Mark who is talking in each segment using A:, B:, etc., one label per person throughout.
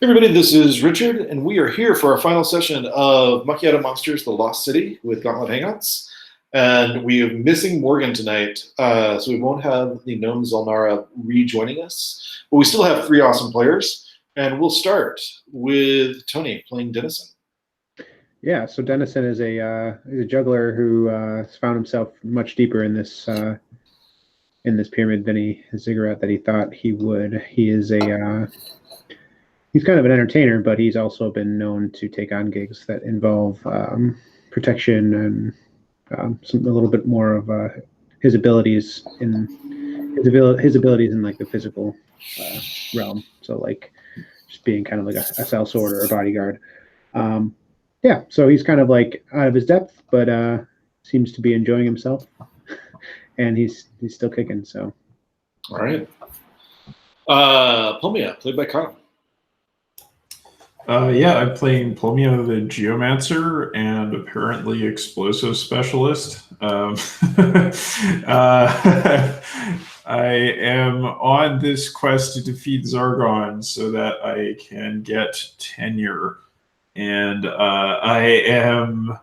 A: Everybody, this is Richard, and we are here for our final session of Macchiato Monsters, The Lost City with Gauntlet Hangouts. And we are missing Morgan tonight, so we won't have the gnome Zelnara rejoining us. But we still have three awesome players, and we'll start with Tony playing Dennison.
B: Yeah, so Dennison is he's a juggler who has found himself much deeper in this pyramid than his ziggurat that he thought he would. He is he's kind of an entertainer, but he's also been known to take on gigs that involve protection and a little bit more of his abilities in like the physical realm. So like just being kind of like a sellsword or a bodyguard. Yeah, so he's kind of like out of his depth, but seems to be enjoying himself, and he's still kicking. So,
A: all right. Pulmia, played by Kyle.
C: Yeah, I'm playing Pulmia the Geomancer and apparently explosive specialist. I am on this quest to defeat Zargon so that I can get tenure. And I am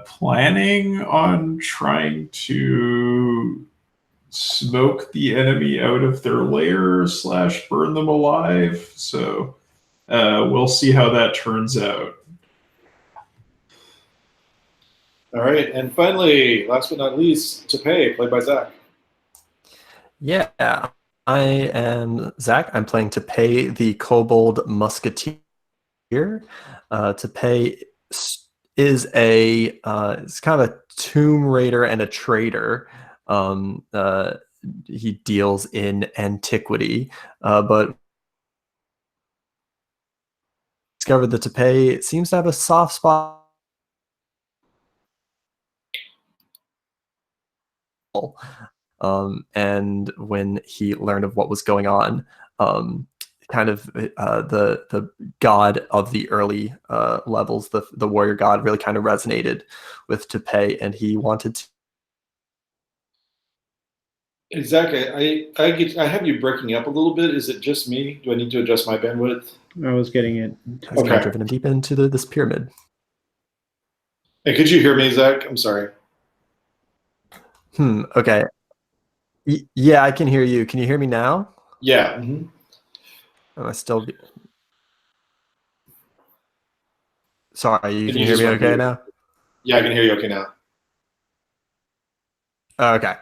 C: planning on trying to smoke the enemy out of their lair / burn them alive. So we'll see how that turns out.
A: All right, and finally, last but not least, Tapay, played by Zach.
D: Yeah, I am Zach. I'm playing Tapay the Kobold Musketeer. Tapay is it's kind of a tomb raider and a trader. He deals in antiquity, but discovered that Tapay seems to have a soft spot. And when he learned of what was going on, kind of the god of the early levels, the warrior god, really kind of resonated with Tapay, and he wanted to.
A: Exactly. I have you breaking up a little bit. Is it just me? Do I need to adjust my bandwidth?
B: I was getting it.
D: Has kind of driven him deep into this pyramid.
A: Hey, could you hear me, Zach? I'm sorry.
D: Okay. Yeah, I can hear you. Can you hear me now?
A: Yeah. Mm-hmm.
D: Am I still? Sorry, you can hear me okay now?
A: Yeah, I can hear you okay now.
D: Okay.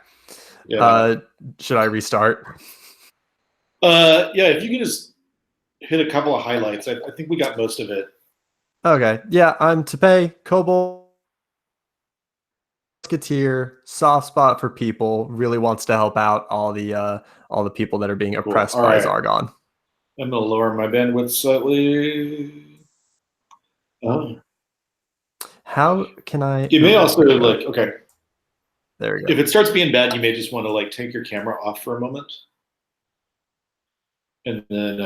D: Yeah. Should I restart?
A: Yeah, if you can just hit a couple of highlights. I think we got most of it.
D: Okay. Yeah, I'm Tapay, Kobold Musketeer, soft spot for people, really wants to help out all the people that are being oppressed by Zargon.
A: I'm gonna lower my bandwidth slightly. Oh.
D: How can I?
A: You may also okay.
D: There we go.
A: If it starts being bad, you may just want to take your camera off for a moment, and then,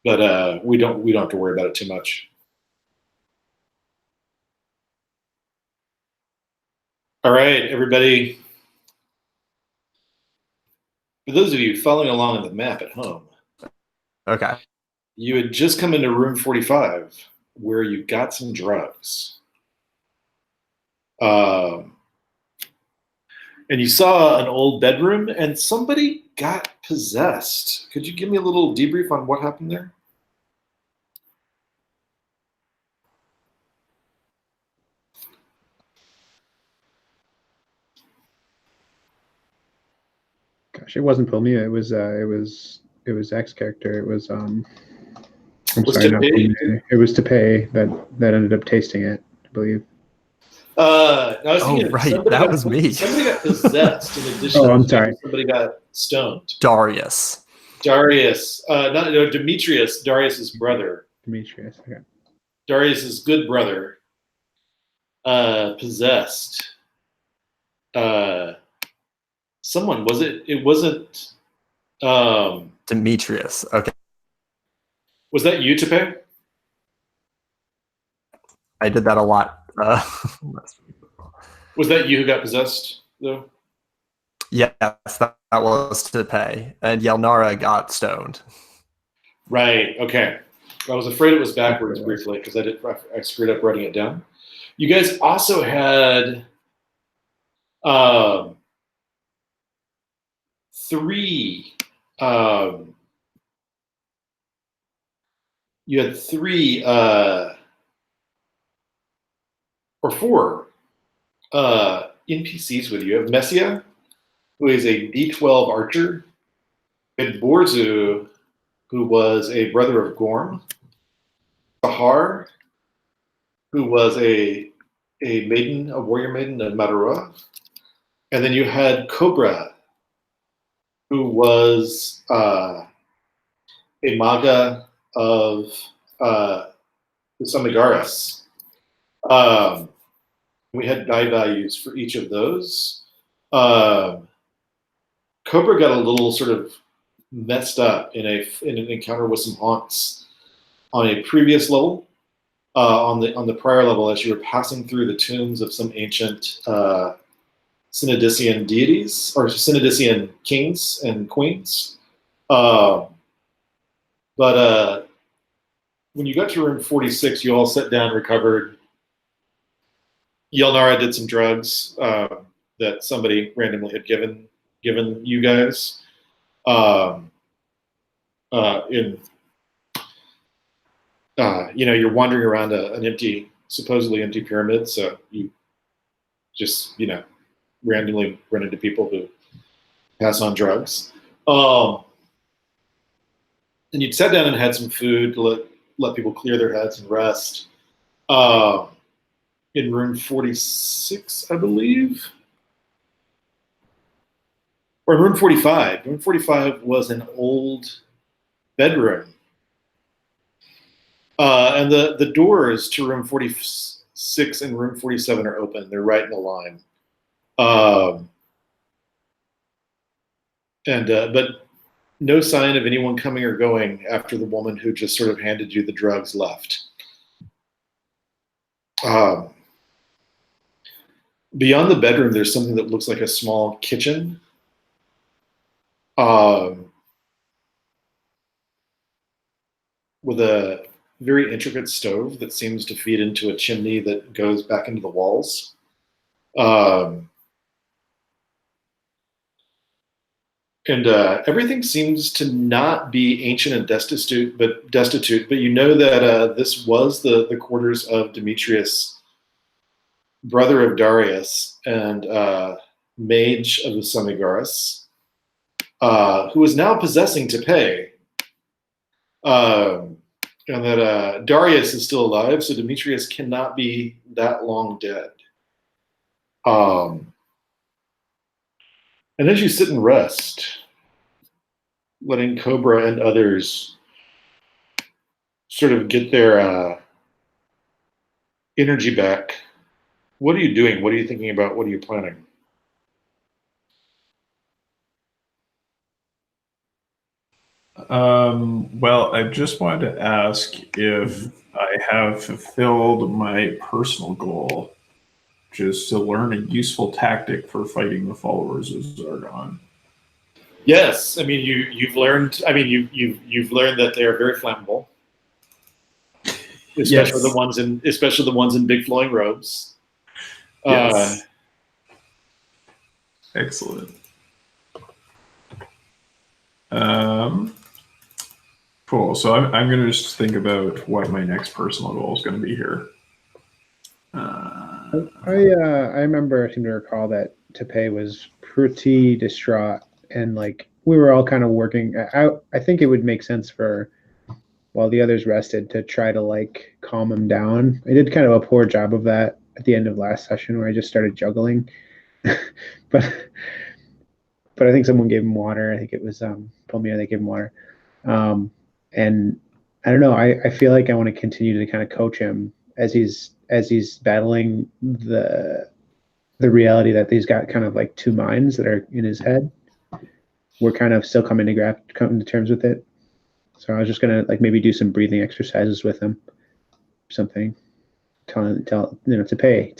A: but we don't have to worry about it too much. All right, everybody. For those of you following along on the map at home,
D: okay,
A: you had just come into room 45, where you got some drugs. And you saw an old bedroom, and somebody got possessed. Could you give me a little debrief on what happened there?
B: Gosh, it wasn't Pulmia. It was Zach's character. It was it was Tapay that ended up tasting it, I believe.
A: I was thinking
D: right, that was me.
A: Somebody got possessed in addition.
B: Oh, I'm sorry.
A: Somebody got stoned.
D: Darius.
A: Demetrius. Darius's brother.
B: Demetrius. Okay.
A: Darius's good brother. Possessed. Someone was it? It wasn't.
D: Demetrius. Okay.
A: Was that you, Tapay?
D: I did that a lot.
A: Was that you who got possessed, though?
D: Yes, that was Tapay, and Yelnara got stoned.
A: Right. Okay. I was afraid it was backwards briefly because I screwed up writing it down. You guys also had three. You had three or four NPCs with you. You have Messia, who is a D12 archer. You had Borzu, who was a brother of Gorm. Sahar, who was a maiden, a warrior maiden of Matarua. And then you had Cobra, who was a maga of the Samigaras. We had die values for each of those. Cobra got a little sort of messed up in an encounter with some haunts on a previous level. On the prior level, as you were passing through the tombs of some ancient Synodician deities or Synodician kings and queens. But when you got to room 46, you all sat down, recovered. Yelnara did some drugs that somebody randomly had given you guys. You're wandering around an supposedly empty pyramid, so you just, randomly run into people who pass on drugs. And you'd sat down and had some food to let people clear their heads and rest. In room 46, I believe. Or in room 45. Room 45 was an old bedroom. And the doors to room 46 and room 47 are open. They're right in a line. But no sign of anyone coming or going after the woman who just sort of handed you the drugs left. Beyond the bedroom, there's something that looks like a small kitchen. With a very intricate stove that seems to feed into a chimney that goes back into the walls. And everything seems to not be ancient and destitute, but you know that this was the quarters of Demetrius, brother of Darius and mage of the Samigaras, who is now possessing Tapay. And that Darius is still alive, so Demetrius cannot be that long dead. And as you sit and rest, letting Cobra and others sort of get their energy back, what are you doing? What are you thinking about? What are you planning?
C: Well, I just wanted to ask if I have fulfilled my personal goal, which is to learn a useful tactic for fighting the followers of Zargon.
A: Yes, I mean you've learned. I mean you've learned that they are very flammable, especially the ones in big flowing robes.
C: Yes. Excellent. Cool. So I'm going to just think about what my next personal goal is going to be here.
B: I remember, I seem to recall that Tapay was pretty distraught, and like we were all kind of working. I think it would make sense for, while the others rested, to try to like calm him down. I did kind of a poor job of that at the end of last session where I just started juggling, but I think someone gave him water. I think it was Pulmia that gave him water. And I don't know. I feel like I want to continue to kind of coach him as he's battling the reality that he's got kind of like two minds that are in his head. We're kind of still coming to terms with it. So I was just gonna like maybe do some breathing exercises with him, something. Tell to pay.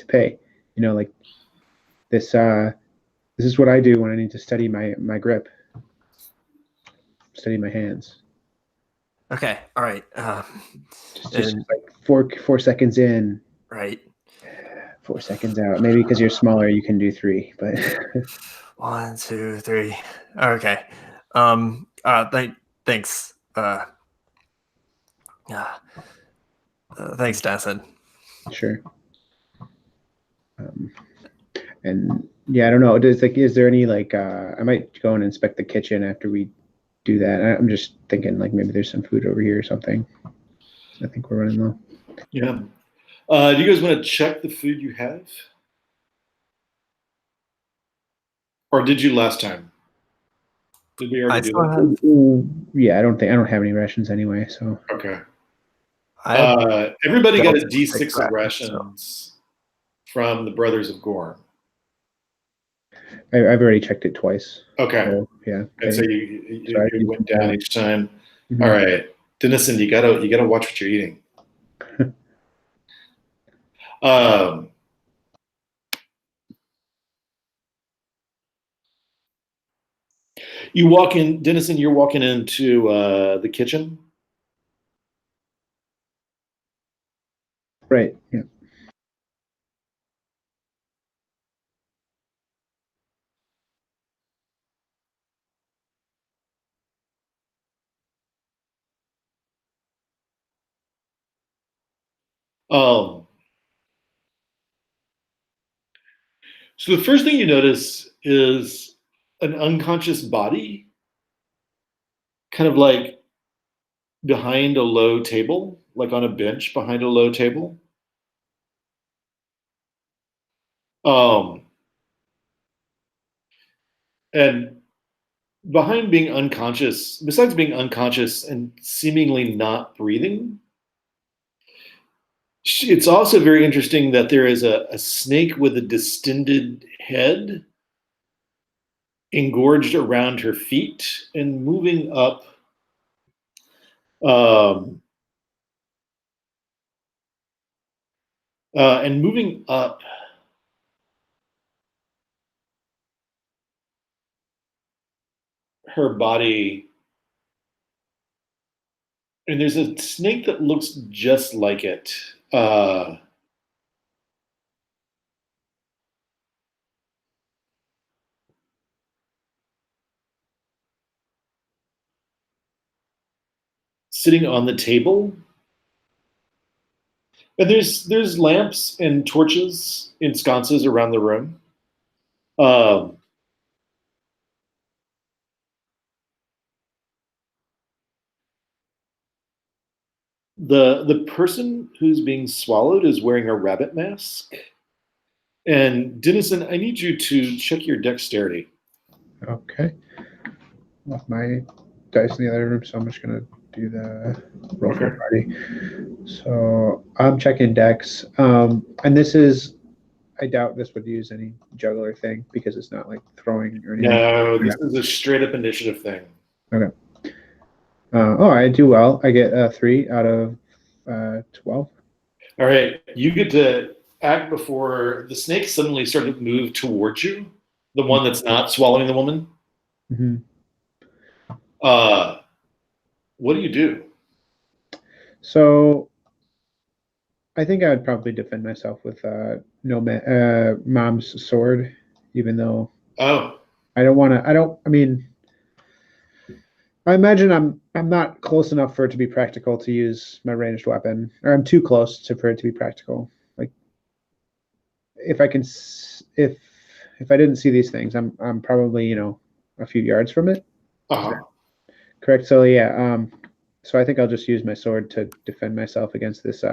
B: Like this. This is what I do when I need to study my grip, study my hands.
D: Okay. All right.
B: Just
D: And
B: like 4 seconds in,
D: right.
B: 4 seconds out. Maybe because you're smaller, you can do 3. But
D: 1, 2, 3. Okay. Thanks. Yeah. Thanks, Dennison.
B: sure. And yeah, I don't know. Is there any like? I might go and inspect the kitchen after we do that. I'm just thinking like maybe there's some food over here or something. I think we're running low.
A: Yeah. Do you guys want to check the food you have? Or did you last time? Did we
D: I
A: already do
D: still
A: that?
D: have.
B: Yeah, I don't have any rations anyway. So
A: Okay.
D: I have
A: Everybody got a
D: adults
A: D6
D: six
A: of
D: rations, so-
A: rations from the Brothers of Gorm.
B: I've already checked it twice.
A: Okay.
B: So, yeah.
A: And so
B: So
A: you went down each time.
B: Mhm.
A: All right. Dennison, you gotta watch what you're eating. You walk in, Dennison, you're walking into the kitchen.
B: Right. Yeah.
A: Um, so the first thing you notice is an unconscious body, kind of like behind a low table, like on a bench behind a low table. Um, and behind being unconscious, besides being unconscious and seemingly not breathing, it's also very interesting that there is a snake with a distended head engorged around her feet and moving up um, and moving up her body. And there's a snake that looks just like it. Sitting on the table. And there's lamps and torches in sconces around the room. Um, the person who's being swallowed is wearing a rabbit mask. And Dennison, I need you to check your dexterity.
B: Okay. Left my dice in the other room, so I'm just gonna do the roll for
A: Okay.
B: party. So I'm checking dex. And this is, I doubt this would use any juggler thing because it's not like throwing or anything.
A: No, this is a straight up initiative thing.
B: Okay. I do well. I get 3 out of 12.
A: All right, you get to act before the snake suddenly started to move towards you, the one that's not swallowing the woman.
B: Mm-hmm.
A: What do you do?
B: So I think I would probably defend myself with mom's sword, even though
A: Oh,
B: I don't want to. I mean, I imagine I'm not close enough for it to be practical to use my ranged weapon, or I'm too close for it to be practical. Like if I can, if I didn't see these things, I'm probably a few yards from it.
A: uh-huh.
B: Correct. So yeah. So I think I'll just use my sword to defend myself against this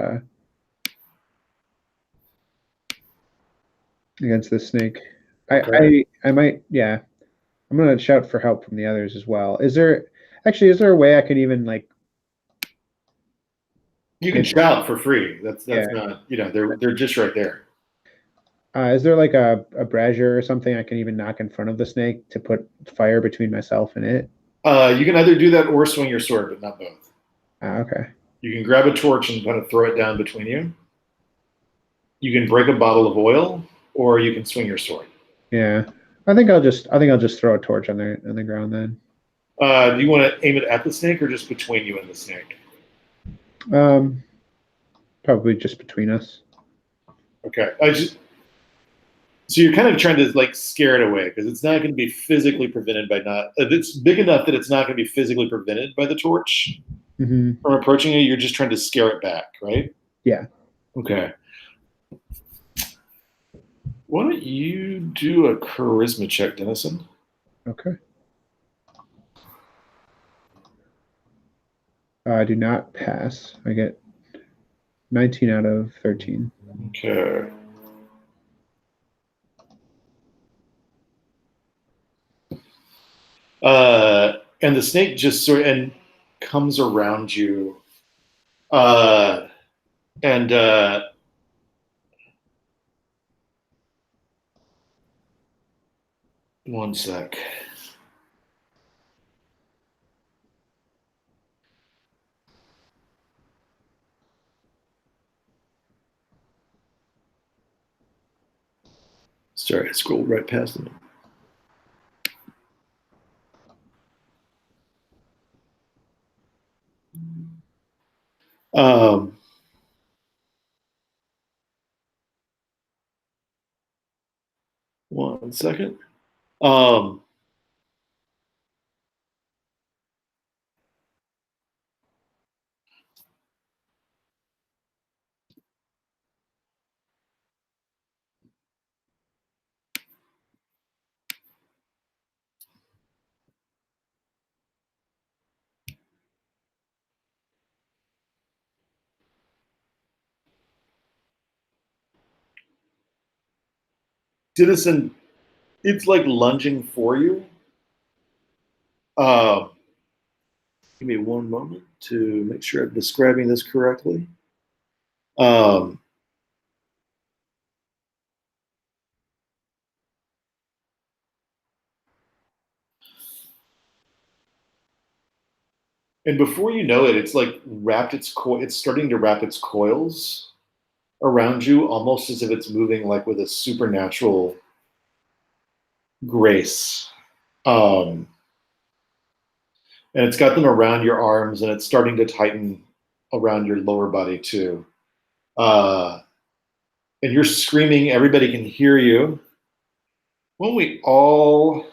B: snake.
A: Okay.
B: I might, yeah. I'm gonna shout for help from the others as well. Is there a way I could even like?
A: You can shout for free. That's
B: Yeah.
A: not, they're just right there.
B: Is there like a brazier or something I can even knock in front of the snake to put fire between myself and it?
A: You can either do that or swing your sword, but not both.
B: Okay.
A: You can grab a torch and kind of throw it down between you. You can break a bottle of oil, or you can swing your sword.
B: Yeah. I think I'll just throw a torch on the ground then.
A: Do you want to aim it at the snake or just between you and the snake?
B: Probably just between us.
A: Okay. So you're kind of trying to like scare it away because it's not going to be physically prevented by not. It's big enough that it's not going to be physically prevented by the torch
B: Mm-hmm.
A: from approaching you. You're just trying to scare it back, right?
B: Yeah.
A: Okay. Why don't you do a charisma check, Dennison?
B: Okay. I do not pass. I get 19 out of 13.
A: Okay. And the snake just sort of and comes around you. And one sec. Sorry, I scrolled right past them. One second. Dennison, it's like lunging for you. Give me one moment to make sure I'm describing this correctly. And before you know it, it's like wrapped it's starting to wrap its coils around you, almost as if it's moving like with a supernatural grace. And it's got them around your arms, and it's starting to tighten around your lower body too. And you're screaming, everybody can hear you. When we all,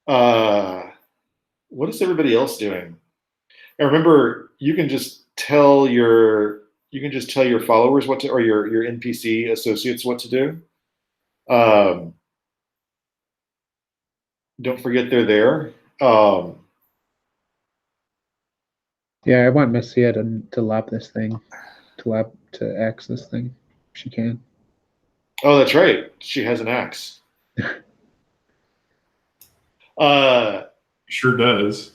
A: what is everybody else doing? And remember, you can just tell your followers what to, or your NPC associates what to do. Don't forget they're there.
B: Yeah, I want Messia to lap this thing, to axe this thing, if she can.
A: Oh, that's right. She has an axe.
C: Sure does.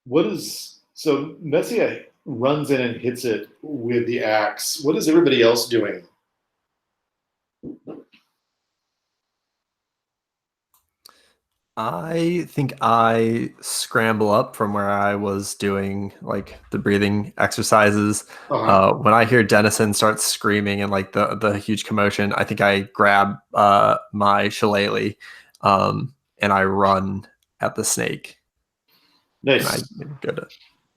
A: What is so Messia runs in and hits it with the axe. What is everybody else doing?
D: I think I scramble up from where I was doing like the breathing exercises. When I hear Dennison start screaming and like the huge commotion, I think I grab my shillelagh and I run at the snake.
A: Nice.
D: And I go to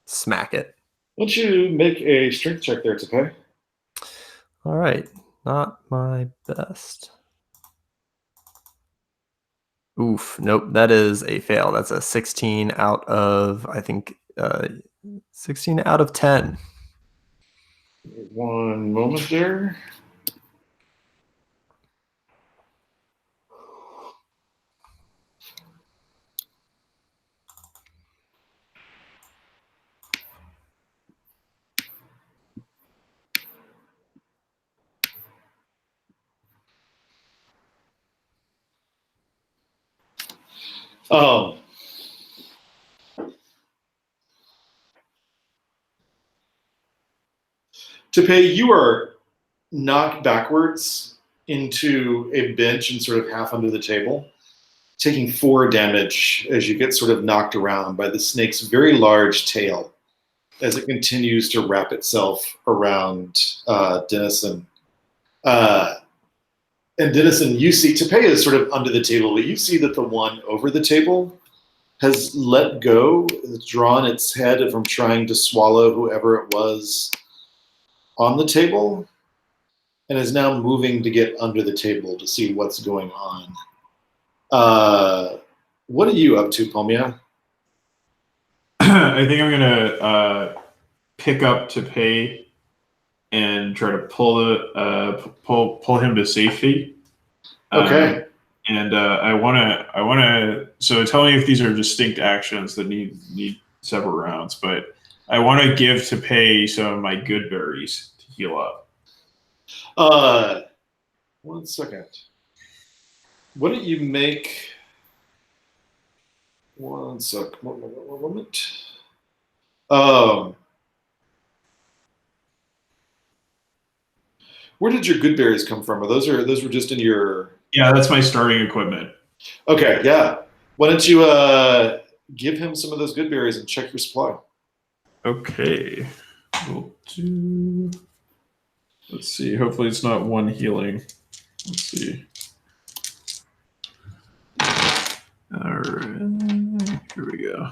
D: smack it.
A: Why don't you make a strength check there, Tapay?
D: All right, not my best. Oof, nope, that is a fail. That's a 16 out of, I think, 16 out of 10.
A: One moment there. Tapay, you are knock backwards into a bench and sort of half under the table, taking 4 damage as you get sort of knocked around by the snake's very large tail as it continues to wrap itself around Dennison. And Dennison, you see, Tapay is sort of under the table, but you see that the one over the table has let go, has drawn its head from trying to swallow whoever it was on the table, and is now moving to get under the table to see what's going on. What are you up to, Pulmia?
C: I think I'm gonna pick up Tapay and try to pull him to safety.
A: Okay.
C: And I wanna. So tell me if these are distinct actions that need several rounds. But I want to give Tapay some of my good berries to heal up.
A: 1 second. What don't you make? 1 sec. 1 moment. Where did your good berries come from? Those were just in your?
C: Yeah, that's my starting equipment.
A: Okay, yeah. Why don't you give him some of those good berries and check your supply?
C: Okay. We'll do. Let's see. Hopefully, it's not 1 healing. Let's see. All right. Here we go.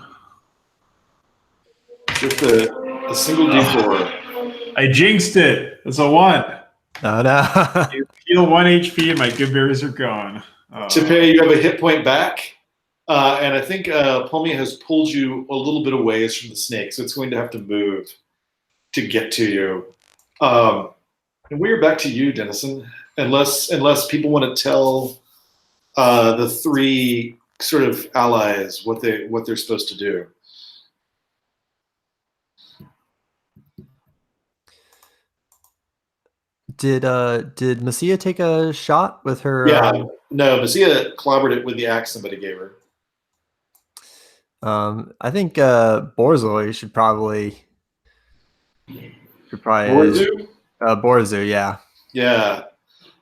A: Just a single D4.
C: I jinxed it. It's a 1.
D: No, no.
C: You heal 1 HP and my good berries are gone.
A: Tapay, you have a hit point back. And I think Pulmia has pulled you a little bit away from the snake, so it's going to have to move to get to you. And we are back to you, Dennison. Unless people want to tell the 3 sort of allies what they're supposed to do.
D: Did Messia take a shot with her?
A: Yeah, no, Messia clobbered it with the axe somebody gave her.
D: I think Borzoi should probably.
A: Borzu?
D: Borzu, yeah.
A: Yeah.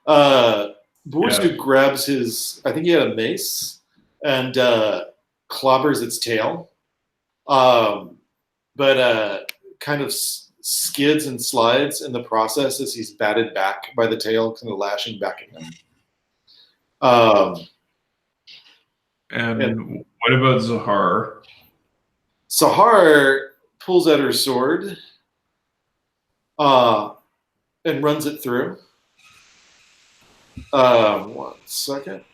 A: Borzu grabs his, I think he had a mace, and clobbers its tail. But kind of skids and slides in the process as he's batted back by the tail, kind of lashing back at him.
C: And what about Zahar?
A: Sahar pulls out her sword and runs it through. 1 second.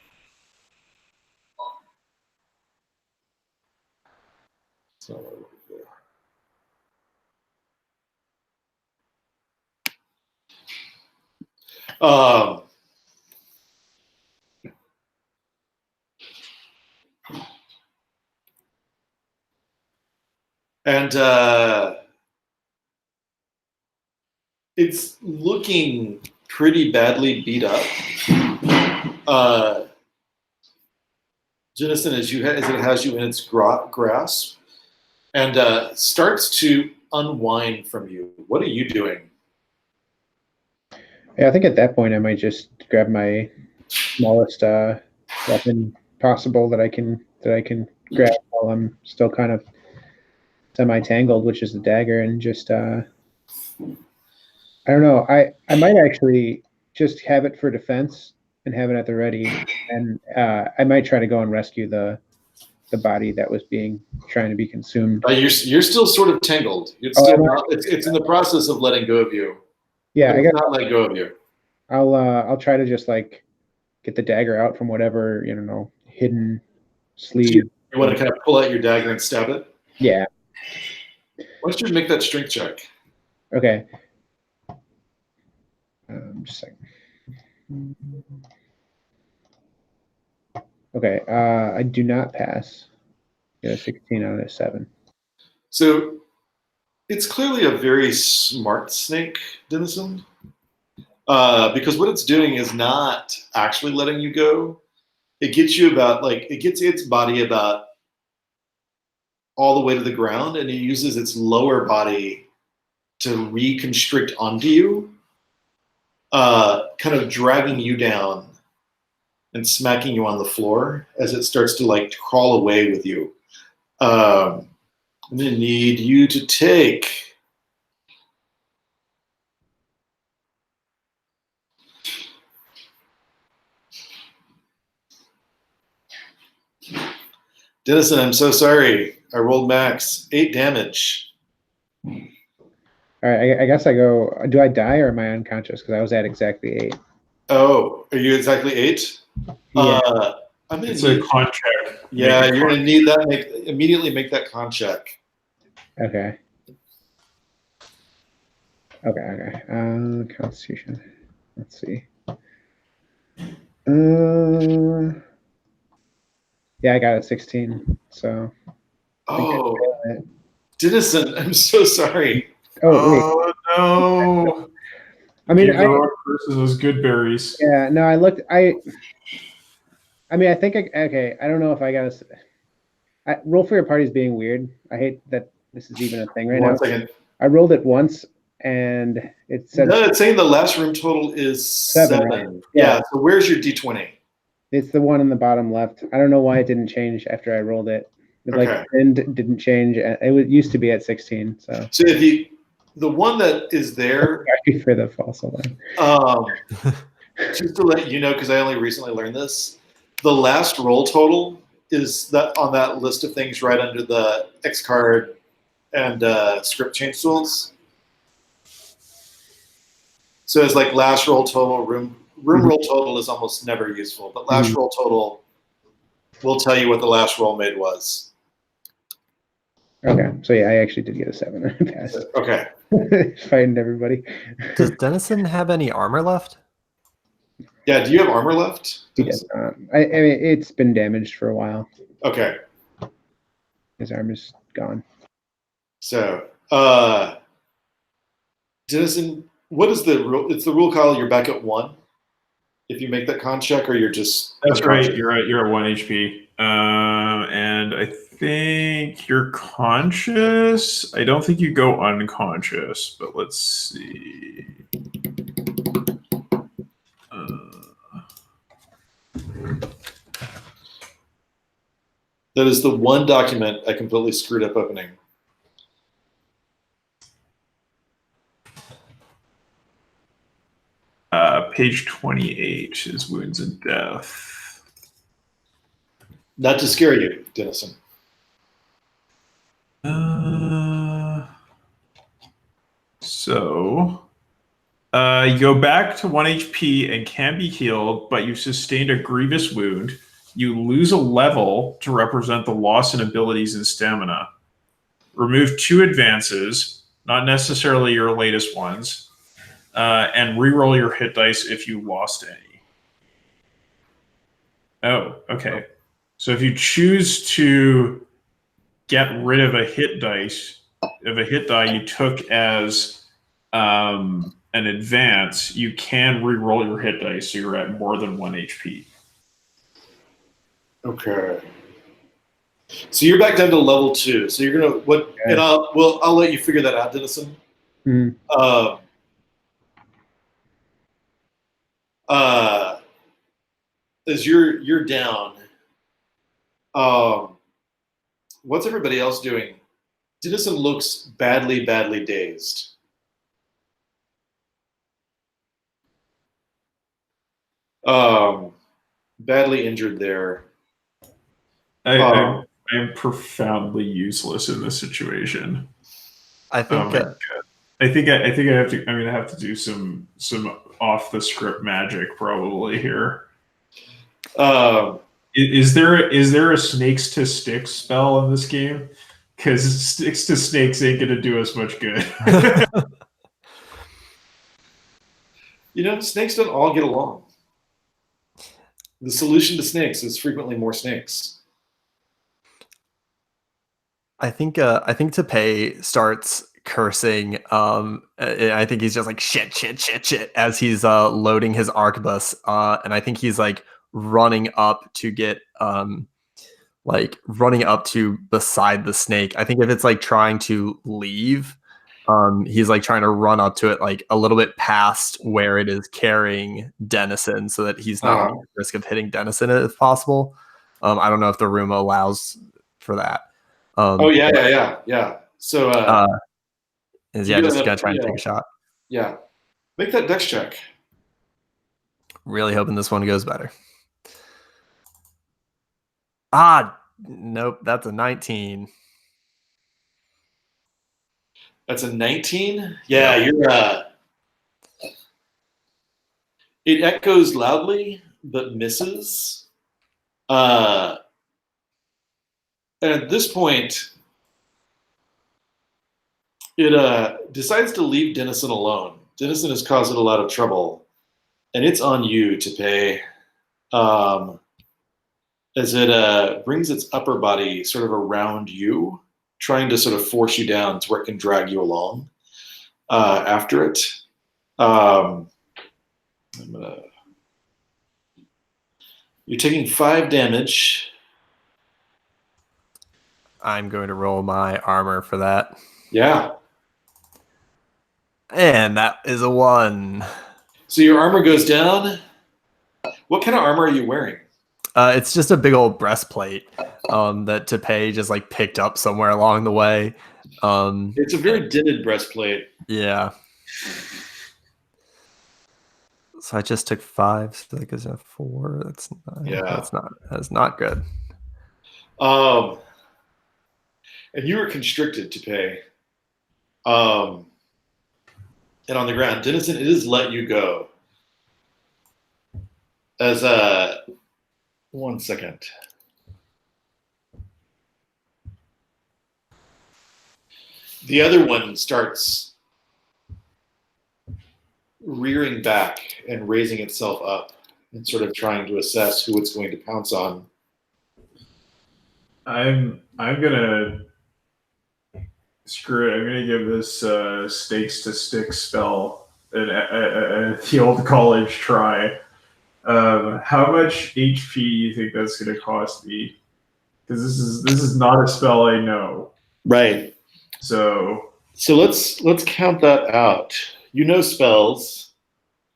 A: And it's looking pretty badly beat up. Dennison, as it has you in its grasp, and starts to unwind from you. What are you doing?
B: Yeah, I think at that point I might just grab my smallest weapon possible that I can grab while I'm still kind of semi-tangled, which is the dagger, and just I don't know. I might actually just have it for defense and have it at the ready, and I might try to go and rescue the body that was trying to be consumed.
A: You're still sort of tangled. It's still not, it's in the process of letting go of you.
B: Yeah, I got
A: not let go of you.
B: I'll try to just like get the dagger out from whatever hidden sleeve.
A: You want to kind of pull out your dagger and stab it?
B: Yeah.
A: Why don't you make that strength check?
B: Okay. Just a second. Okay. I do not pass. Get a 16 out of 7.
A: So it's clearly a very smart snake, Dennison. Because what it's doing is not actually letting you go. It gets you it gets its body about all the way to the ground, and it uses its lower body to reconstrict onto you. kind of dragging you down and smacking you on the floor as it starts to like crawl away with you. I'm going to need you to take Dennison, I'm so sorry. I rolled max 8 damage.
B: All right, I guess I go. Do I die or am I unconscious? Because I was at exactly 8.
A: Oh, are you exactly 8?
B: Yeah.
A: I'm gonna
C: It's
A: need,
C: a con check.
A: yeah,
C: Make a
A: you're
C: con-
A: gonna need that. Immediately make that con check.
B: Okay. Okay. Constitution. Let's see. Yeah, I got it 16. So. I think I
A: Oh,
B: failed it.
A: Dennison, I'm so sorry.
B: Oh wait.
C: Oh no!
B: I mean,
C: Games are hard versus those good berries.
B: yeah. No, I looked. I mean, I think. Okay. I don't know if I got a. Roll for your party is being weird. I hate that this is even a thing right now.
A: 1 second.
B: I rolled it once, and it said
A: No, it's saying the last room total is 7.
B: Right?
A: Yeah. So where's your d20?
B: It's the one in the bottom left. I don't know why it didn't change after I rolled it. It
A: Okay.
B: like didn't change. It used to be at 16. So
A: So if the one that is there,
B: sorry for the false alarm.
A: just to let you know, because I only recently learned this, the last roll total is that on that list of things right under the X card and script change tools. So it's like last roll total, room roll total is almost never useful, but last roll total will tell you what the last roll made was.
B: Okay, so yeah, I actually did get a 7. I passed.
A: Okay.
B: Fighting everybody.
D: Does Dennison have any armor left?
A: Yeah, do you have armor left?
B: He does not. I mean, it's been damaged for a while.
A: Okay.
B: His armor's gone.
A: So, Dennison, what is the rule? It's the rule, Kyle, you're back at 1 if you make that con check, or you're just...
C: That's right. You're right. You're at 1 HP. And I think you're conscious. I don't think you go unconscious, but let's see.
A: That is the one document I completely screwed up opening.
C: Page 28 is Wounds and Death.
A: Not to scare you, Dennison.
C: You go back to 1 HP and can be healed, but you sustained a grievous wound. You lose a level to represent the loss in abilities and stamina. Remove 2 advances, not necessarily your latest ones, and reroll your hit dice if you lost any. Oh, okay. So if you choose to get rid of a hit die you took as an advance, you can re-roll your hit dice so you're at more than 1 HP.
A: Okay. So you're back down to level 2. So you're gonna and I'll let you figure that out, Dennison. As you're down, what's everybody else doing? Dennison looks badly dazed. Badly injured there.
C: I'm profoundly useless in this situation.
D: I think.
C: I think I have to. I'm gonna have to do some off the script magic probably here. Is there a snakes to sticks spell in this game? Because sticks to snakes ain't gonna do us much good.
A: Snakes don't all get along. The solution to snakes is frequently more snakes.
D: I think Tapay starts cursing. I think he's just like shit as he's loading his arquebus. And I think he's like running up to get running up to beside the snake. I think if it's like trying to leave, He's like trying to run up to it, like a little bit past where it is carrying Dennison, so that he's not at risk of hitting Dennison if possible. I don't know if the room allows for that.
A: Yeah. So
D: is
A: you
D: just
A: gotta-
D: gonna try and take a shot.
A: Yeah, make that dex check.
D: Really hoping this one goes better. Nope, that's a 19.
A: That's a 19. Yeah, you're. It echoes loudly but misses. And at this point, it decides to leave Dennison alone. Dennison is causing a lot of trouble, and it's on you to pay. As it brings its upper body sort of around you, trying to sort of force you down to where it can drag you along after it. You're taking 5 damage.
D: I'm going to roll my armor for that.
A: Yeah.
D: And that is a 1.
A: So your armor goes down. What kind of armor are you wearing?
D: It's just a big old breastplate that Tapay just like picked up somewhere along the way.
A: It's a very dinted breastplate.
D: Yeah. So I just took 5. So that gives a 4. That's 9.
A: Yeah.
D: That's not good.
A: And you were constricted to pay. And on the ground, Dennison, it has let you go. As 1 second. The other one starts rearing back and raising itself up and sort of trying to assess who it's going to pounce on.
C: I'm gonna screw it. I'm gonna give this stakes to stick spell the old college try. How much HP do you think that's gonna cost me? Because this is not a spell I know.
A: Right.
C: So
A: let's count that out. You know spells.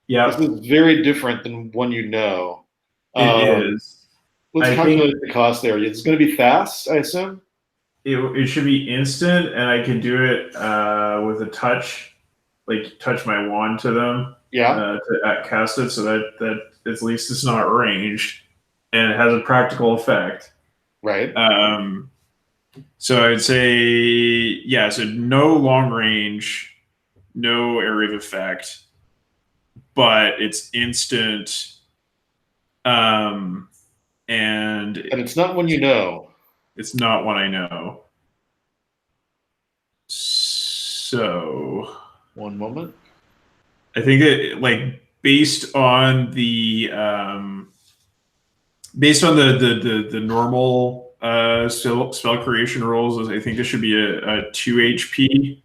C: Yeah.
A: This is very different than one you know.
C: It is.
A: Let's calculate the cost there. It's going to be fast, I assume?
C: It should be instant, and I can do it with a touch, like touch my wand to them.
A: Yeah.
C: To cast it, so that at least it's not ranged, and it has a practical effect.
A: Right.
C: So I'd say, yeah, so no long range, no area of effect, but it's instant. And
A: it's not one you know.
C: It's not one I know. So
A: 1 moment.
C: I think that, like, based on the normal spell creation rules, I think this should be a 2 HP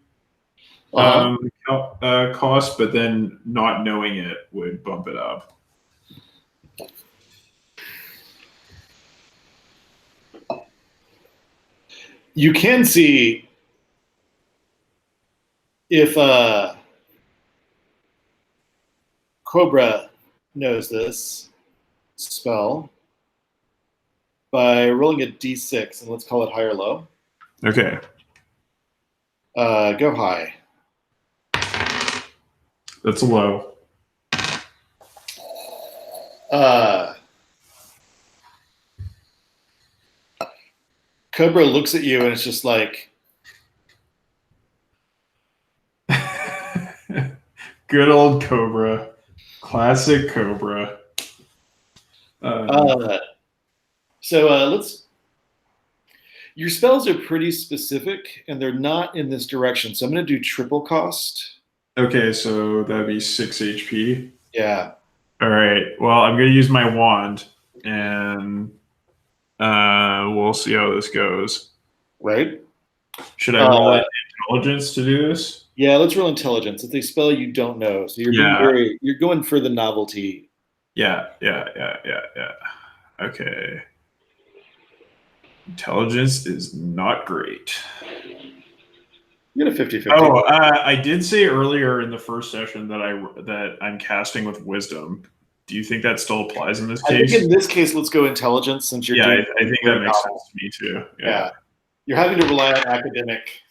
C: cost, but then not knowing it would bump it up.
A: You can see if Cobra knows this spell by rolling a d6, and let's call it high or low.
C: Okay.
A: Go high.
C: That's a low.
A: Cobra looks at you and it's just like,
C: good old Cobra, classic Cobra.
A: your spells are pretty specific and they're not in this direction. So I'm going to do triple cost.
C: Okay, so that'd be 6 HP.
A: Yeah.
C: All right. Well, I'm going to use my wand, and we'll see how this goes.
A: Right.
C: Should I roll intelligence to do this?
A: Yeah, let's roll intelligence. It's a spell you don't know, so you're going for the novelty.
C: Yeah. Okay. Intelligence is not great.
A: You get a 50-50.
C: Oh, I did say earlier in the first session that I'm casting with wisdom. Do you think that still applies in this
A: I think
C: case?
A: in this case, let's go intelligence since you're
C: Yeah,
A: doing.
C: I think that makes sense to me too.
A: Yeah, you're having to rely on academic.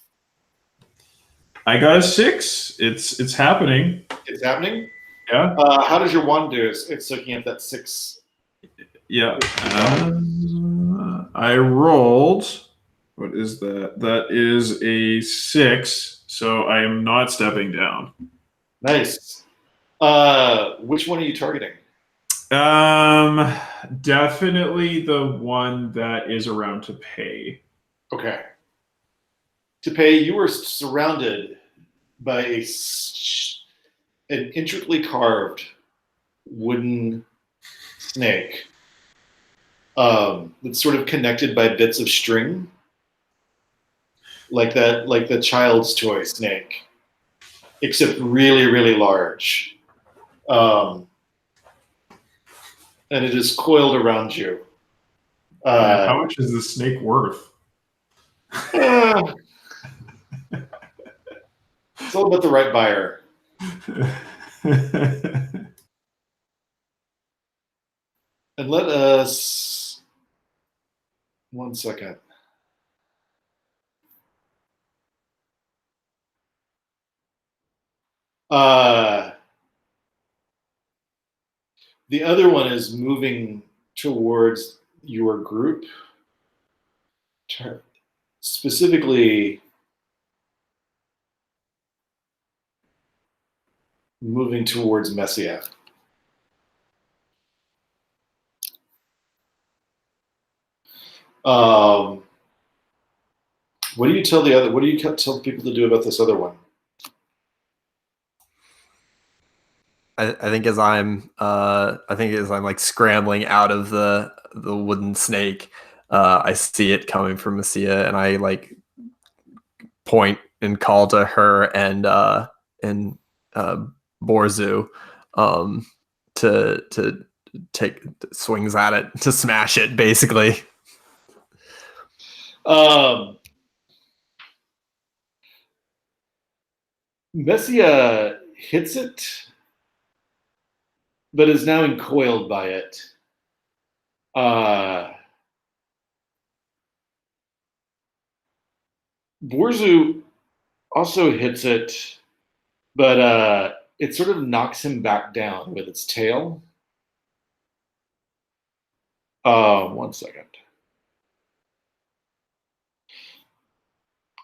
C: I got a 6. It's happening.
A: It's happening.
C: Yeah.
A: How does your wand do? It's looking at that 6.
C: Yeah. I rolled. What is that? That is a 6. So I am not stepping down.
A: Nice. Which one are you targeting?
C: Definitely the one that is around Tapay.
A: Okay. Tapay, you are surrounded by an intricately carved wooden snake that's sort of connected by bits of string, like the child's toy snake, except really, really large. And it is coiled around you.
C: How much is the snake worth?
A: It's all about the right buyer. And let us 1 second. The other one is moving towards your group, specifically moving towards Messia. What do you tell the other? What do you tell people to do about this other one?
D: I think as I'm like scrambling out of the wooden snake, I see it coming from Messia, and I like point and call to her and Borzu to take swings at it to smash it, basically.
A: Messia hits it, but is now encoiled by it. Borzu also hits it, but it sort of knocks him back down with its tail. 1 second.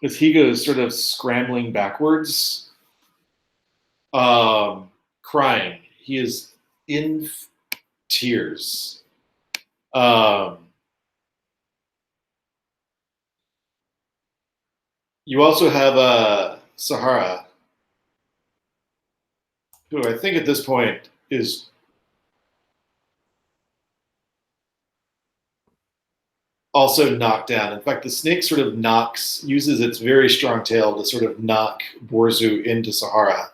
A: As he goes sort of scrambling backwards, crying. He is in tears. You also have Sahara, who I think at this point is also knocked down. In fact, the snake sort of uses its very strong tail to sort of knock Borzu into Sahara.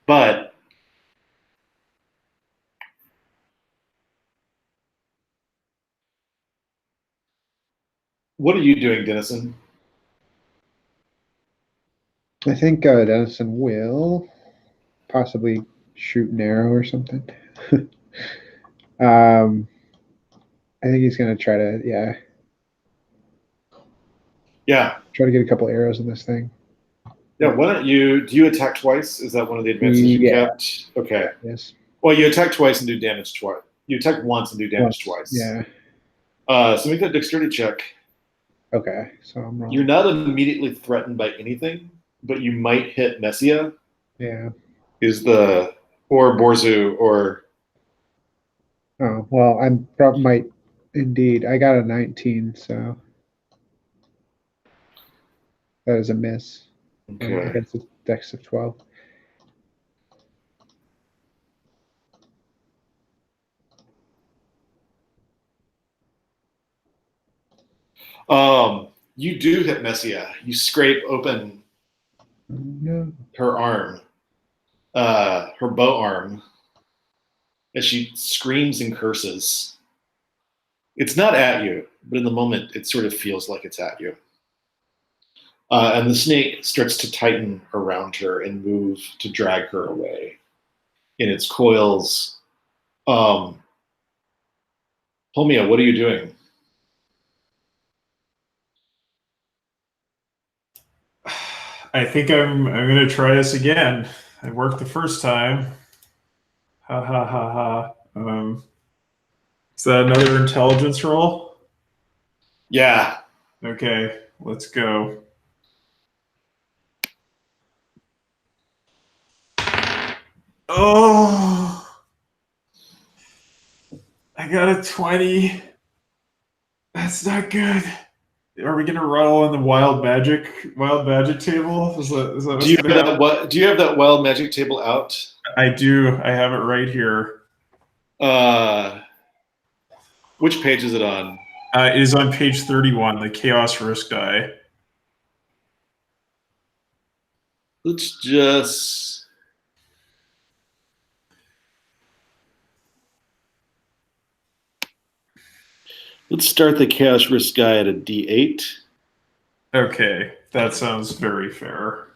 A: But what are you doing, Dennison?
B: I think Dennison will possibly shoot an arrow or something. I think he's going to try to, try to get a couple arrows in this thing.
A: Yeah, why don't you, do you attack twice? Is that one of the advances you kept? Okay.
B: Yes.
A: Well, you attack twice and do damage twice. You attack once and do damage twice.
B: Yeah.
A: So make that dexterity check.
B: Okay, so I'm wrong.
A: You're not immediately threatened by anything, but you might hit Messia.
B: Yeah.
A: Or Borzu, or...
B: Oh, well, I might indeed. I got a 19, so that is a miss.
A: Okay.
B: Against a dex of 12.
A: You do hit Messia. You scrape open
B: No.
A: her arm. her bow arm as she screams and curses. It's not at you, but in the moment, it sort of feels like it's at you. And the snake starts to tighten around her and move to drag her away in its coils. Pulmia, what are you doing?
C: I think I'm gonna try this again. It worked the first time. Ha ha ha ha. Is that another intelligence roll?
A: Yeah.
C: Okay, let's go. Oh, I got a 20. That's not good. Are we gonna roll in the wild magic table? Is that what's
A: Do you
C: gonna
A: have
C: happen?
A: do you have that wild magic table out?
C: I do. I have it right here.
A: Which page is it on?
C: It is on page 31, the chaos risk die.
A: Let's just start the chaos risk guy at a D8.
C: Okay, that sounds very fair.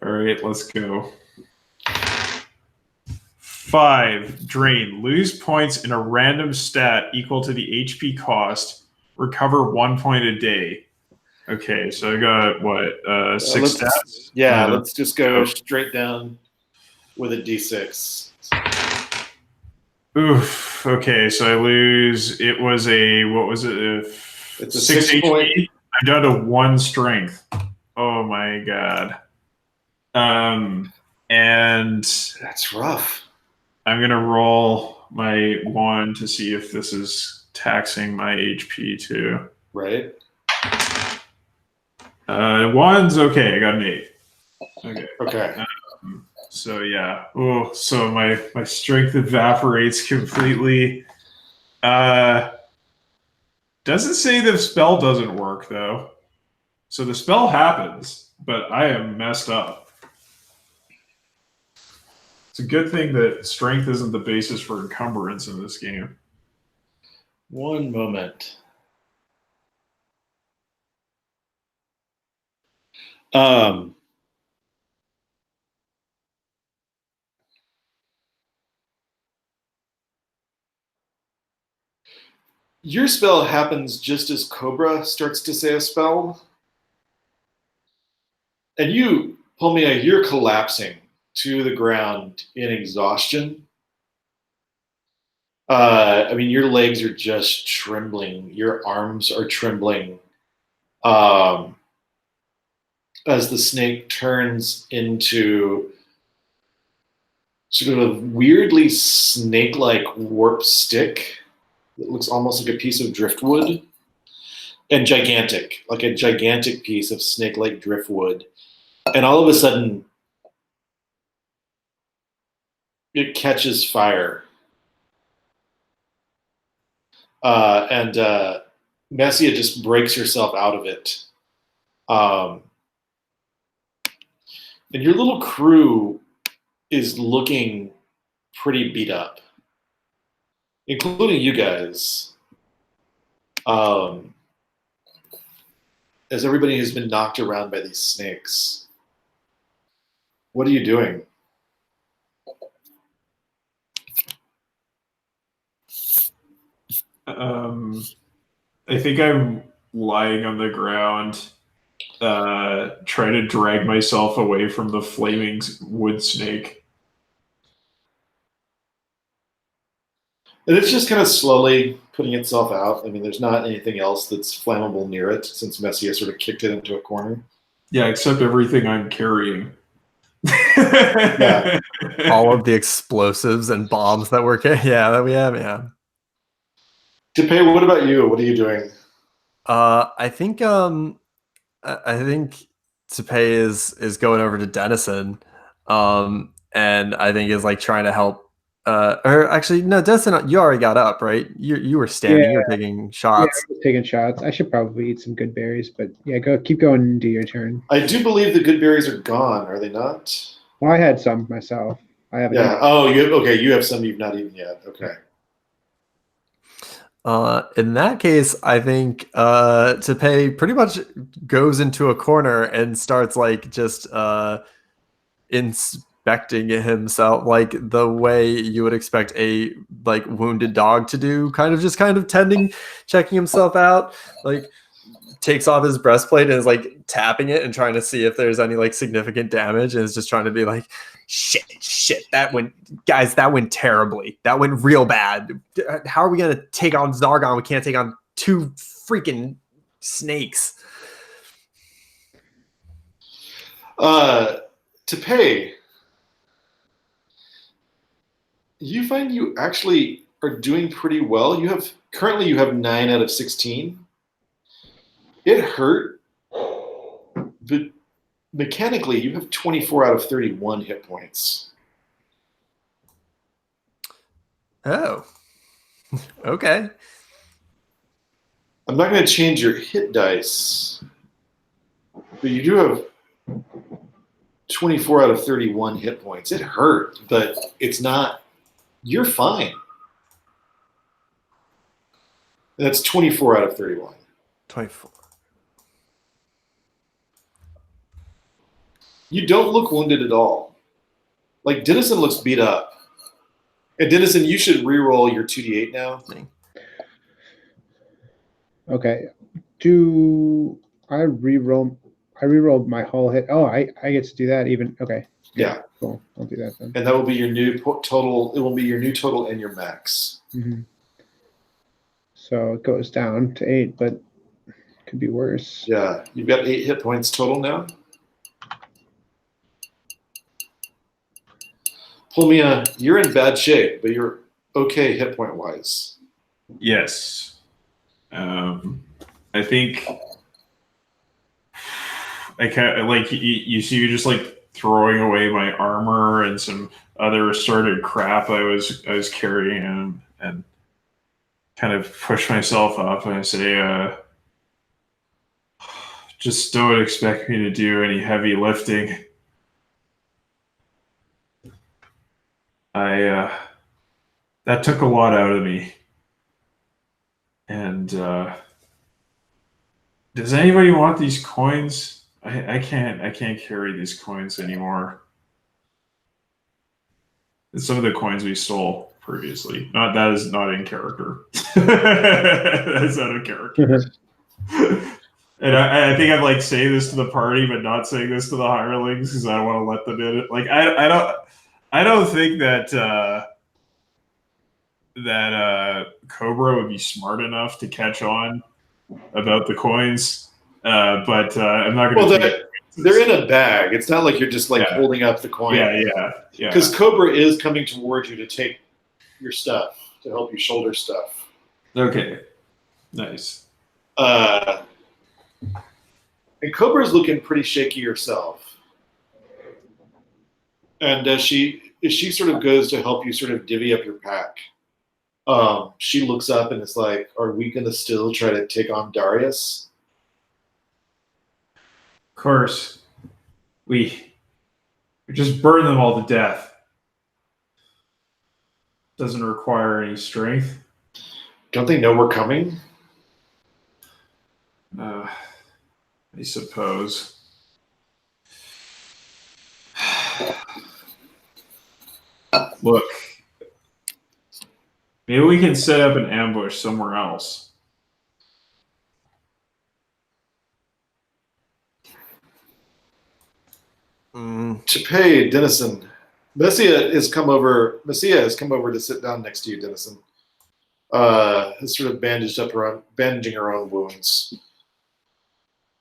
C: All right, let's go. 5, drain. Lose points in a random stat equal to the HP cost. Recover 1 point a day. Okay, so I got what? 6 stats?
A: Yeah, let's just go straight down with a D6.
C: Oof. Okay, so I lose. It was a what was it?
A: It's a
C: 6
A: 6
C: HP.
A: point.
C: I'm down to 1 strength. Oh my god. And
A: That's rough.
C: I'm gonna roll my 1 to see if this is taxing my HP too.
A: Right.
C: 1's okay. I got an 8. Okay.
A: Okay.
C: So yeah. Oh, so my strength evaporates completely. Doesn't say the spell doesn't work though. So the spell happens, but I am messed up. It's a good thing that strength isn't the basis for encumbrance in this game.
A: One moment. Your spell happens just as Cobra starts to say a spell. And you, Pulmia, you're collapsing to the ground in exhaustion. I mean, your legs are just trembling. Your arms are trembling. As the snake turns into sort of a weirdly snake-like warp stick that looks almost like a piece of driftwood, and gigantic, like a gigantic piece of snake-like driftwood. And all of a sudden, it catches fire. And Messia just breaks herself out of it. And your little crew is looking pretty beat up, including you guys, as everybody has been knocked around by these snakes. What are you doing?
C: I think I'm lying on the ground, trying to drag myself away from the flaming wood snake.
A: And it's just kind of slowly putting itself out. I mean, there's not anything else that's flammable near it since Messia sort of kicked it into a corner.
C: Yeah, except everything I'm carrying.
A: Yeah.
D: All of the explosives and bombs that we're that we have. Yeah.
A: Tapay, what about you? What are you doing?
D: I think Tapay is going over to Dennison, and I think is like trying to help or actually, no, Dennison, you already got up, right? You were standing. You were taking
B: Yeah,
D: shots.
B: I was taking shots. I should probably eat some good berries, but yeah, keep going and do your turn.
A: I do believe the good berries are gone, are they not?
B: Well, I had some myself. I haven't.
A: Yeah. Oh, you have some you've not eaten yet. Okay.
D: In that case, I think Tapay pretty much goes into a corner and starts like just inspecting himself like the way you would expect a like wounded dog to do, kind of tending, checking himself out, like takes off his breastplate and is like tapping it and trying to see if there's any like significant damage, and is just trying to be like, shit, that went terribly, that went real bad. How are we gonna take on Zargon? We can't take on two freaking snakes.
A: To pay, you find you actually are doing pretty well. You have 9 out of 16. It hurt, but mechanically you have 24 out of 31 hit points.
D: Oh, okay.
A: I'm not going to change your hit dice, but you do have 24 out of 31 hit points. It hurt, but it's not. You're fine. That's 24 out of 31.
D: 24.
A: You don't look wounded at all. Like, Dennison looks beat up. And Dennison, you should re-roll your 2d8 now.
B: Okay. Do I re-roll? I re-rolled my whole hit. Oh, I get to do that even. Okay.
A: Yeah.
B: Cool. I'll do that then.
A: And that will be your new total. It will be your new total and your max.
B: Mm-hmm. So it goes down to 8, but it could be worse.
A: Yeah. You've got 8 hit points total now. Pulmia, you're in bad shape, but you're okay hit point wise.
C: Yes. I think I can't, like, you see, you just like throwing away my armor and some other assorted crap I was carrying, and kind of push myself up and I say, just don't expect me to do any heavy lifting. That took a lot out of me. And does anybody want these coins? I can't carry these coins anymore. It's some of the coins we stole previously. That is not in character. That is out of character. And I think I'd like say this to the party, but not saying this to the hirelings because I don't want to let them in. Like I don't think that Cobra would be smart enough to catch on about the coins, but I'm not going to.
A: Well, they're in a bag. It's not like you're just like holding up the coin.
C: Yeah.
A: Because Cobra is coming towards you to take your stuff, to help you shoulder stuff.
C: Okay, nice.
A: And Cobra's looking pretty shaky herself. And as she sort of goes to help you sort of divvy up your pack, she looks up and is like, "Are we going to still try to take on Darius?"
C: Of course, we just burn them all to death. Doesn't require any strength.
A: Don't they know we're coming?
C: I suppose. Look, maybe we can set up an ambush somewhere else.
A: Tapay, Dennison, Messia has come over to sit down next to you, Dennison. Has sort of bandaging her own wounds,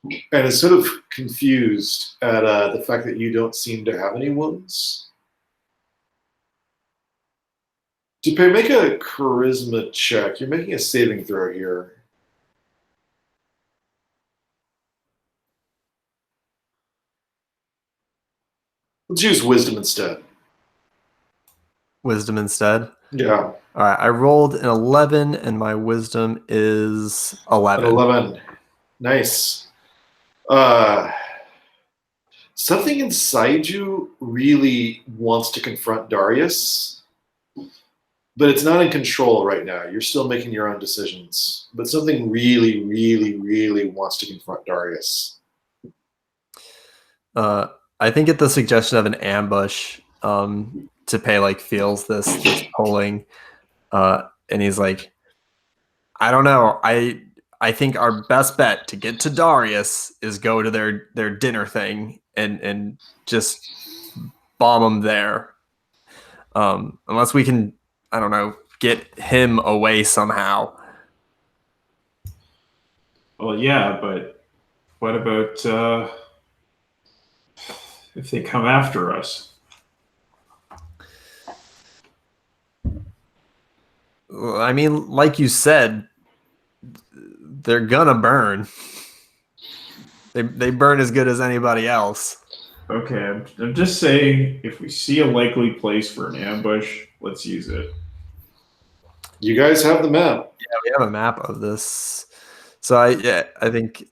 A: and is sort of confused at the fact that you don't seem to have any wounds. Tapay, make a charisma check. You're making a saving throw here. Let's use wisdom instead.
D: wisdom instead.
A: Yeah.
D: All right, I rolled an 11, and my wisdom is 11.
A: An 11. Nice. Something inside you really wants to confront Darius, but it's not in control right now. You're still making your own decisions. But something really, really, really wants to confront Darius.
D: I think at the suggestion of an ambush, Tapay feels this pulling, and he's like, I don't know. I think our best bet to get to Darius is go to their dinner thing and just bomb them there. Unless we can, I don't know, get him away somehow.
C: Well, yeah, but what about if they come after us?
D: I mean, like you said, they're gonna burn. They burn as good as anybody else.
C: Okay, I'm just saying, if we see a likely place for an ambush, let's use it.
A: You guys have the map.
D: Yeah, we have a map of this. So I think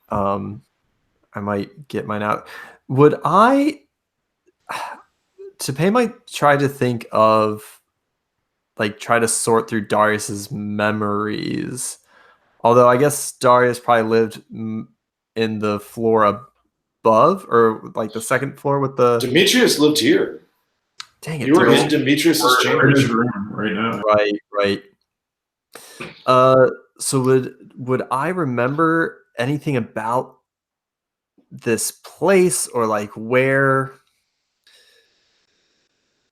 D: I might get mine out. Would Tapay might try to think of try to sort through Darius's memories. Although I guess Darius probably lived in the floor above, or the second floor with the.
A: Demetrius lived here.
D: Dang it!
A: You were in Demetrius's
C: We're
A: chamber.
C: in his room right now.
D: Right. So would I remember anything about this place, or where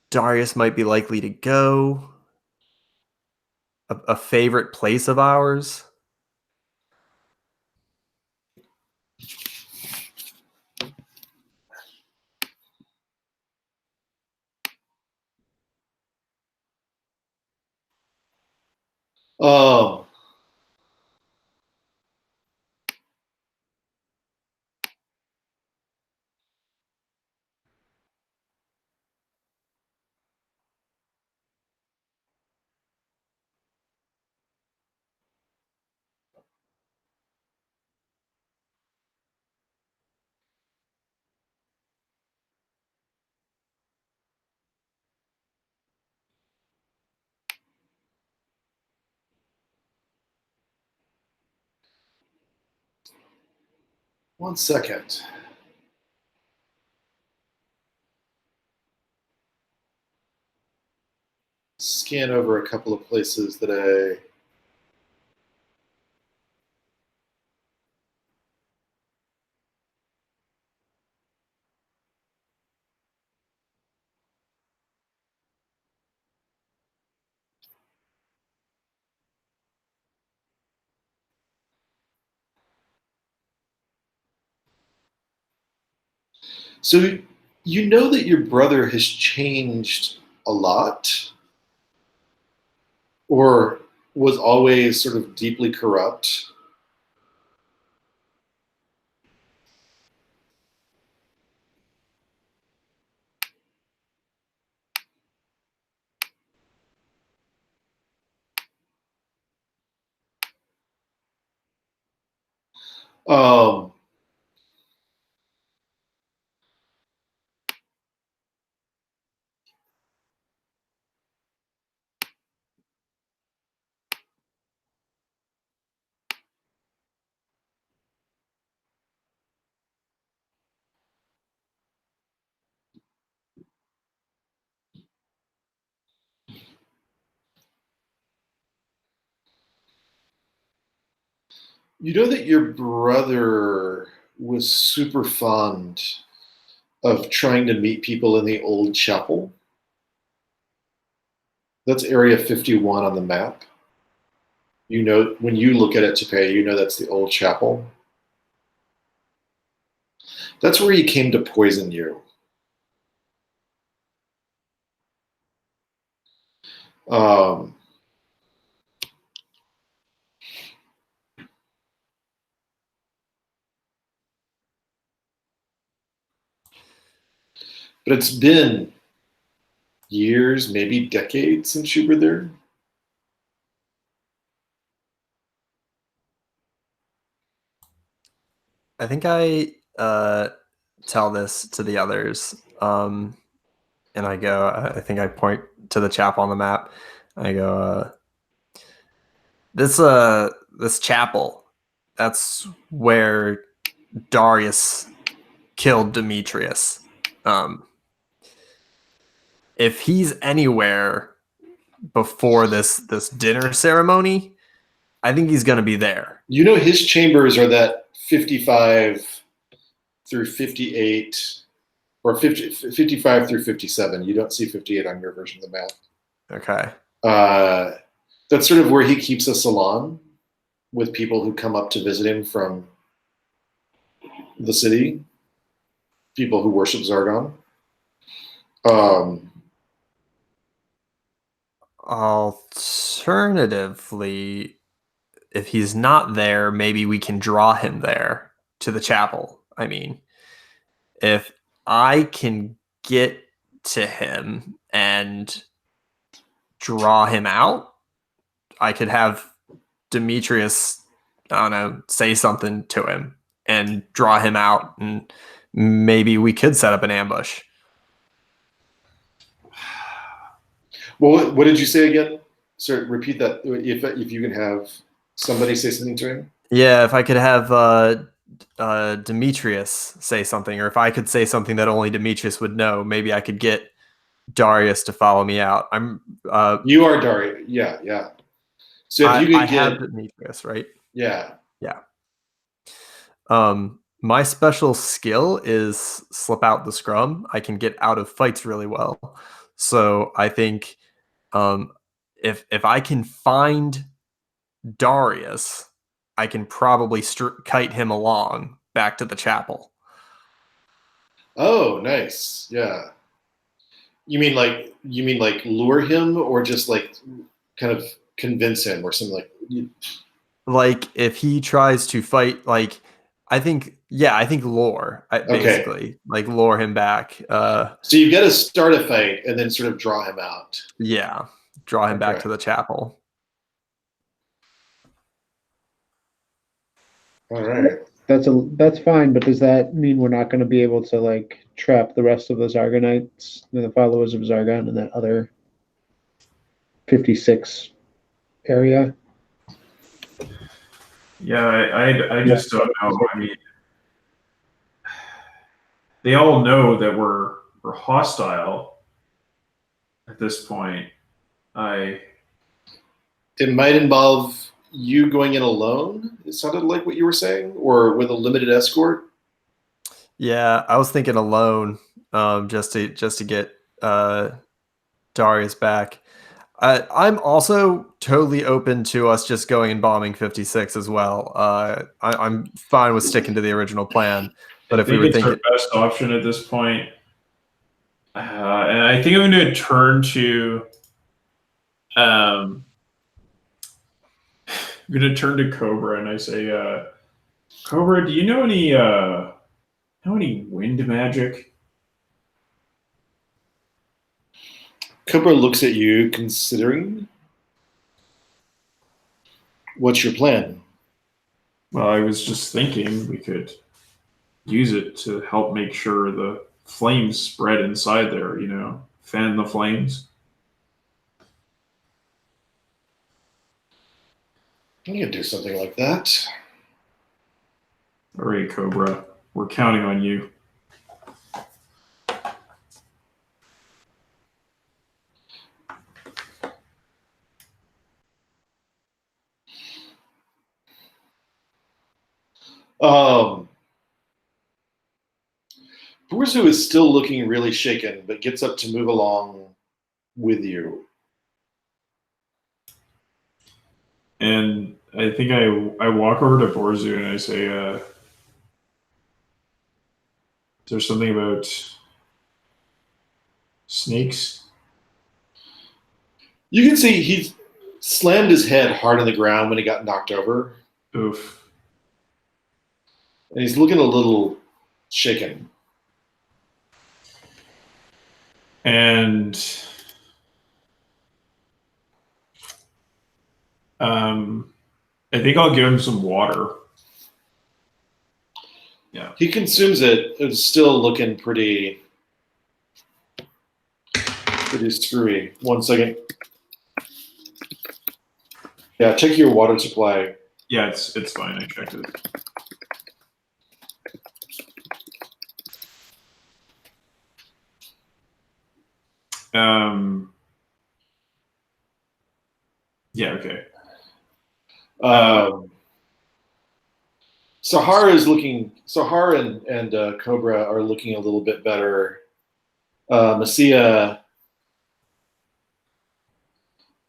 D: Darius might be likely to go? A favorite place of ours?
A: Um, one second. Scan over a couple of places that I. So you know that your brother has changed a lot, or was always sort of deeply corrupt. Um, you know that your brother was super fond of trying to meet people in the old chapel. That's Area 51 on the map. You know, when you look at it today, you know that's the old chapel. That's where he came to poison you. Um, but it's been years, maybe decades since you were there.
D: I think I tell this to the others, and I go. I think I point to the chapel on the map. I go, this chapel. That's where Darius killed Demetrius. If he's anywhere before this dinner ceremony, I think he's gonna be there.
A: You know, his chambers are that 55 through 58, or 55 through 57. You don't see 58 on your version of the map.
D: Okay.
A: That's sort of where he keeps a salon with people who come up to visit him from the city, people who worship Zargon.
D: Alternatively, if he's not there, maybe we can draw him there to the chapel. I mean, if I can get to him and draw him out, I could have Demetrius, I don't know, say something to him and draw him out, and maybe we could set up an ambush.
A: Well, what did you say again? Sir, repeat that. If you can have somebody say something to him.
D: Yeah, if I could have Demetrius say something, or if I could say something that only Demetrius would know, maybe I could get Darius to follow me out.
A: You are Darius. Yeah. So if you could
D: have Demetrius, right?
A: Yeah.
D: My special skill is slip out the scrum. I can get out of fights really well. So I think if I can find Darius, I can probably kite him along back to the chapel.
A: Oh, nice. Yeah. You mean like lure him, or just like kind of convince him, or something like?
D: Like if he tries to fight, like I think lure. Basically, like lure him back.
A: So you've got to start a fight and then sort of draw him out.
D: Yeah, draw him back to the chapel.
A: All right.
B: That's fine, but does that mean we're not going to be able to like trap the rest of the Zargonites, the followers of Zargon, in that other 56 area?
C: Yeah, I just don't know. I mean, they all know that we're hostile at this point.
A: It might involve you going in alone. It sounded like what you were saying, or with a limited escort.
D: Yeah, I was thinking alone, just to get Darius back. I'm also totally open to us just going and bombing 56 as well. I'm fine with sticking to the original plan. But if we were thinking,
C: our best option at this point, and I think I'm going to turn to, I'm going to turn to Cobra and I say, Cobra, do you know any wind magic?
A: Cobra looks at you, considering. What's your plan?
C: Well, I was just thinking we could use it to help make sure the flames spread inside there, fan the flames.
A: You can do something like that.
C: All right, Cobra, we're counting on you.
A: Burzu is still looking really shaken, but gets up to move along with you.
C: And I think I walk over to Borzu and I say, is there something about snakes?
A: You can see he slammed his head hard on the ground when he got knocked over.
C: Oof.
A: And he's looking a little shaken.
C: And I think I'll give him some water. Yeah.
A: He consumes it. It's still looking pretty screwy. 1 second. Yeah, check your water supply.
C: Yeah, it's fine. I checked it. Yeah, okay.
A: Sahar and Cobra are looking a little bit better. Messia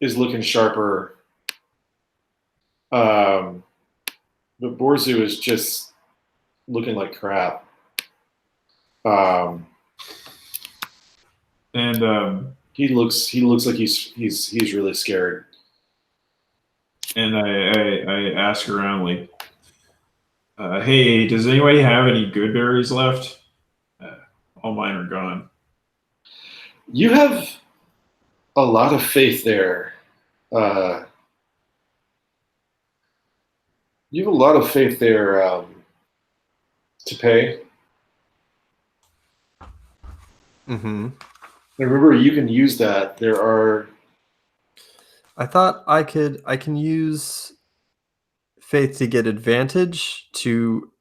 A: is looking sharper. But Borzu is just looking like crap. He looks like he's really scared.
C: And I ask around like, hey, does anybody have any good berries left? All mine are gone.
A: You have a lot of faith there. You have a lot of faith there, Tapay.
D: Mm-hmm.
A: And remember, you can use that. There are.
D: I thought I can use faith to get advantage to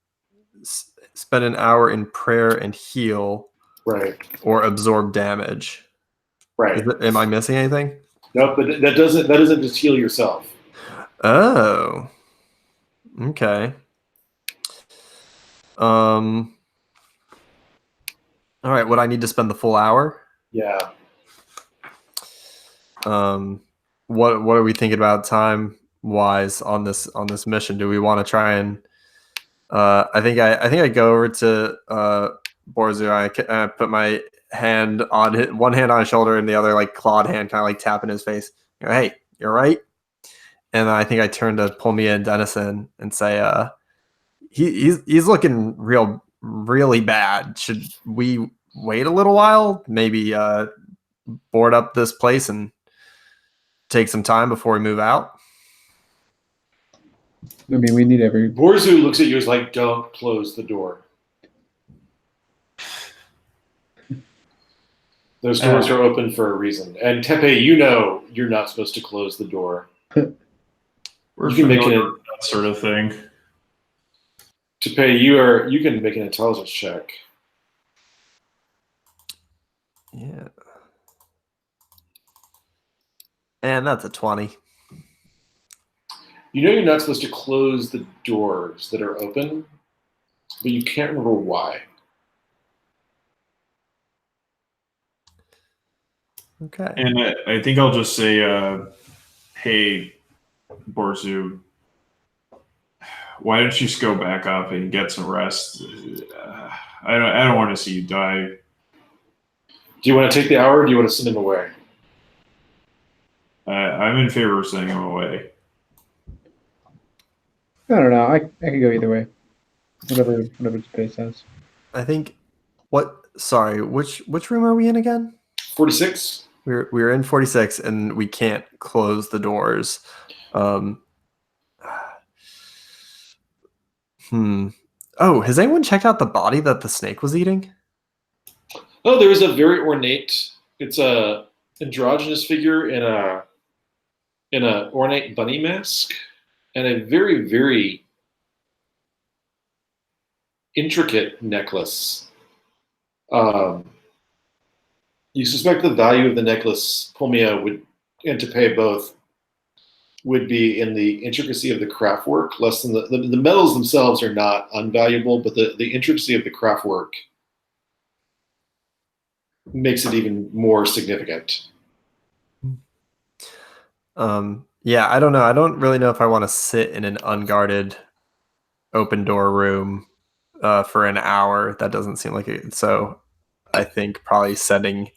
D: spend an hour in prayer and heal,
A: Right.
D: or absorb damage.
A: Right.
D: Am I missing anything?
A: Nope, but that doesn't just heal yourself.
D: Oh. Okay. All right. Would I need to spend the full hour?
A: Yeah.
D: What are we thinking about time wise on this mission? Do we want to try and? I think I go over to Borzu. I put my hand on one hand on his shoulder and the other like clawed hand, kind of like tapping his face. Hey, you're right. And I think I turn to Pulmia and Dennison and say, he's looking really bad. Should we wait a little while? Maybe board up this place and take some time before we move out?
B: I mean, we need every.
A: Borzu looks at you as like, don't close the door. Those doors are open for a reason. And Tepe, you know you're not supposed to close the door.
C: We're
A: You can make
C: familiar
A: it
C: with that sort of thing.
A: Tepe, you can make an intelligence check.
D: Yeah. And that's a 20.
A: You know you're not supposed to close the doors that are open, but you can't remember why.
D: Okay.
C: And I think I'll just say, hey, Borzu, why don't you just go back up and get some rest? I don't want to see you die.
A: Do you want to take the hour or do you want to send him away?
C: I'm in favor of sending him away.
B: I don't know. I could go either way. Whatever the pace says.
D: I think sorry, which room are we in again?
A: 46?
D: We're in 46 and we can't close the doors. Oh, has anyone checked out the body that the snake was eating?
A: Oh, there is a very ornate, it's a androgynous figure in a ornate bunny mask and a very, very intricate necklace. You suspect the value of the necklace, Pulmia and Tapay both, would be in the intricacy of the craft work, less than the metals themselves are not unvaluable, but the intricacy of the craft work makes it even more significant.
D: Yeah, I don't know. I don't really know if I want to sit in an unguarded open door room for an hour. That doesn't seem like it. So I think probably sending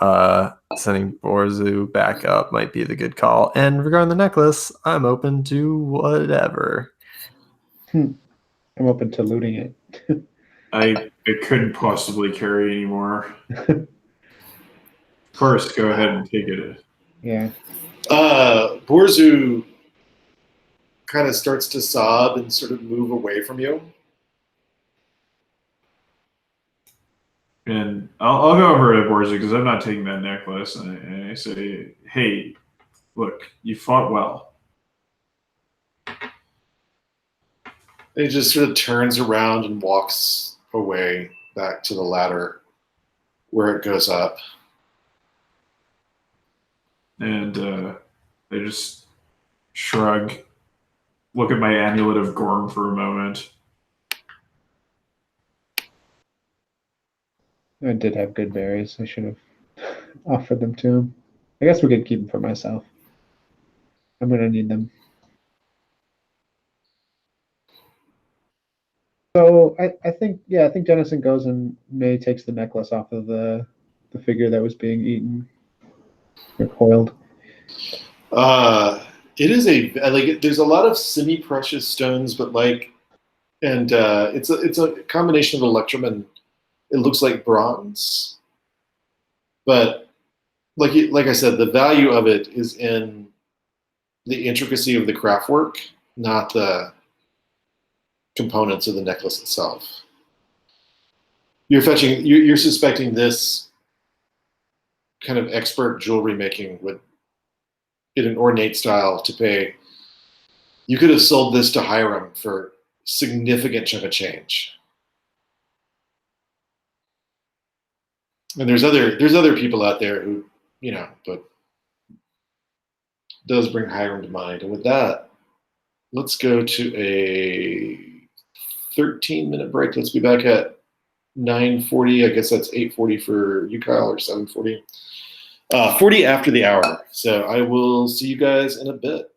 D: Borzu back up might be the good call. And regarding the necklace, I'm open to whatever.
B: I'm open to looting it.
C: I couldn't possibly carry anymore. First, go ahead and take it.
B: Yeah.
A: Borzu kind of starts to sob and sort of move away from you.
C: And I'll go over to Borgia because I'm not taking that necklace, and I say, "Hey, look, you fought well."
A: And he just sort of turns around and walks away back to the ladder where it goes up.
C: And I just shrug, look at my amulet of Gorm for a moment.
B: I did have good berries. I should have offered them to him. I guess we could keep them for myself. I'm gonna need them. So I think I think Dennison goes and May takes the necklace off of the figure that was being eaten or coiled.
A: It is there's a lot of semi-precious stones, but it's a combination of electrum and it looks like bronze. But like I said, the value of it is in the intricacy of the craft work, not the components of the necklace itself. You're suspecting this kind of expert jewelry making would, in an ornate style, Tapay. You could have sold this to Hiram for significant chunk of change. And there's other people out there who, but does bring Hiram to mind. And with that, let's go to a 13-minute break. Let's be back at 9:40. I guess that's 8:40 for you, Kyle, or 7:40. 40 after the hour. So I will see you guys in a bit.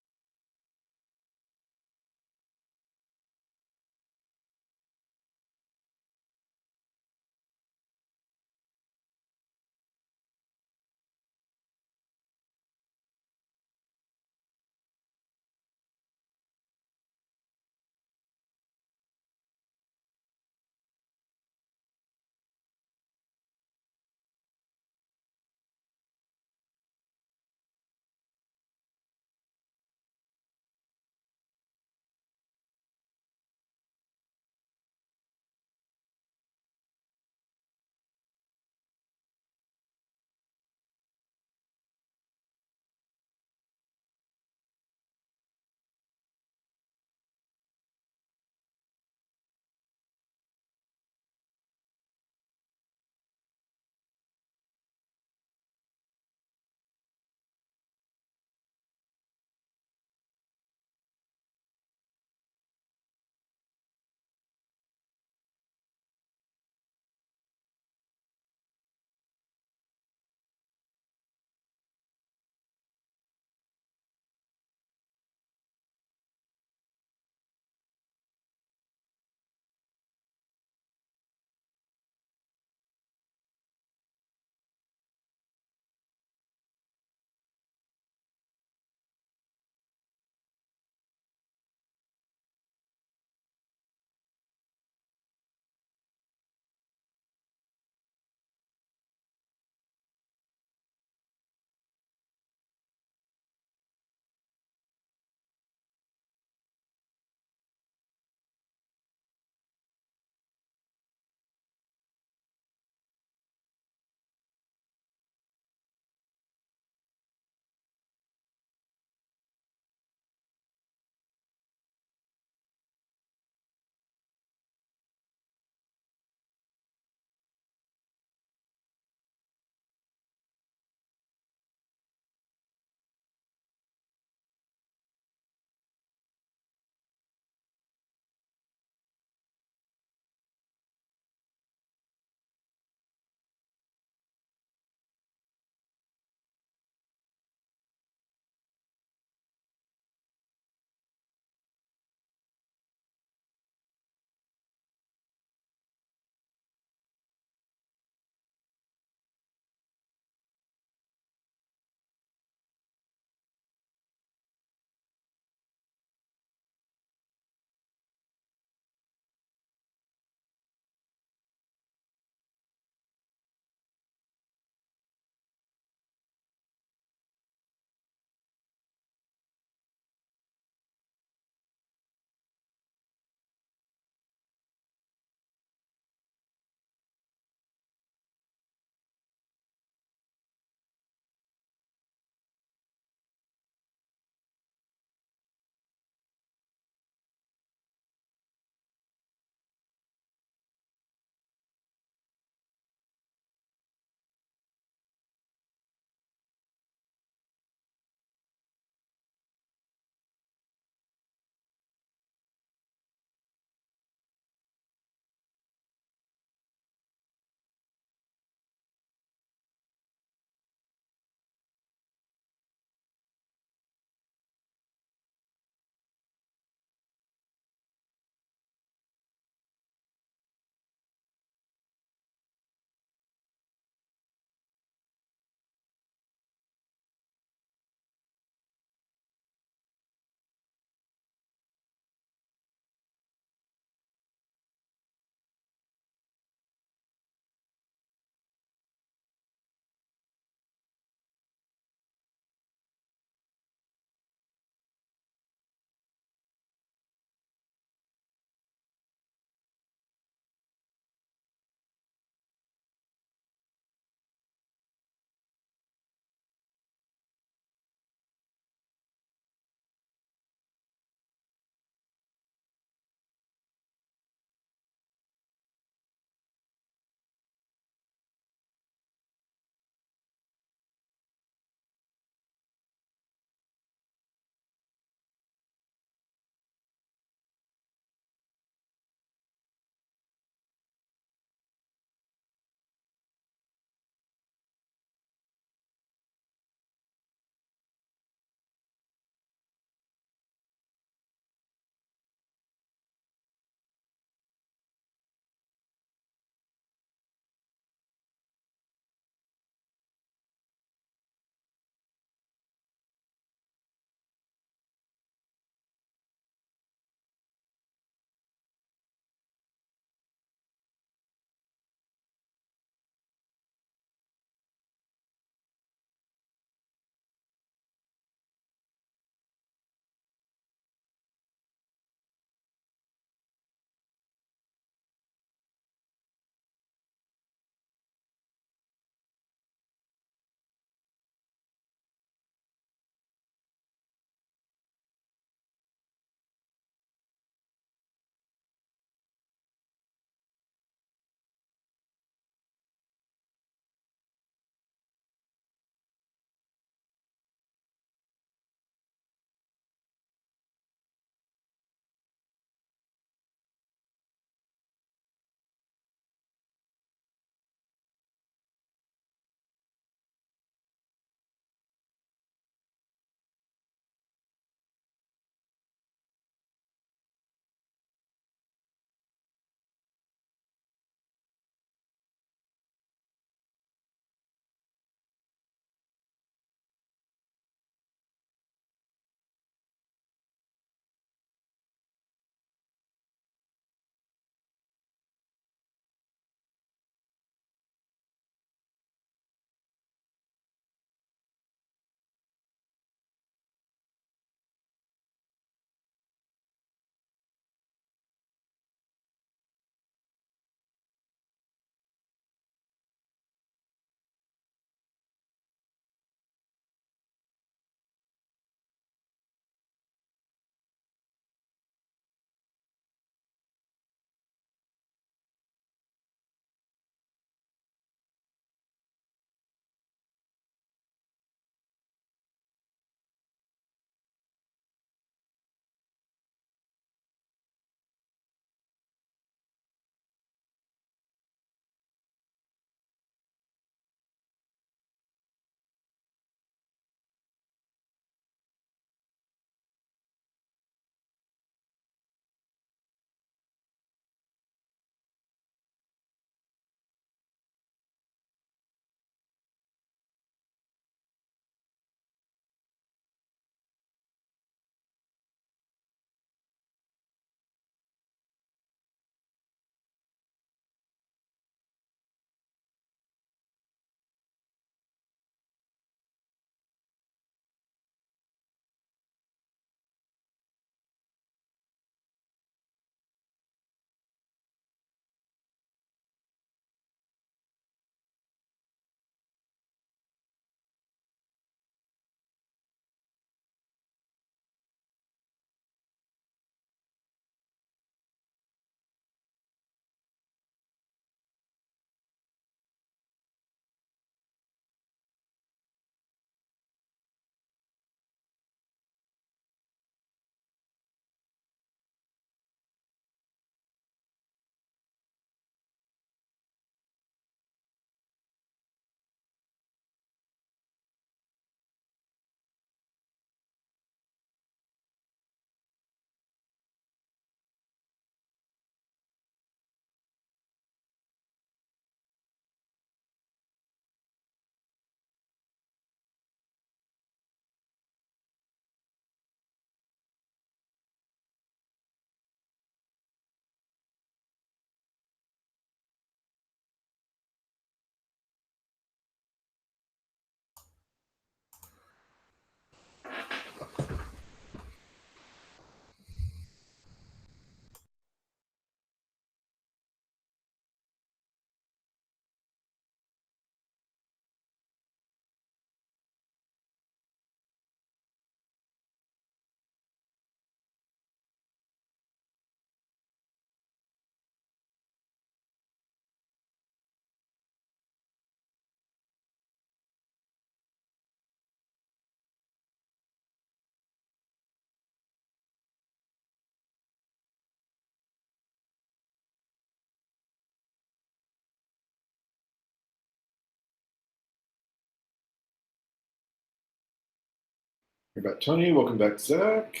A: You're back, Tony. Welcome back, Zach.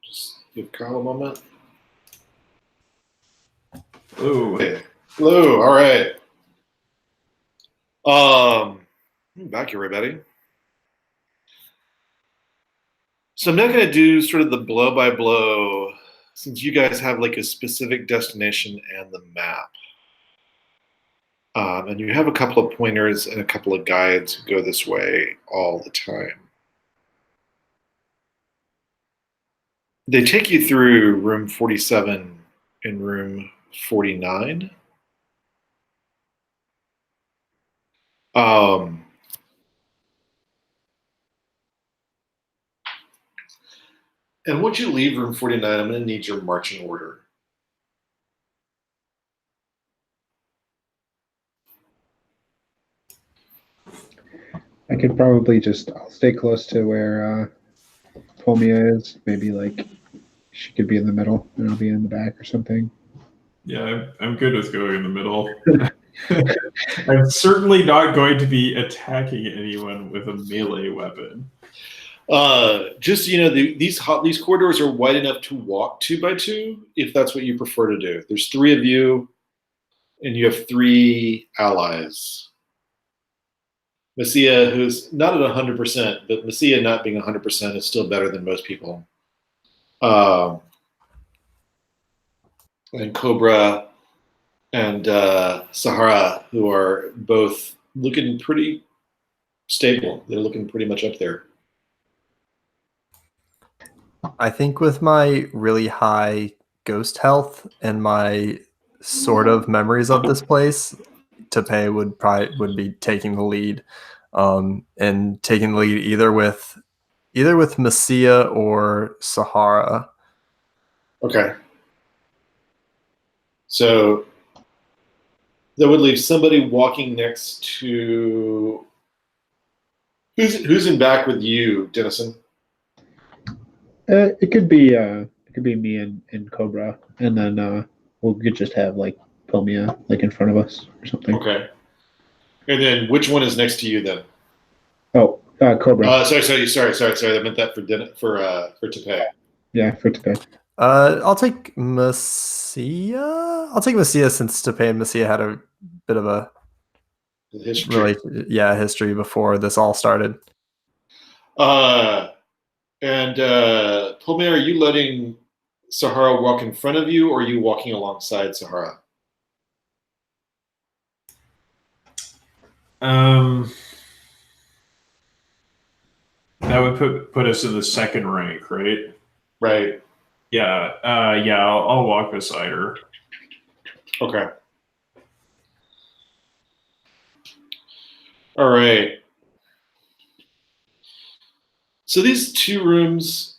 A: Just give Kyle a moment.
C: Ooh.
A: Hey. Hello. All right. Back, everybody. So I'm not going to do sort of the blow by blow, since you guys have like a specific destination and the map. And you have a couple of pointers and a couple of guides who go this way all the time. They take you through room 47 and room 49. And once you leave room 49, I'm going to need your marching order.
B: I could probably I'll stay close to where Pulmia is. Maybe like she could be in the middle and I'll be in the back or something.
C: Yeah, I'm good with going in the middle. I'm certainly not going to be attacking anyone with a melee weapon.
A: Just so you know, these corridors are wide enough to walk 2 by 2 if that's what you prefer to do. There's 3 of you, and you have 3 allies. Messia, who's not at 100%, but Messia not being 100% is still better than most people. And Cobra and Sahara, who are both looking pretty stable. They're looking pretty much up there.
D: I think with my really high ghost health and my sort of memories of this place, Tapay would be taking the lead, and taking the lead either with Messia or Sahara.
A: Okay. So that would leave somebody walking next to who's in back with you, Dennison.
B: It could be me and Cobra, and then we could just have like Pulmia like in front of us or something.
A: Okay. And then which one is next to you then?
B: Oh, Cobra.
A: Sorry. I meant that for Tapay.
B: Yeah, for Tapay.
D: I'll take Messia. I'll take Messia since Tapay and Messia had a bit of a
A: history.
D: History before this all started.
A: And Pulmia, are you letting Sahara walk in front of you, or are you walking alongside Sahara?
C: That would put us in the second rank, right?
A: Right.
C: Yeah. I'll walk beside her.
A: Okay. All right. So these 2 rooms,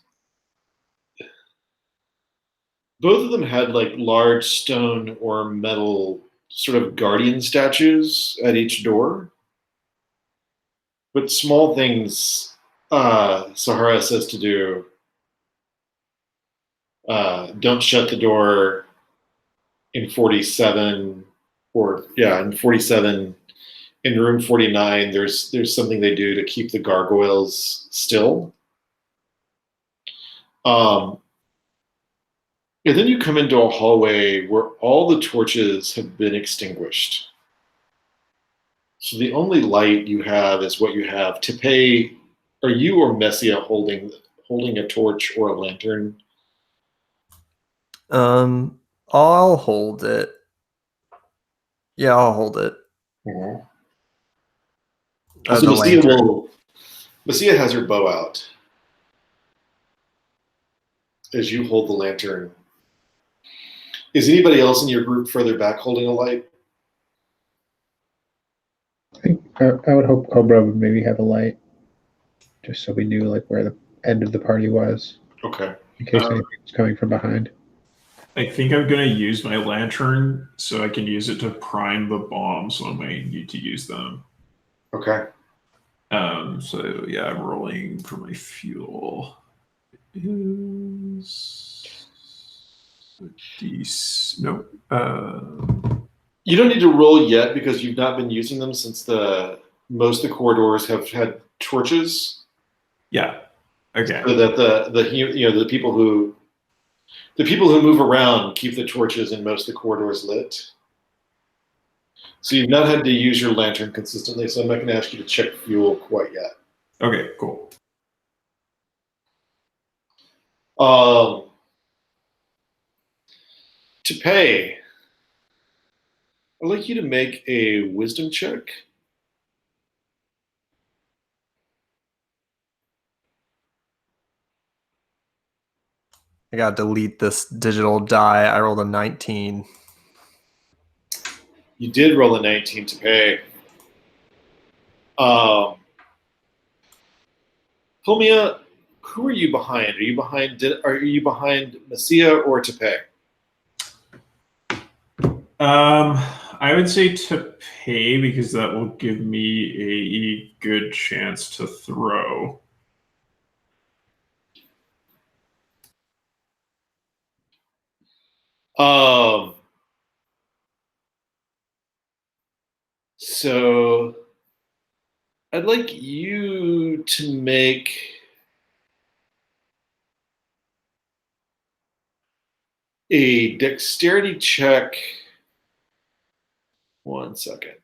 A: both of them had like large stone or metal sort of guardian statues at each door. But small things Sahara says to do. Don't shut the door in 47 in 47. In room 49, there's something they do to keep the gargoyles still. And then you come into a hallway where all the torches have been extinguished. So the only light you have is what you have. Tapay, are you or Messia holding a torch or a lantern?
D: I'll hold it. Yeah, I'll hold it.
A: Mm-hmm. So Messia has her bow out as you hold the lantern. Is anybody else in your group further back holding a light?
B: I think I would hope Cobra would maybe have a light, just so we knew like where the end of the party was.
A: Okay.
B: In case anything was coming from behind.
C: I think I'm going to use my lantern so I can use it to prime the bombs when I need to use them.
A: Okay.
C: So yeah, I'm rolling for my fuel. You
A: don't need to roll yet because you've not been using them since most of the corridors have had torches.
C: Yeah. Okay.
A: so that the people who move around keep the torches in most of the corridors lit. So you've not had to use your lantern consistently, so I'm not going to ask you to check fuel quite yet.
C: Okay, cool.
A: Tapay, I'd like you to make a wisdom check.
D: I gotta delete this digital die. I rolled a 19.
A: You did roll a 19, Tapay. Pulmia, who are you behind? Are you behind Messia or Tapay?
C: I would say to pay because that will give me a good chance to throw.
A: So I'd like you to make a dexterity check. 1 second.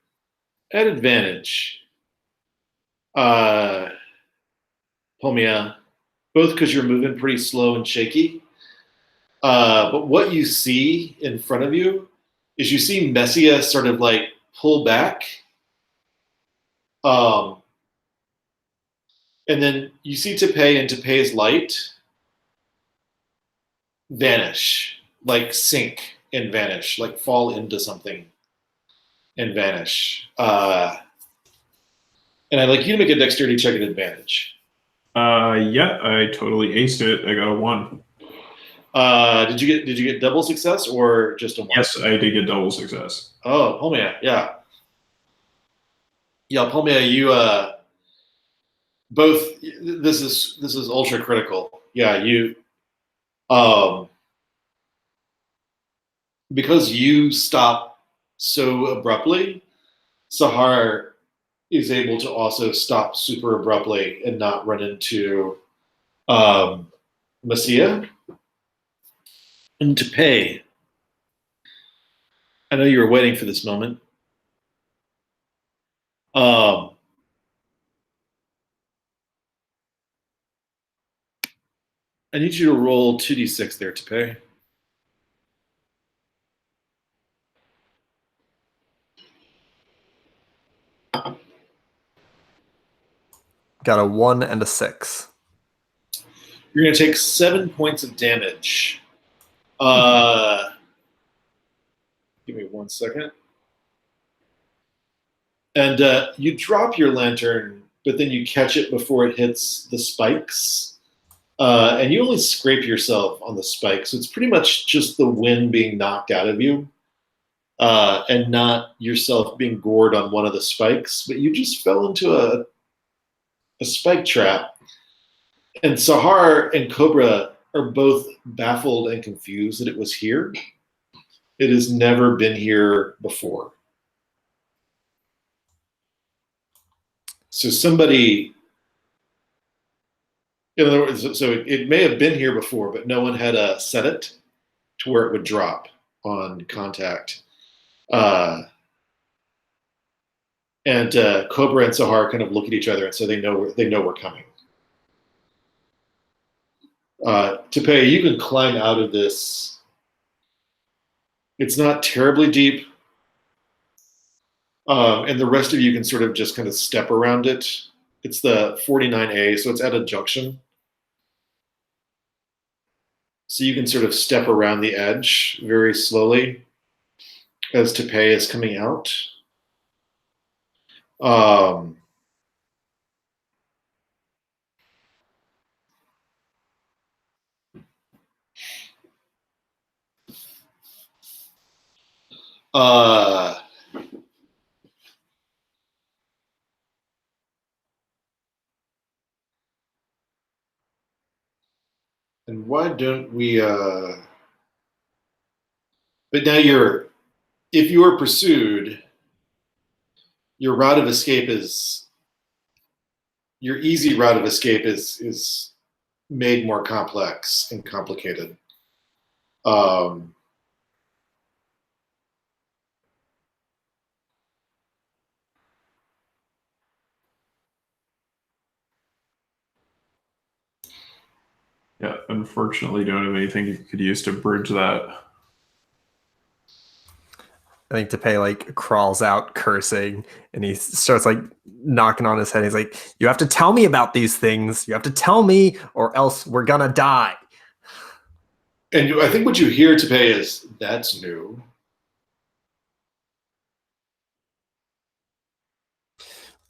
A: At advantage. Pulmia, both because you're moving pretty slow and shaky. But what you see in front of you is you see Messia sort of like pull back. And then you see Tapay and Tapay's light vanish, like sink and vanish, like fall into something and vanish. And I'd like you to make a dexterity check at advantage.
C: Yeah, I totally aced it. I got a 1.
A: Did you get double success or just a 1?
C: Yes, I did get double success.
A: Oh, Pulmia, yeah. Yeah, Pulmia, you both this is ultra critical. Yeah, you because you stop so abruptly, Sahar is able to also stop super abruptly and not run into Messia. And Tapay, I know you were waiting for this moment. I need you to roll 2d6 there, Tapay.
D: Got a 1 and a 6.
A: You're going to take 7 points of damage. Give me 1 second. And you drop your lantern, but then you catch it before it hits the spikes. And you only scrape yourself on the spikes. So it's pretty much just the wind being knocked out of you and not yourself being gored on one of the spikes. But you just fell into a spike trap. And Sahar and Cobra are both baffled and confused that it was here. It has never been here before. So somebody, in other words, so it may have been here before, but no one had set it to where it would drop on contact. And Cobra and Sahar kind of look at each other and so they know we're coming. Tapay, you can climb out of this. It's not terribly deep. And the rest of you can sort of just kind of step around it. It's the 49A, so it's at a junction. So you can sort of step around the edge very slowly as Tapay is coming out. And why don't we but now if you are pursued, your easy route of escape is made more complex and complicated.
C: Yeah, unfortunately, don't have anything you could use to bridge that.
D: I think Tapay like crawls out cursing and he starts like knocking on his head. He's like, "You have to tell me about these things. You have to tell me, or else we're gonna die."
A: And I think what you hear to pay is, "That's new."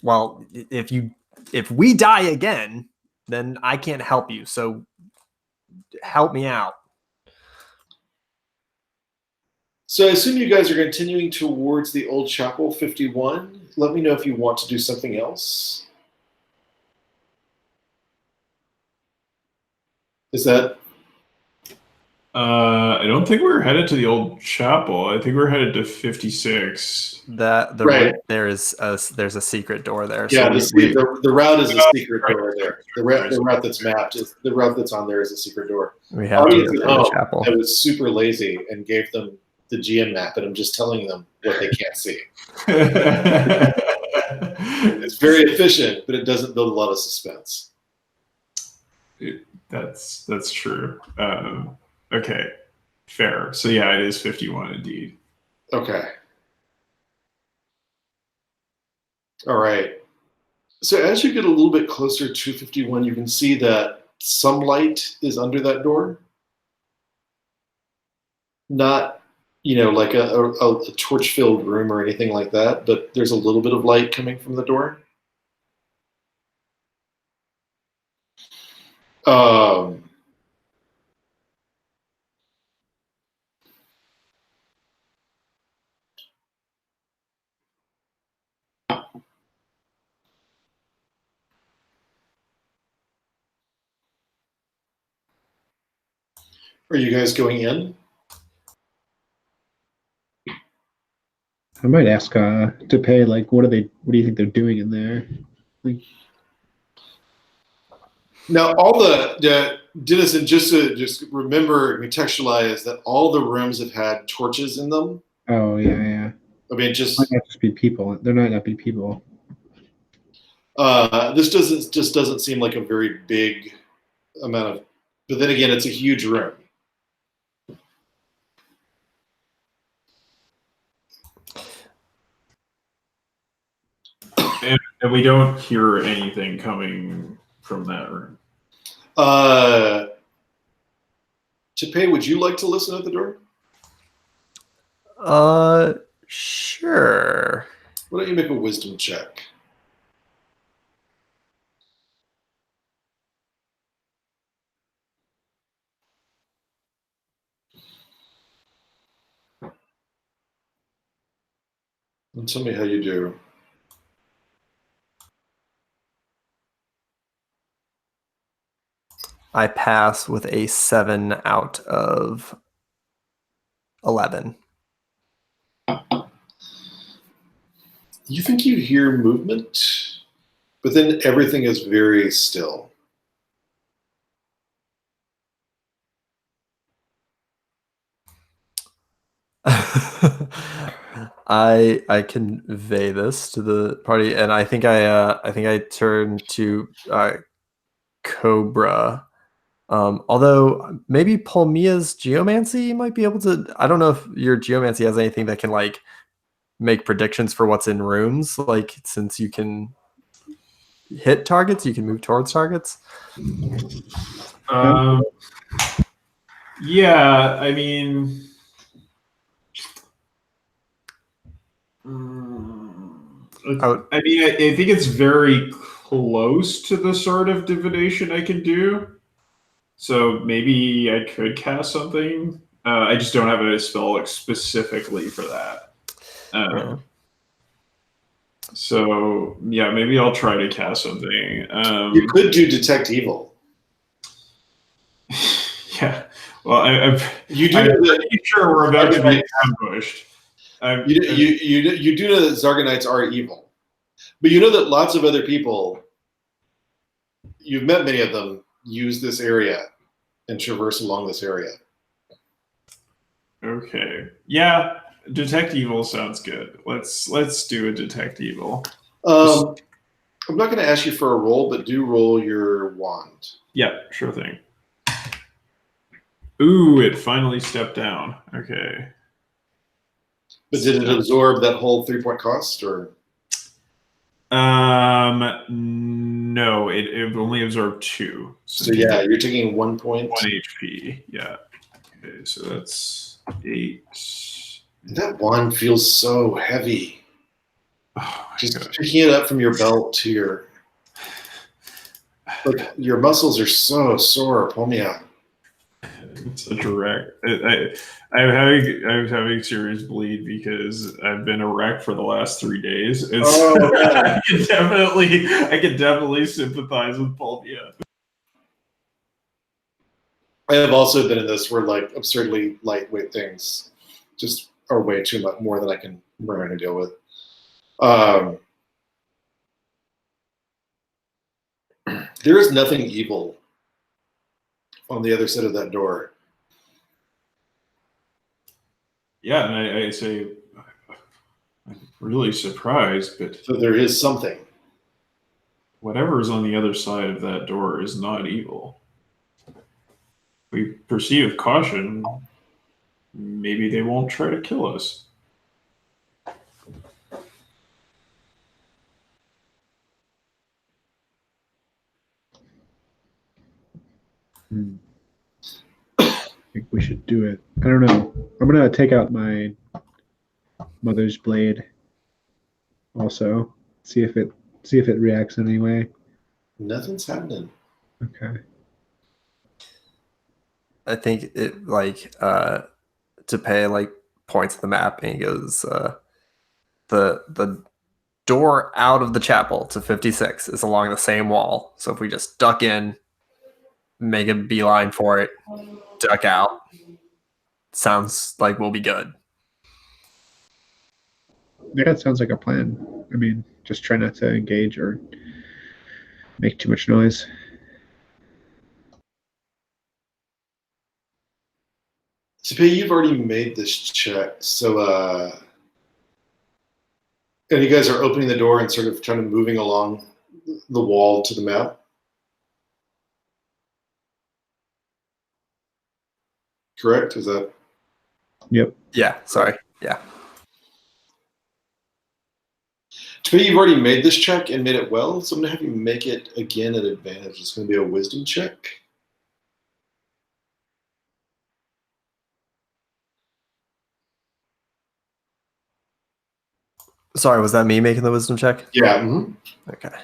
D: Well, if we die again, then I can't help you. So help me out.
A: So I assume you guys are continuing towards the old chapel 51. Let me know if you want to do something else. Is that?
C: I don't think we're headed to the old chapel. I think we're headed to 56.
D: That the
A: Right.
D: there's a secret door there.
A: Yeah,
D: So
A: the route is a secret door there. The route that's mapped is the route that's on there is a secret door.
D: we have to go to the chapel.
A: I was super lazy and gave them the GM map, and I'm just telling them what they can't see. It's very efficient, but it doesn't build a lot of suspense.
C: That's true. Okay, fair. So yeah, it is 51 indeed.
A: Okay. All right. So as you get a little bit closer to 51, you can see that some light is under that door. Not, like a torch-filled room or anything like that, but there's a little bit of light coming from the door. Are you guys going in?
B: I might ask Tapay, like, what do you think they're doing in there? Like,
A: now, all the Dennison, just remember, contextualize that all the rooms have had torches in them.
B: oh yeah.
A: I mean,
B: Might not just be people. There might not be people.
A: This doesn't seem like a very big amount of, but then again, it's a huge room.
C: And we don't hear anything coming from that room.
A: Tapay, would you like to listen at the door?
D: Sure.
A: Why don't you make a wisdom check? And tell me how you do.
D: I pass with a 7 out of 11.
A: You think you hear movement, but then everything is very still.
D: I convey this to the party, and I think I turn to Cobra. Although maybe Pulmia's geomancy might be able to. I don't know if your geomancy has anything that can like make predictions for what's in rooms. Like since you can hit targets, you can move towards targets.
C: Yeah, I mean. I think it's very close to the sort of divination I can do. So maybe I could cast something. I just don't have a spell like, specifically for that. So yeah, maybe I'll try to cast something.
A: You could do detect evil.
C: Yeah. Well, I'm pretty sure we're about to be ambushed.
A: You do know that Zargonites are evil, but you know that lots of other people, you've met many of them, use this area and traverse along this area.
C: Okay. Yeah, detect evil sounds good. Let's do a detect evil.
A: I'm not going to ask you for a roll, but do roll your wand.
C: Yeah, sure thing. Ooh, it finally stepped down. Okay.
A: But did it absorb that whole 3-point cost, or?
C: No, it only absorbed 2.
A: So yeah, you're taking 1 point.
C: 1 HP. Yeah. Okay, so that's 8.
A: That wand feels so heavy.
C: Oh my
A: Just
C: God.
A: picking it up from your belt to your muscles are so sore, Pulmia.
C: It's a direct. I'm having serious bleed because I've been a wreck for the last 3 days. I can definitely sympathize with Pulmia.
A: I have also been in this where like absurdly lightweight things just are way too much more than I can learn to deal with. There is nothing evil on the other side of that door.
C: Yeah, and I say, I'm really surprised, but
A: So there is something.
C: whatever is on the other side of that door is not evil. We proceed with caution. Maybe they won't try to kill us.
B: I think we should do it. I don't know. I'm gonna take out my mother's blade. Also, see if it reacts in any way.
A: Nothing's happening.
B: Okay.
D: I think it Tapay like points at the map and he goes, the door out of the chapel to 56 is along the same wall. So if we just duck in, make a beeline for it, duck out, sounds like we'll be good.
B: Yeah, it sounds like a plan. I mean, just try not to engage or make too much noise.
A: Tapay, you've already made this check, so and you guys are opening the door and sort of trying to moving along the wall to the map. Correct? Is that?
B: Yep.
D: Yeah, sorry. Yeah.
A: Tapay, you've already made this check and made it well, so I'm going to have you make it again at advantage. It's going to be a wisdom check.
D: Sorry, was that me making the wisdom check?
A: Yeah. Mm-hmm.
D: Okay.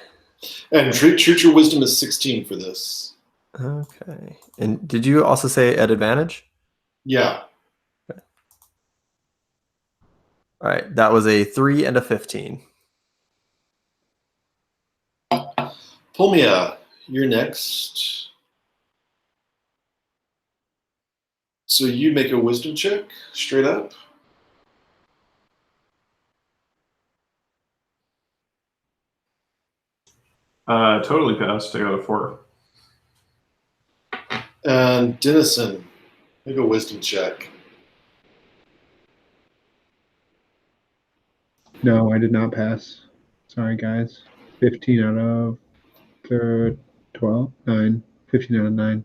A: And treat your wisdom is 16 for this.
D: Okay. And did you also say at advantage?
A: Yeah.
D: Okay. All right. That was a 3 and a 15.
A: Pulmia, you're next. So you make a wisdom check straight up.
C: Totally passed. I got a 4.
A: And Dennison, make a wisdom check.
B: No, I did not pass. Sorry, guys. 15 out of 12, 9. 15 out of 9.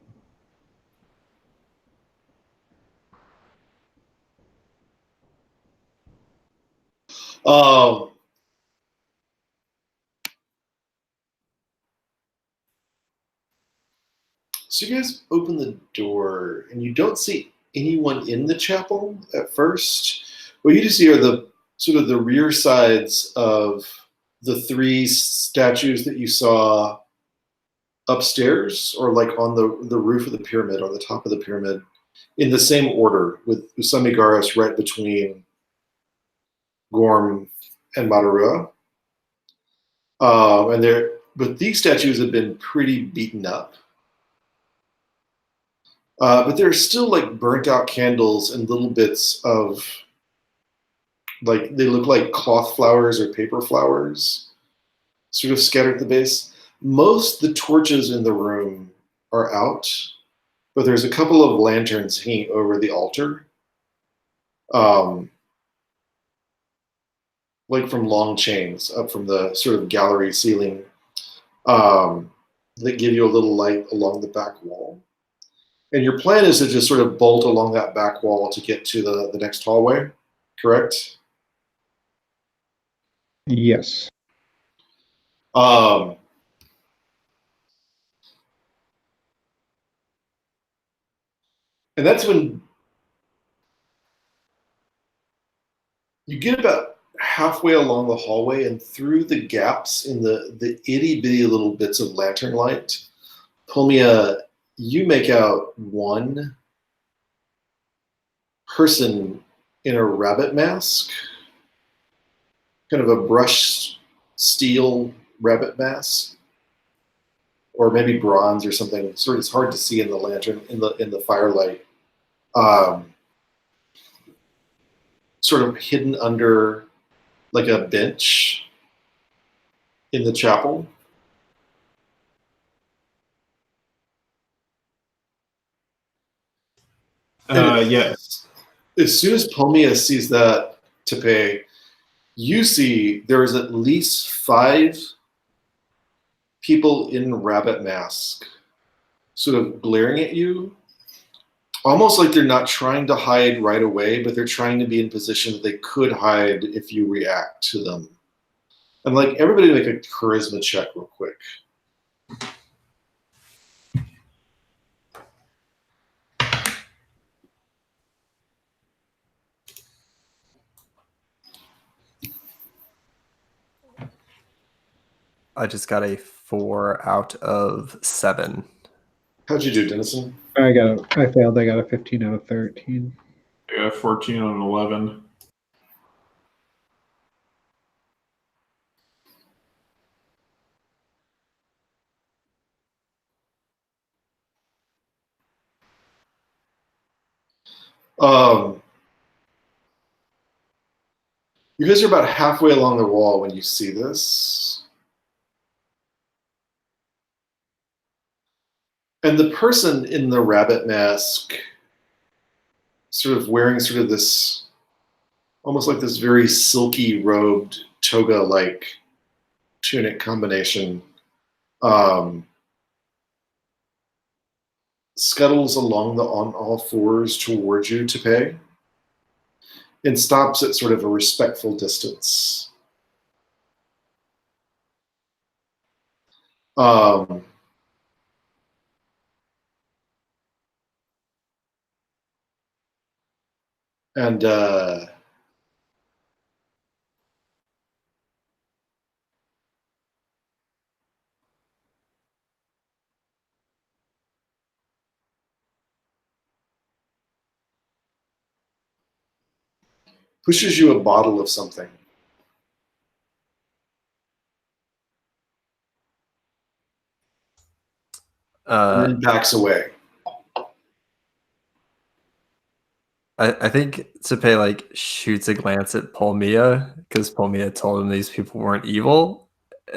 A: So you guys open the door, and you don't see anyone in the chapel at first. What you just see are the sort of the rear sides of the 3 statues that you saw upstairs, or like on the roof of the pyramid, on the top of the pyramid, in the same order, with Usamigaris right between Gorm and Matarua. But these statues have been pretty beaten up. But there are still like burnt out candles and little bits of, like, they look like cloth flowers or paper flowers sort of scattered at the base. Most of the torches in the room are out, but there's a couple of lanterns hanging over the altar, like from long chains up from the sort of gallery ceiling, that give you a little light along the back wall. And your plan is to just sort of bolt along that back wall to get to the next hallway, correct?
B: Yes.
A: And that's when you get about halfway along the hallway, and through the gaps in the itty bitty little bits of lantern light, Pulmia, you make out one person in a rabbit mask, kind of a brushed steel rabbit mask, or maybe bronze or something. Sort of, it's hard to see in the lantern in the firelight. Sort of hidden under like a bench in the chapel.
C: Yes.
A: As soon as Pulmia sees that, Tapay, you see there is at least 5 people in rabbit mask sort of glaring at you, almost like they're not trying to hide right away, but they're trying to be in position that they could hide if you react to them. And like, everybody make a charisma check real quick.
D: I just got a 4 out of 7.
A: How'd you do, Dennison?
B: I failed. I got a 15 out of 13.
C: I got 14 on 11.
A: You guys are about halfway along the wall when you see this. And the person in the rabbit mask, sort of wearing sort of this, almost like this very silky robed toga-like tunic combination, scuttles along on all fours towards you, Tapay, and stops at sort of a respectful distance. And pushes you a bottle of something. And then backs away.
D: I think Tapay like shoots a glance at Pulmia because Pulmia told him these people weren't evil,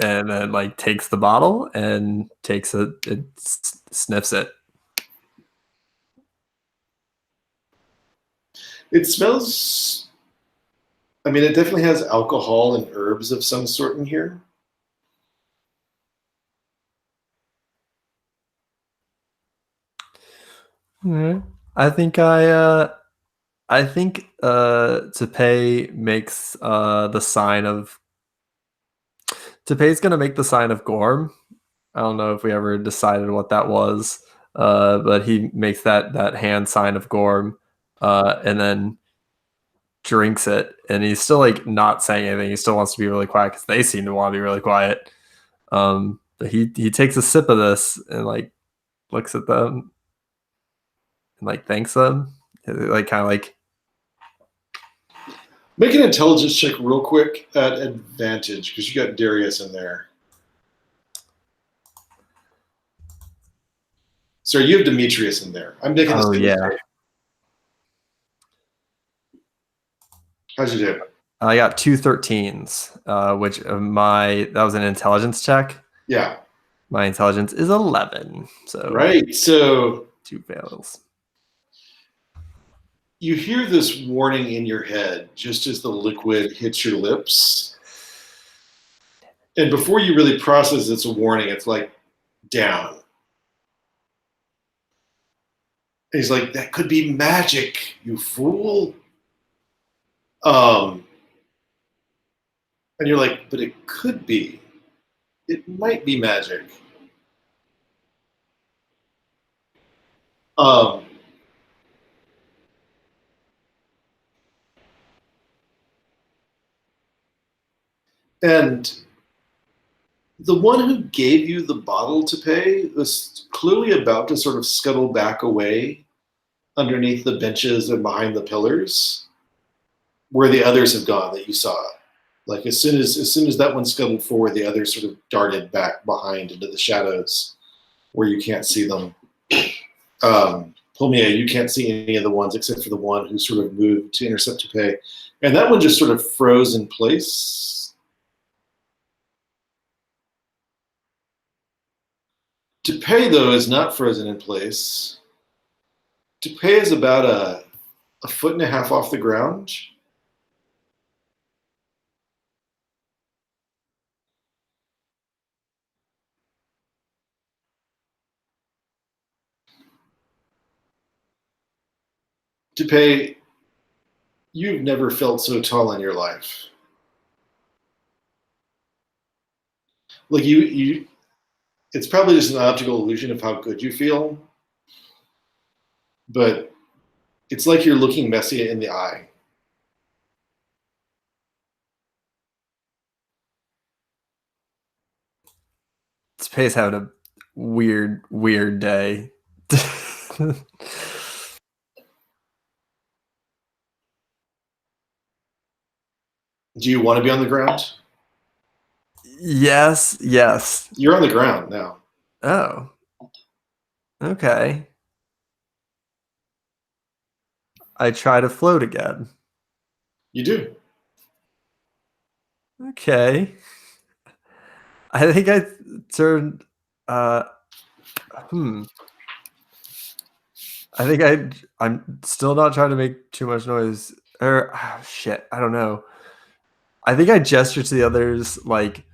D: and then like takes the bottle and takes it, sniffs it.
A: It smells, I mean, it definitely has alcohol and herbs of some sort in here.
D: I think Tapay makes the sign of Tapay's gonna make the sign of Gorm. I don't know if we ever decided what that was, but he makes that hand sign of Gorm, and then drinks it, and he's still like not saying anything. He still wants to be really quiet because they seem to want to be really quiet. But he takes a sip of this and like looks at them and like thanks them, like kind of like.
A: Make an intelligence check real quick at advantage because you got Darius in there. Sorry, you have Demetrius in there. I'm making this.
D: Oh yeah.
A: How'd you do?
D: I got 2 13s, which that was an intelligence check.
A: Yeah.
D: My intelligence is 11. So
A: Right. So
D: 2 fails.
A: you hear this warning in your head just as the liquid hits your lips. And before you really process it's a warning, it's like, down. And he's like, that could be magic, you fool. And you're like, but it could be. It might be magic. Um, and the one who gave you the bottle to pay was clearly about to sort of scuttle back away underneath the benches and behind the pillars where the others have gone that you saw. Like as soon as that one scuttled forward, the others sort of darted back behind into the shadows where you can't see them. Pulmia, you can't see any of the ones except for the one who sort of moved to intercept Tapay. And that one just sort of froze in place. Tapay, though, is not frozen in place. Tapay is about a foot and a half off the ground. Tapay, you've never felt so tall in your life. Like you it's probably just an optical illusion of how good you feel, but it's like you're looking Messia in the eye.
D: Space having a weird day.
A: Do you want to be on the ground?
D: Yes.
A: You're on the ground now.
D: Oh. Okay. I try to float again.
A: You do.
D: Okay. I think I turned I think I'm still not trying to make too much noise. Or shit, I don't know. I think I gestured to the others like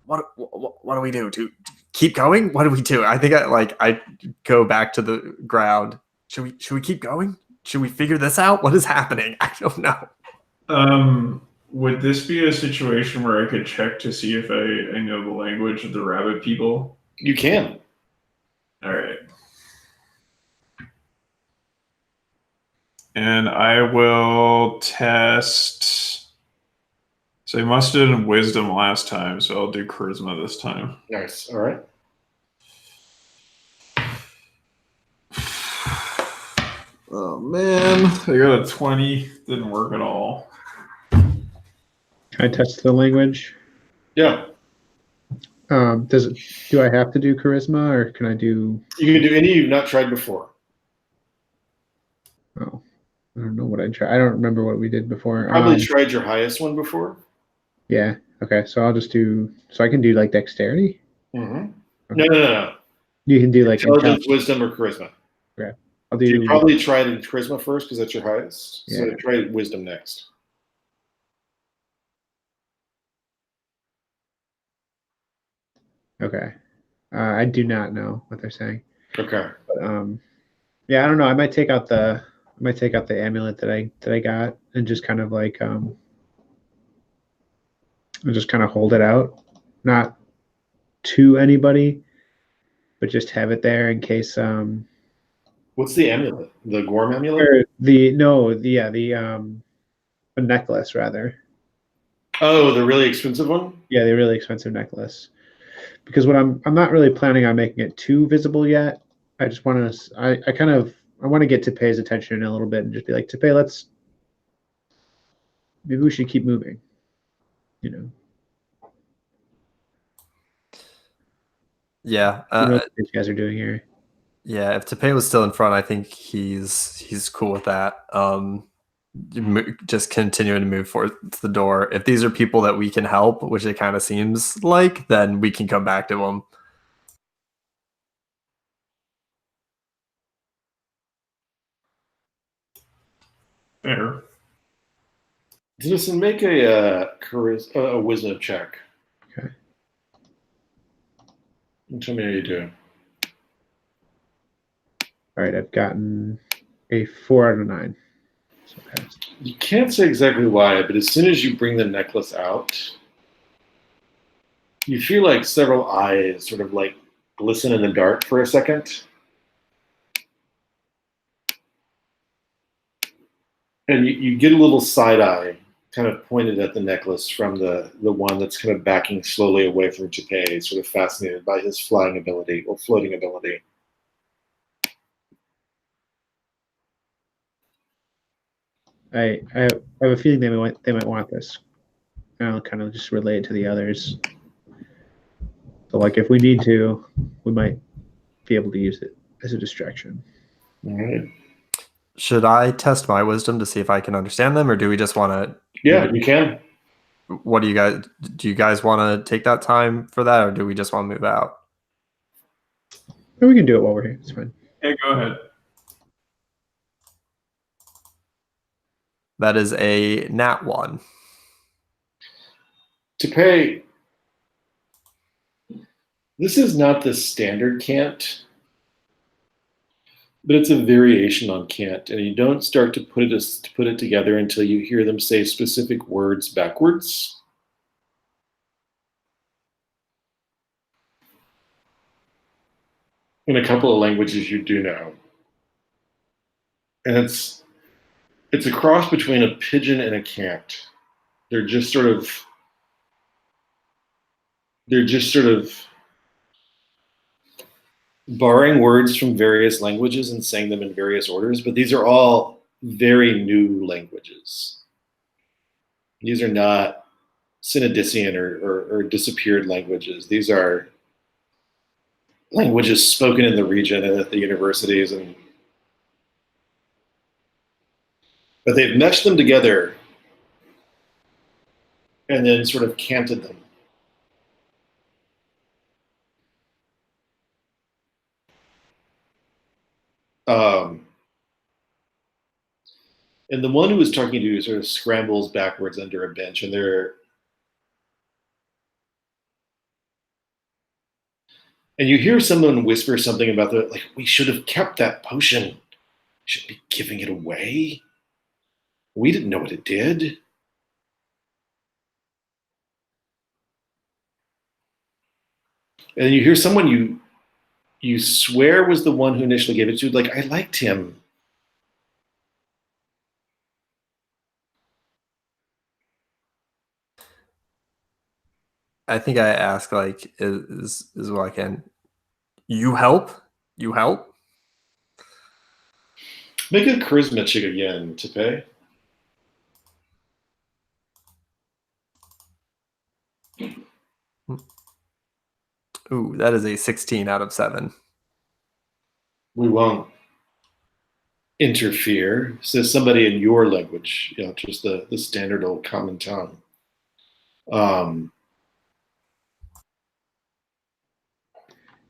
D: what do we do? To keep going? What do we do? I think I go back to the ground. Should we keep going? Should we figure this out? What is happening? I don't know.
C: Would this be a situation where I could check to see if I know the language of the rabbit people?
A: You can.
C: All right. And I will test. So I must have done wisdom last time, so I'll do charisma this time.
A: Nice. All right.
C: Oh man, I got a 20. Didn't work at all.
B: Can I test the language?
A: Yeah.
B: Do I have to do charisma, or can I do?
A: You can do any you've not tried before.
B: Oh, I don't know what I tried. I don't remember what we did before.
A: Probably tried your highest one before.
B: Yeah. Okay. So I'll just do. So I can do like dexterity.
A: Mm-hmm.
B: Okay.
A: No.
B: You can do like
A: intelligence, wisdom, or charisma.
B: Okay. I'll do.
A: You probably tried in charisma first because that's your highest. So
B: Yeah.
A: try wisdom next.
B: Okay. I do not know what they're saying.
A: Okay.
B: But yeah, I don't know. I might take out the amulet that I got and just kind of like and just kind of hold it out, not to anybody, but just have it there in case
A: What's the amulet? The Gorm amulet?
B: or a necklace rather.
A: Oh, the really expensive one?
B: Yeah, the really expensive necklace. Because what I'm not really planning on making it too visible yet. I just want to I want to get Tapay's attention a little bit and just be like, Tapay, maybe we should keep moving. You know.
D: Yeah.
B: You know what these guys are doing here.
D: Yeah, if Tapay was still in front, I think he's cool with that. Just continuing to move forward to the door. If these are people that we can help, which it kind of seems like, then we can come back to them.
C: Fair.
A: Dennison, make a wisdom check.
B: Okay.
A: And tell me how you do.
B: All right, I've gotten a 4 out of 9. So passed.
A: You can't say exactly why, but as soon as you bring the necklace out, you feel like several eyes sort of like glisten in the dark for a second. And you get a little side eye kind of pointed at the necklace from the one that's kind of backing slowly away from Tapay, sort of fascinated by his flying ability or floating ability.
B: I have a feeling they might want this. I'll kind of just relay it to the others. So, like, if we need to, we might be able to use it as a distraction.
A: All right.
D: Should I test my wisdom to see if I can understand them, or do we just want to?
A: Yeah, you can.
D: What do you guys want to take that time for that, or do we just want to move out?
B: But we can do it while we're here. It's fine.
C: Yeah, go ahead.
D: That is a nat 1.
A: Tapay, this is not the standard cant, but it's a variation on cant, and you don't start to put it together until you hear them say specific words backwards. In a couple of languages you do know. And it's a cross between a pigeon and a cant. They're just sort of borrowing words from various languages and saying them in various orders, but these are all very new languages. These are not Synodician or disappeared languages. These are languages spoken in the region and at the universities, but they've meshed them together and then sort of canted them. And the one who was talking to you sort of scrambles backwards under a bench, and you hear someone whisper something about like, we should have kept that potion. Shouldn't be giving it away. We didn't know what it did. And you hear someone you swear was the one who initially gave it to you, like, I liked him.
D: I think I ask, like, is what I can. You help? You help?
A: Make a charisma check again, Tapay.
D: Ooh, that is a 16 out of 7.
A: We won't interfere, says somebody in your language, just the standard old common tongue.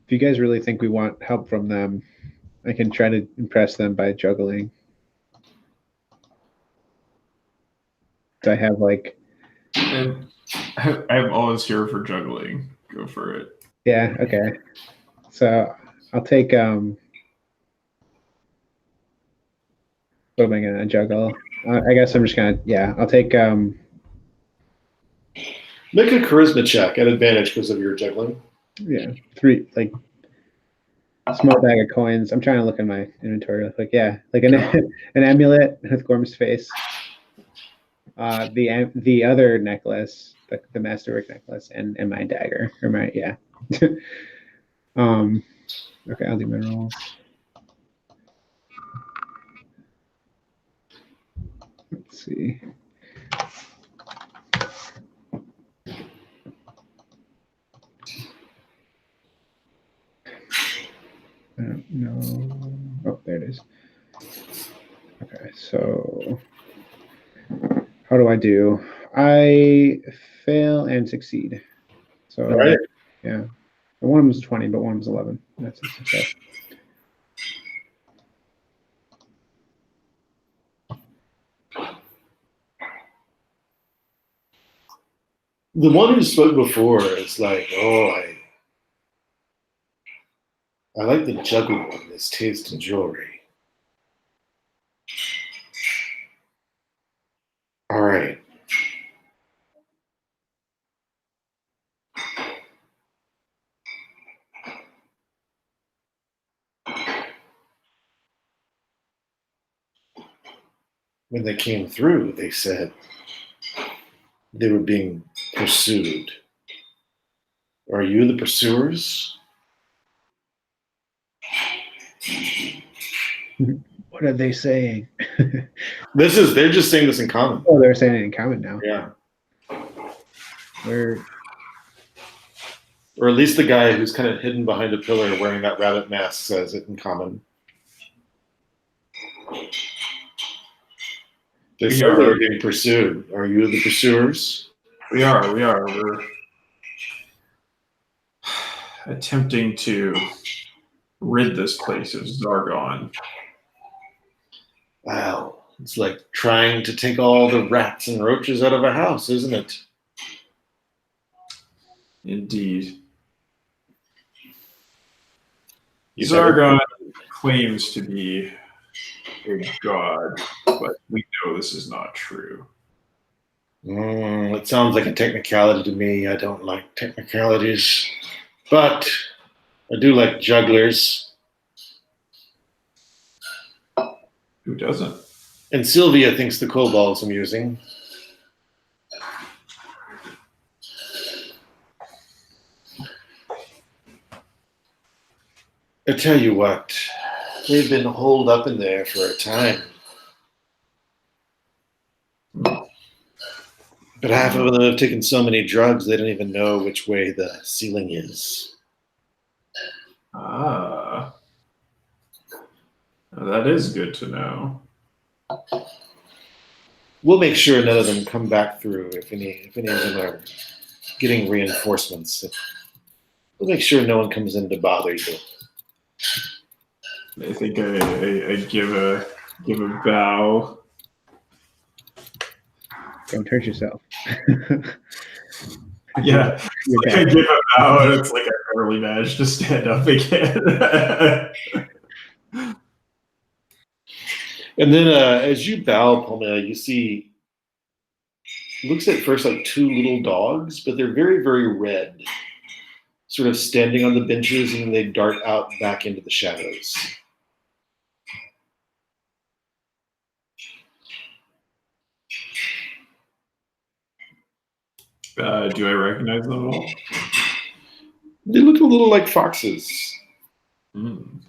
B: If you guys really think we want help from them, I can try to impress them by juggling. I have like.
C: And I'm always here for juggling. Go for it.
B: Yeah. Okay. So I'll take. What am I gonna juggle? I guess I'm just gonna. Yeah. I'll take.
A: Make a charisma check at advantage because of your juggling.
B: Yeah. 3 like. Small bag of coins. I'm trying to look in my inventory real quick. Yeah, like an amulet with Gorm's face. The other necklace, the masterwork necklace, and my dagger or my Okay, I'll do my rolls. Let's see. I don't know. Oh, there it is. Okay, so how do I do? I fail and succeed. So,
A: all right.
B: Yeah. One of them was 20, but one was 11. That's a success.
A: The one who spoke before is like, oh, I like the juggling on this taste and jewelry. All right. When they came through, they said they were being pursued. Are you the pursuers?
B: What are they saying?
A: They're just saying this in common.
B: Oh, they're saying it in common now.
A: Yeah.
B: Where?
A: Or at least the guy who's kind of hidden behind a pillar wearing that rabbit mask says it in common. They
C: We
A: said
C: are.
A: they were being pursued. Are you the pursuers?
C: We are. We're attempting to rid this place of Zargon.
A: Wow. It's like trying to take all the rats and roaches out of a house, isn't it?
C: Indeed.
A: You better-
C: Zargon claims to be a god, but we know this is not true.
A: It sounds like a technicality to me. I don't like technicalities. But I do like jugglers.
C: Who doesn't?
A: And Sylvia thinks the kobold's amusing. I tell you what, they've been holed up in there for a time. But half of them have taken so many drugs they don't even know which way the ceiling is.
C: Ah. That is good to know.
A: We'll make sure none of them come back through if any of them are getting reinforcements. We'll make sure no one comes in to bother you.
C: I think I give a bow.
B: Don't hurt yourself.
C: Yeah,
B: You're
C: I
B: back.
C: give a bow, and it's like I barely managed to stand up again.
A: And then as you bow, Pulmia, you see, looks at first like two little dogs, but they're very, very red, sort of standing on the benches, and then they dart out back into the shadows.
C: Do I recognize them at all?
A: They look a little like foxes.
C: Mm.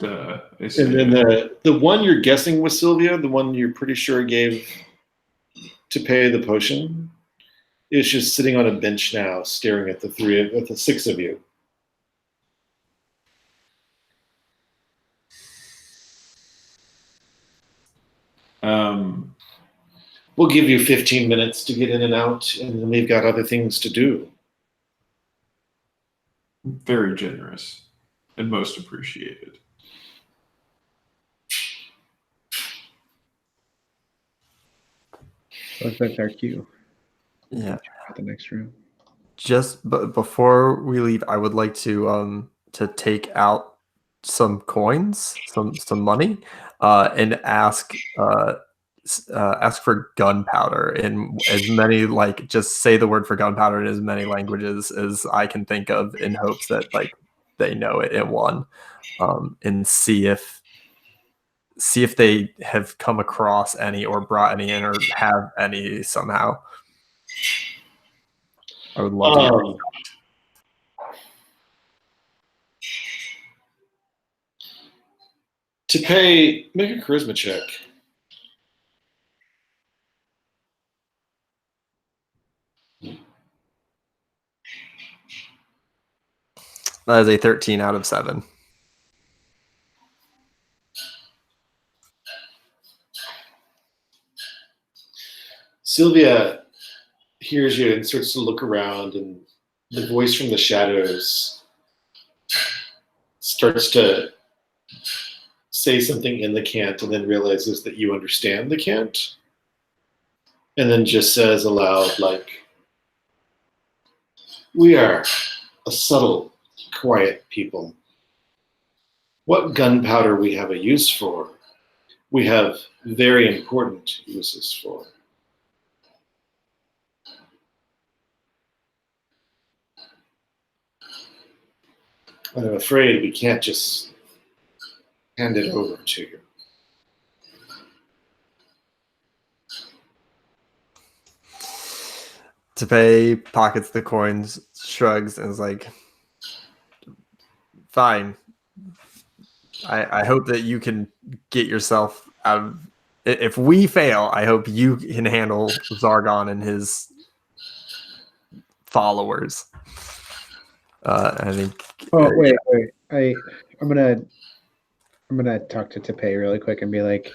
C: I
A: And
C: see.
A: then the one you're guessing was Sylvia, the one you're pretty sure gave Tapay the potion, is just sitting on a bench now, staring at the six of you. We'll give you 15 minutes to get in and out, and then we've got other things to do.
C: Very generous and most appreciated.
B: So that's our cue.
D: Yeah.
B: At the next room.
D: Just before we leave, I would like to take out some coins, some money, and ask for gunpowder in as many, like, just say the word for gunpowder in as many languages as I can think of, in hopes that like they know it in one, and see if they have come across any or brought any in or have any somehow. I would love to hear.
A: Tapay, make a charisma check.
D: That is a 13 out of 7.
A: Sylvia hears you and starts to look around, and the voice from the shadows starts to say something in the cant and then realizes that you understand the cant. and then just says aloud, like, "We are a subtle, quiet people. What gunpowder we have a use for, we have very important uses for. And I'm afraid we can't just hand it over to you."
D: Tapay pockets the coins, shrugs, and is like, "Fine. I hope that you can get yourself out of. If we fail, I hope you can handle Zargon and his followers." I think.
B: Oh wait. I'm gonna talk to Tapei really quick and be like,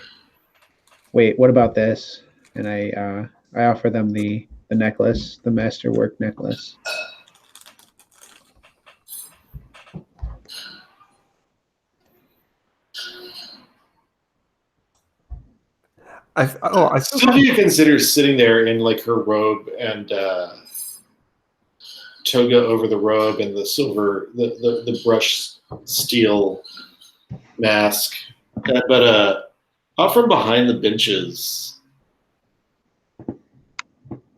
B: wait, what about this? And I offer them the necklace, the masterwork necklace.
D: I
A: Sylvia considers sitting there in like her robe and toga over the robe and the silver, the brushed steel mask. But out from behind the benches,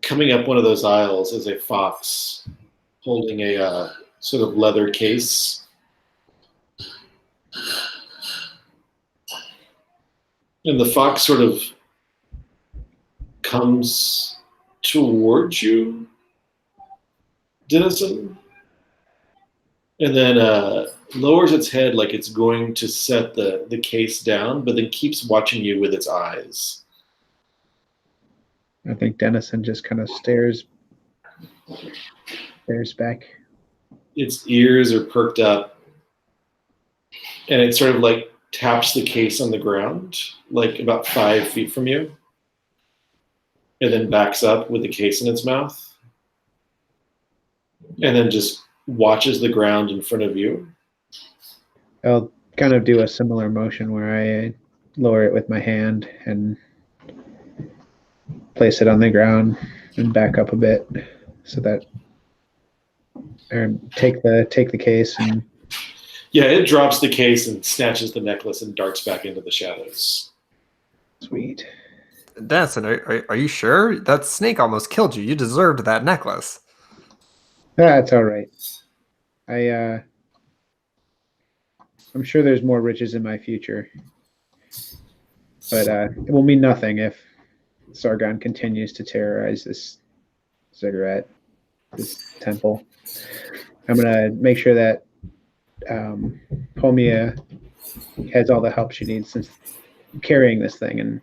A: coming up one of those aisles, is a fox holding a sort of leather case. And the fox sort of comes towards you, Dennison, and then lowers its head like it's going to set the case down, but then keeps watching you with its eyes.
B: I think Dennison just kind of stares back.
A: Its ears are perked up, and it sort of like taps the case on the ground, like about 5 feet from you, and then backs up with the case in its mouth, and then just watches the ground in front of you.
B: I'll kind of do a similar motion where I lower it with my hand and place it on the ground and back up a bit so that, or take the case and.
A: Yeah, it drops the case and snatches the necklace and darts back into the shadows.
B: Sweet.
D: Dennison, are you sure? That snake almost killed you. You deserved that necklace.
B: That's all right. I'm sure there's more riches in my future, but it will mean nothing if Sargon continues to terrorize this ziggurat, this temple. I'm gonna make sure that Pulmia has all the help she needs since carrying this thing and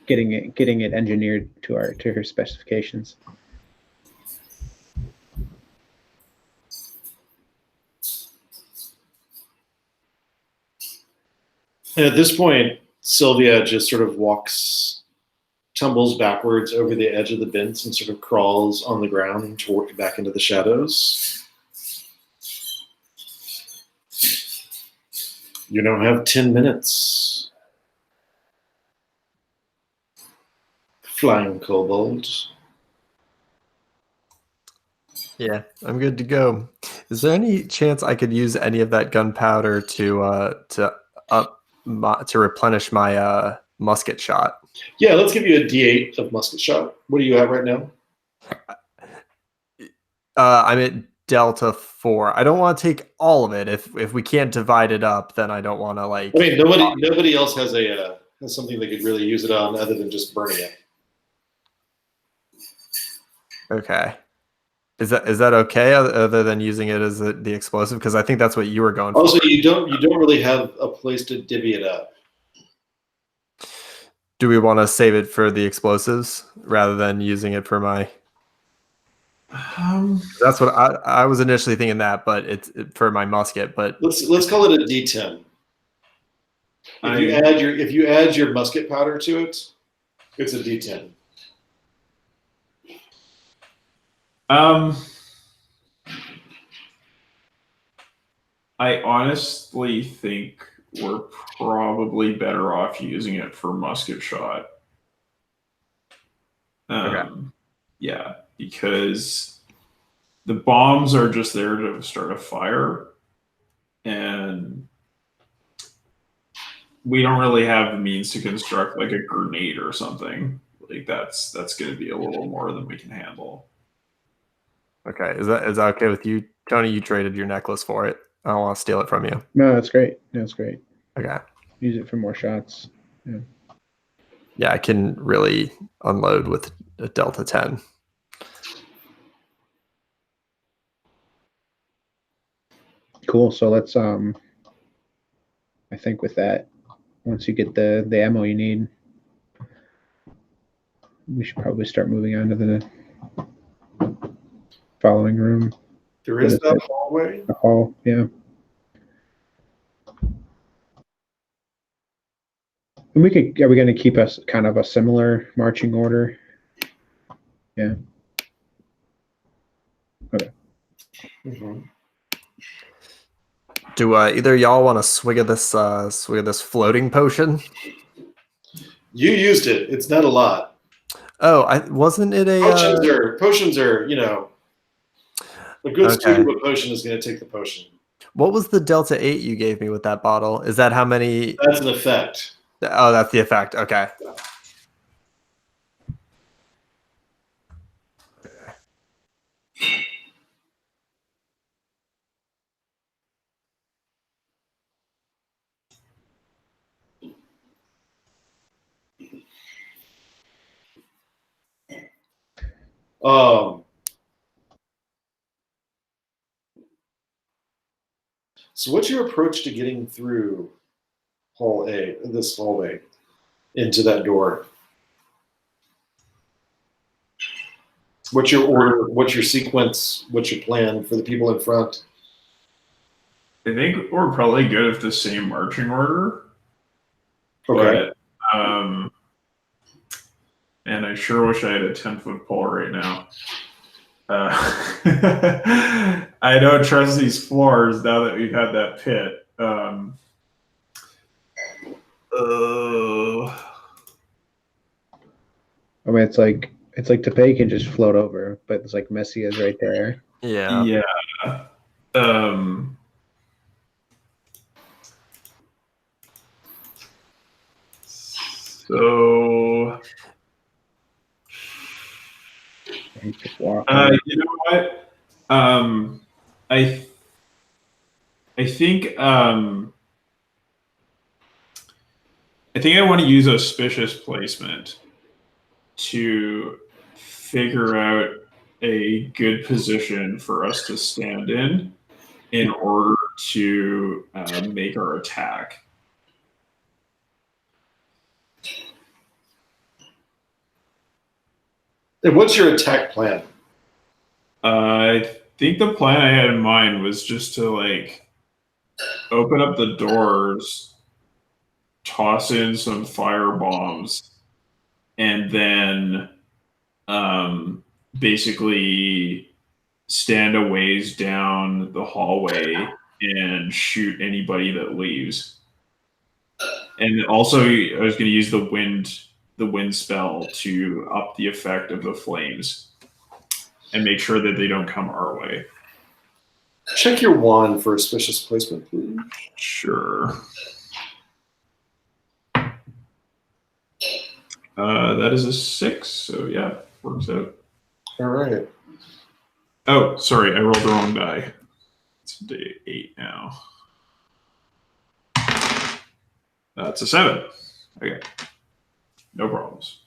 B: getting it engineered to her specifications.
A: And at this point, Sylvia just sort of tumbles backwards over the edge of the bench and sort of crawls on the ground back into the shadows. You now have 10 minutes. Flying kobold.
D: Yeah, I'm good to go. Is there any chance I could use any of that gunpowder to replenish my musket shot?
A: Yeah, let's give you a D8 of musket shot. What are you at right now?
D: I'm at Delta 4. I don't want to take all of it. If we can't divide it up, then I don't want to like.
A: I mean, nobody else has has something they could really use it on other than just burning it.
D: Okay. Is that okay? Other than using it as the explosive, because I think that's what you were going for.
A: Also, you don't really have a place to divvy it up.
D: Do we want to save it for the explosives rather than using it for my? That's what I was initially thinking that, but it's for my musket. But
A: let's call it a D10. If you add your musket powder to it, it's a D10.
C: I honestly think we're probably better off using it for musket shot. Yeah, because the bombs are just there to start a fire, and we don't really have the means to construct like a grenade or something. Like that's going to be a little more than we can handle.
D: Okay, is that okay with you, Tony? You traded your necklace for it. I don't want to steal it from you.
B: No, that's great. That's great.
D: Okay.
B: Use it for more shots. Yeah.
D: Yeah, I can really unload with a Delta 10.
B: Cool. So let's I think with that, once you get the ammo you need, we should probably start moving on to the following room.
A: There is that hallway.
B: The hall, yeah. And are we going to keep us kind of a similar marching order? Yeah. Okay.
A: Mm-hmm.
D: Do either of y'all want to swig of this floating potion?
A: You used it. It's not a lot.
D: Oh, wasn't it a
A: potions are, you know, a good student of a potion is going to take the potion.
D: What was the Delta 8 you gave me with that bottle? Is that how many?
A: That's an effect.
D: Oh, that's the effect. Okay.
A: So what's your approach to getting through this hallway, into that door? What's your order? What's your sequence? What's your plan for the people in front?
C: I think we're probably good at the same marching order.
A: Okay.
C: But, and I sure wish I had a 10-foot pole right now. I don't trust these floors now that we've had that pit.
B: I mean, it's like Tapay can just float over, but it's like Messia's right there.
D: Yeah.
C: Yeah. So
B: Just walk.
C: you know what? I think I want to use auspicious placement to figure out a good position for us to stand in order to make our attack.
A: And what's your attack plan?
C: I think the plan I had in mind was just to like open up the doors, toss in some fire bombs, and then basically stand a ways down the hallway and shoot anybody that leaves. And also, I was going to use the wind spell to up the effect of the flames and make sure that they don't come our way.
A: Check your wand for auspicious placement, please.
C: Sure. That is a 6, so yeah, works out.
A: All right.
C: Oh, sorry, I rolled the wrong die. It's day 8 now. That's a 7. Okay. No problems.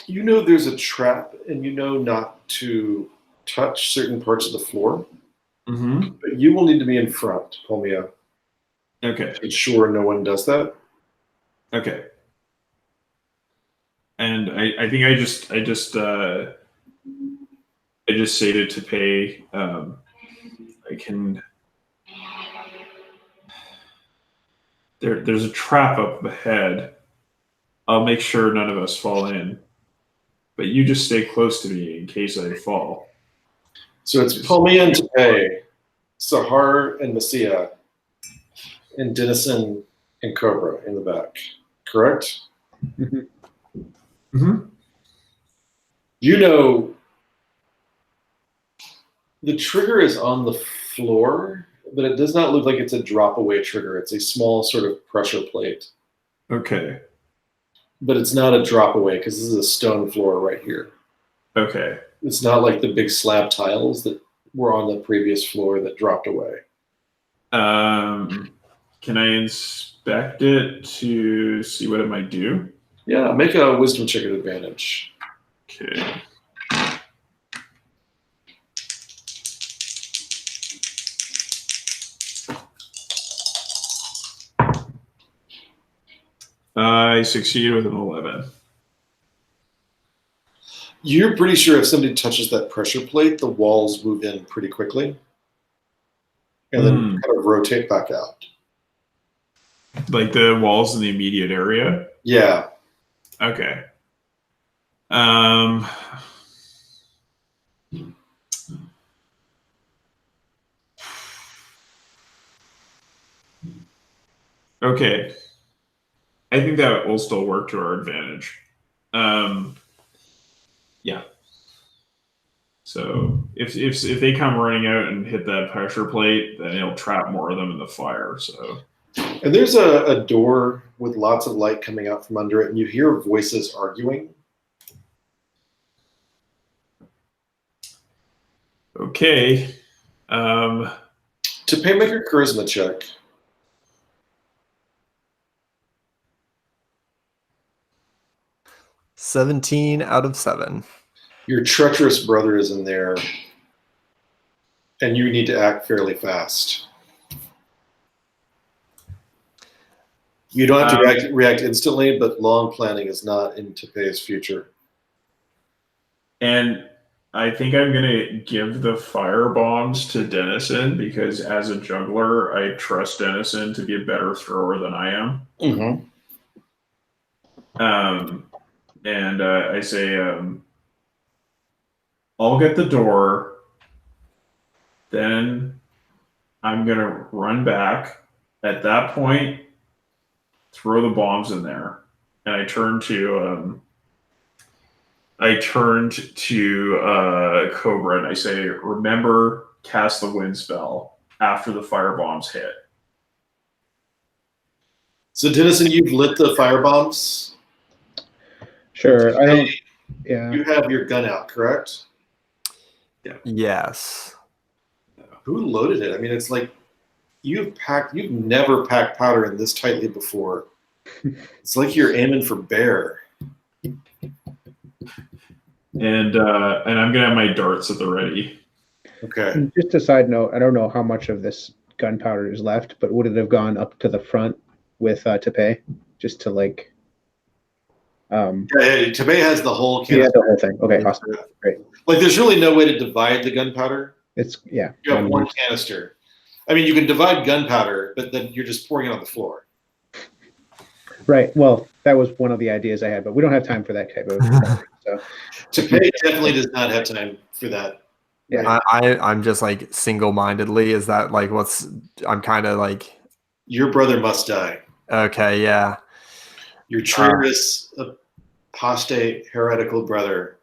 A: You know there's a trap, and you know not to touch certain parts of the floor.
C: Mm-hmm.
A: But you will need to be in front, Pulmia.
C: Okay.
A: To ensure no one does that.
C: Okay. And I think I just say to Tapay, I can. There's a trap up ahead. I'll make sure none of us fall in, but you just stay close to me in case I fall.
A: So it's Pulmia and Tapay, Sahar and Messia, and Dennison and Cobra in the back. Correct?
C: Mm-hmm.
A: You know, the trigger is on the floor, but it does not look like it's a drop-away trigger. It's a small sort of pressure plate.
C: Okay.
A: But it's not a drop-away because this is a stone floor right here.
C: Okay.
A: It's not like the big slab tiles that were on the previous floor that dropped away.
C: Can I inspect it to see what it might do?
A: Yeah, make a wisdom check at advantage.
C: Okay. I succeeded with an 11.
A: You're pretty sure if somebody touches that pressure plate, the walls move in pretty quickly and then kind of rotate back out.
C: Like the walls in the immediate area?
A: Yeah.
C: Okay. Okay. I think that will still work to our advantage. Yeah. So if they come running out and hit that pressure plate, then it'll trap more of them in the fire. So.
A: And there's a door with lots of light coming out from under it, and you hear voices arguing.
C: Okay.
A: Tapay, make a charisma check.
D: $17 out of 7.
A: Your treacherous brother is in there, and you need to act fairly fast. You don't have to react instantly, but long planning is not in Tapay's future.
C: And I think I'm going to give the fire bombs to Dennison because as a juggler, I trust Dennison to be a better thrower than I am.
A: Mm-hmm.
C: And I say, I'll get the door. Then I'm going to run back. At that point, throw the bombs in there. And I turned to Cobra and I say, remember, cast the wind spell after the fire bombs hit.
A: So, Dennison, you've lit the fire bombs?
B: Sure.
A: Tapay,
B: I don't. Yeah.
A: You have your gun out, correct?
C: Yeah.
D: Yes.
A: Who loaded it? I mean, it's like you've never packed powder in this tightly before. It's like you're aiming for bear.
C: And I'm gonna have my darts at the ready.
A: Okay.
B: And just a side note, I don't know how much of this gunpowder is left, but would it have gone up to the front with Tapay, just to like?
A: Tapay has the whole
B: Yeah,
A: canister.
B: the whole thing. Okay, awesome, great.
A: Like, there's really no way to divide the gunpowder.
B: It's yeah.
A: You have one canister. I mean, you can divide gunpowder, but then you're just pouring it on the floor.
B: Right. Well, that was one of the ideas I had, but we don't have time for that type of thing. So
A: Tapay definitely does not have time for that.
B: Yeah.
D: I'm just like single-mindedly. Is that like I'm kind of like.
A: Your brother must die.
D: Okay, yeah.
A: Your traitorous, apostate, heretical brother.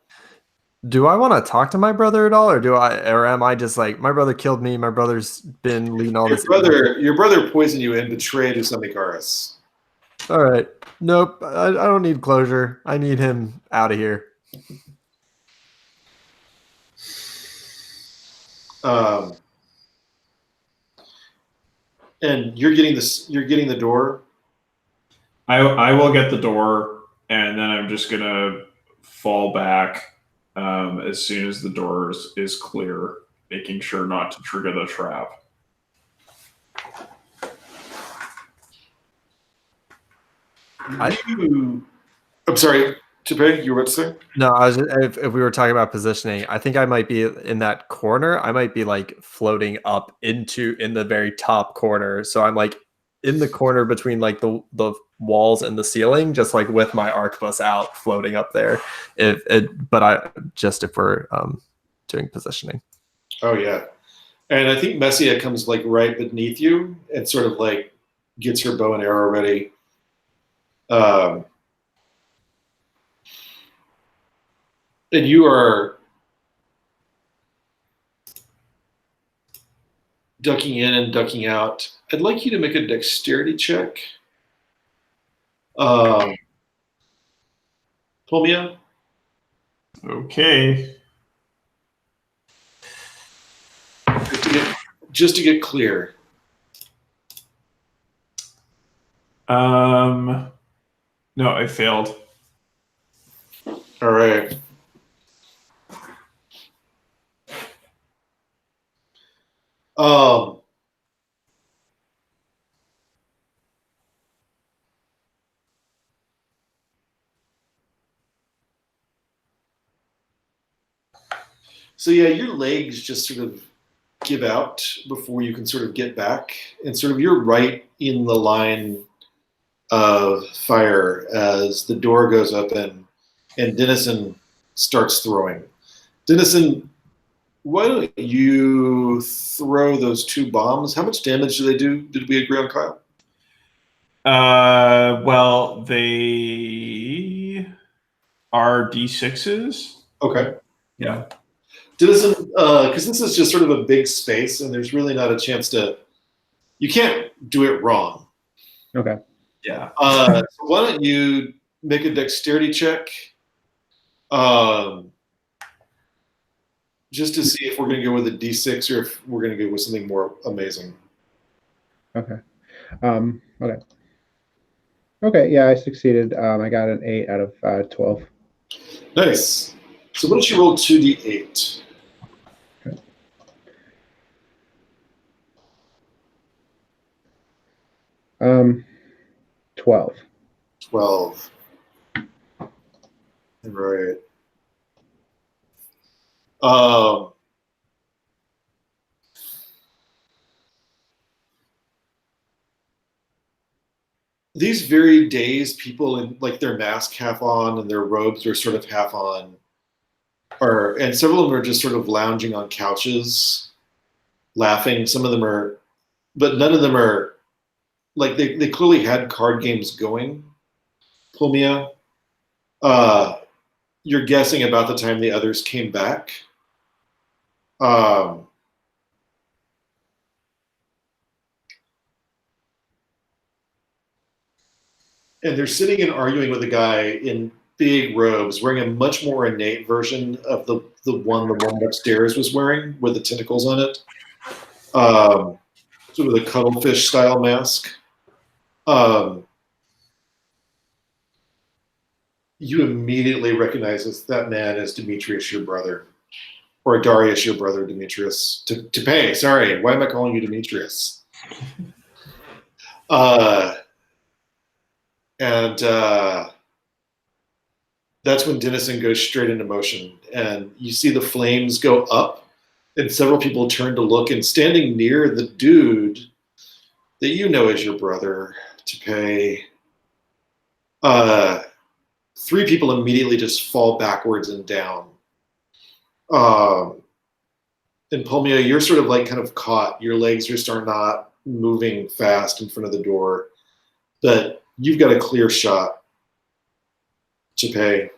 D: Do I want to talk to my brother at all, or am I just like, my brother killed me, my brother's been leading all this?
A: Your brother poisoned you and betrayed Usamikaris.
D: All right. Nope. I don't need closure. I need him out of here.
A: And you're getting this. You're getting the door.
C: I will get the door, and then I'm just gonna fall back as soon as the door is clear, making sure not to trigger the trap.
A: I'm sorry, Tapay, you were about to say?
D: No, if we were talking about positioning, I think I might be in that corner. I might be like floating up in the very top corner. So I'm like in the corner between like the walls and the ceiling, just like with my arquebus out, floating up there. If we're doing positioning.
A: Oh yeah, and I think Messia comes like right beneath you and sort of like gets her bow and arrow ready. And you are ducking in and ducking out. I'd like you to make a dexterity check. Pulmia.
C: Okay.
A: Just to get clear.
C: No, I failed.
A: All right. So yeah, your legs just sort of give out before you can sort of get back, and sort of you're right in the line of fire as the door goes open and Dennison starts throwing. Dennison, why don't you throw those 2 bombs? How much damage do they do? Did we agree on, Kyle?
C: Well, they are D6s.
A: Okay.
C: Yeah.
A: Dennison, because this is just sort of a big space and there's really not a chance to, you can't do it wrong.
B: Okay.
C: Yeah.
A: So why don't you make a dexterity check, just to see if we're going to go with a D6 or if we're going to go with something more amazing.
B: Okay. Okay. Okay. Yeah, I succeeded. I got an 8 out of 12.
A: Nice. So why don't you roll 2d8?
B: Okay. 12.
A: 12. Right. These very days, people in like their mask half on and their robes are sort of half on, and several of them are just sort of lounging on couches, laughing. Some of them are, but none of them are like they clearly had card games going. Pulmia, you're guessing about the time the others came back. And they're sitting and arguing with a guy in big robes, wearing a much more innate version of the one upstairs was wearing, with the tentacles on it, sort of the cuttlefish style mask. You immediately recognize that man as Demetrius, your brother, or Darius, your brother, Demetrius. Tapay, sorry, why am I calling you Demetrius? And that's when Dennison goes straight into motion, and you see the flames go up, and several people turn to look, and standing near the dude that you know as your brother, Tapay, 3 people immediately just fall backwards and down. And Pulmia, you're sort of like kind of caught. Your legs just are not moving fast in front of the door, but you've got a clear shot. Tapay,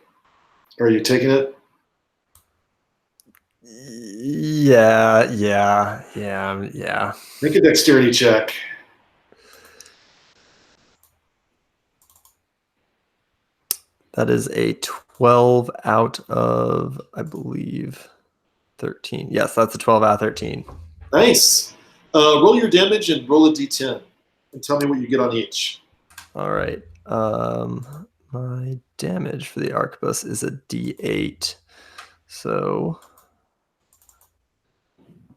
A: are you taking it?
D: Yeah.
A: Make a dexterity check.
D: That is a 12 out of, I believe, 13. Yes, that's a 12 out of 13.
A: Nice. Roll your damage and roll a d10, and tell me what you get on each.
D: All right. My damage for the arquebus is a d8. So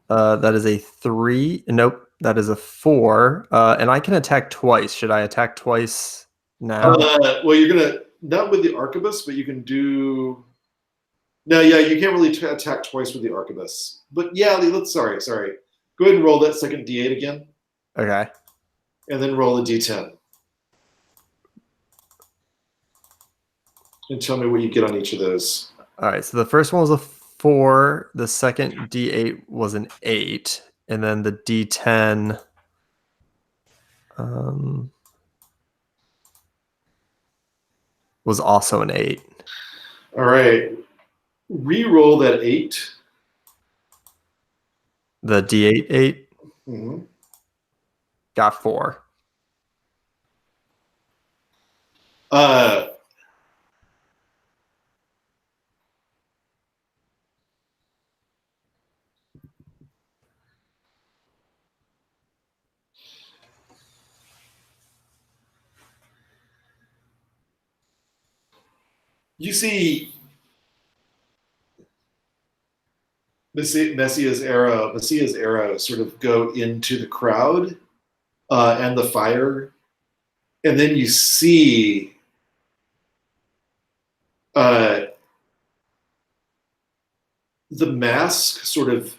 D: that is a 3. Nope, that is a 4. And I can attack twice. Should I attack twice now?
A: Well, you're gonna not with the arquebus, but you can do. No, yeah, you can't really attack twice with the arquebus. But yeah, let's. Sorry. Go ahead and roll that second d8 again.
D: Okay.
A: And then roll a d10. And tell me what you get on each of those.
D: All right. So the first one was a 4. The second d8 was an 8, and then the d10 Was also an 8.
A: All right. Re-roll that 8.
D: The D8 8
A: Mm-hmm.
D: got 4.
A: You see Messia's arrow sort of go into the crowd and the fire, and then you see the mask sort of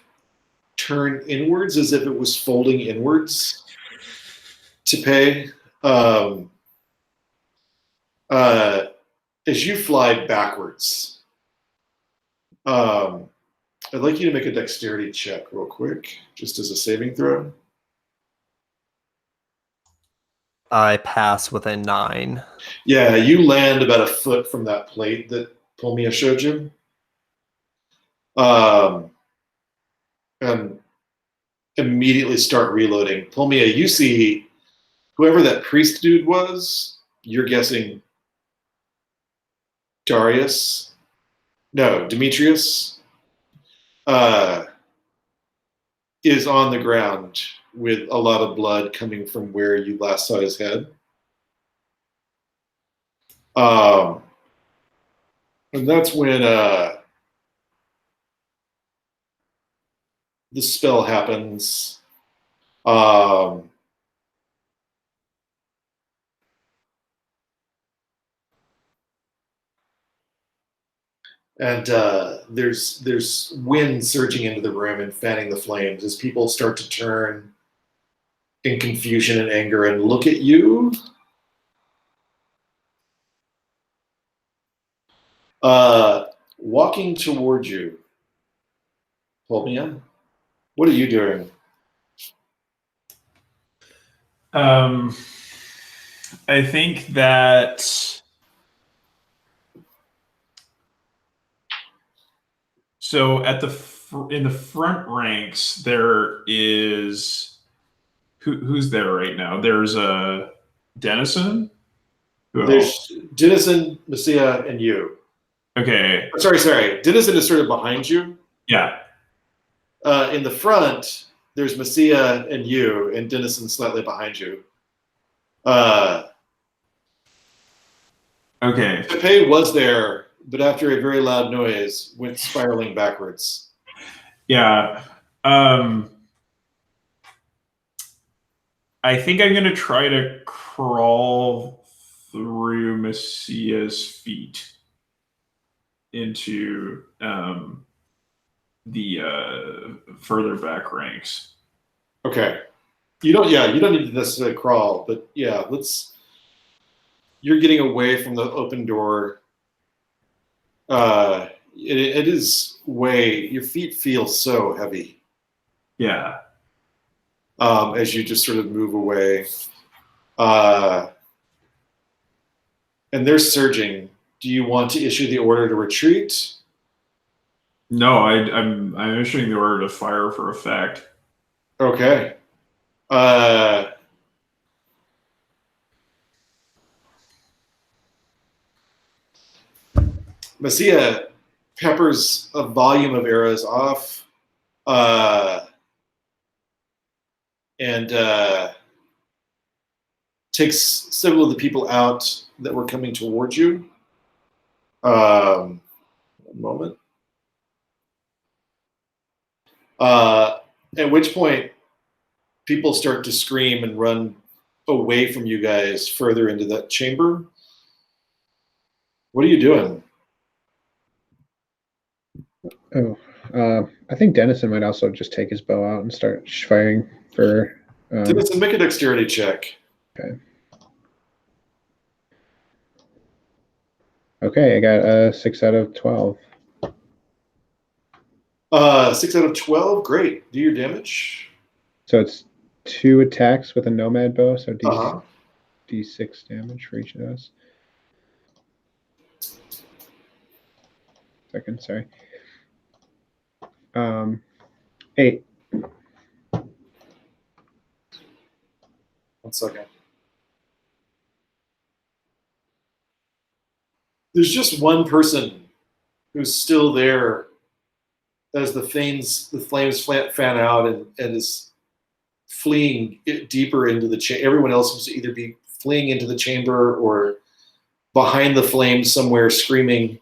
A: turn inwards as if it was folding inwards. Tapay, as you fly backwards, I'd like you to make a dexterity check real quick, just as a saving throw.
D: I pass with a 9.
A: Yeah, you land about a foot from that plate that Pulmia showed you. And immediately start reloading. Pulmia, you see whoever that priest dude was, you're guessing Demetrius, is on the ground with a lot of blood coming from where you last saw his head. And that's when the spell happens. And there's wind surging into the room and fanning the flames as people start to turn in confusion and anger and look at you. Walking toward you, Pulmia, what are you doing?
C: I think that so in the front ranks there is who's there right now? There's a Dennison.
A: There's Dennison, Messia, and you.
C: Okay.
A: Sorry. Dennison is sort of behind you.
C: Yeah.
A: In the front, there's Messia and you, and Dennison slightly behind you.
C: Okay.
A: Tapay was there, but after a very loud noise, went spiraling backwards.
C: Yeah. I think I'm going to try to crawl through Messia's feet into the further back ranks.
A: Okay. You don't need to necessarily crawl, but yeah, you're getting away from the open door. It is your feet feel so heavy.
C: Yeah.
A: As you just sort of move away. And they're surging. Do you want to issue the order to retreat?
C: No, I'm issuing the order to fire for effect.
A: Okay. Messia peppers a volume of arrows off, and takes several of the people out that were coming towards you. One moment. At which point, people start to scream and run away from you guys further into that chamber. What are you doing?
B: Oh, I think Dennison might also just take his bow out and start firing for.
A: Dennison, make a dexterity check.
B: Okay, I got a 6 out of 12.
A: 6 out of 12, great. Do your damage.
B: So it's 2 attacks with a nomad bow, so
A: Uh-huh.
B: D6 damage for each of those. Second, sorry. 8.
A: 1 second. There's just one person who's still there as the flames fan out and is fleeing deeper into the chamber. Everyone else seems to either be fleeing into the chamber or behind the flames somewhere screaming.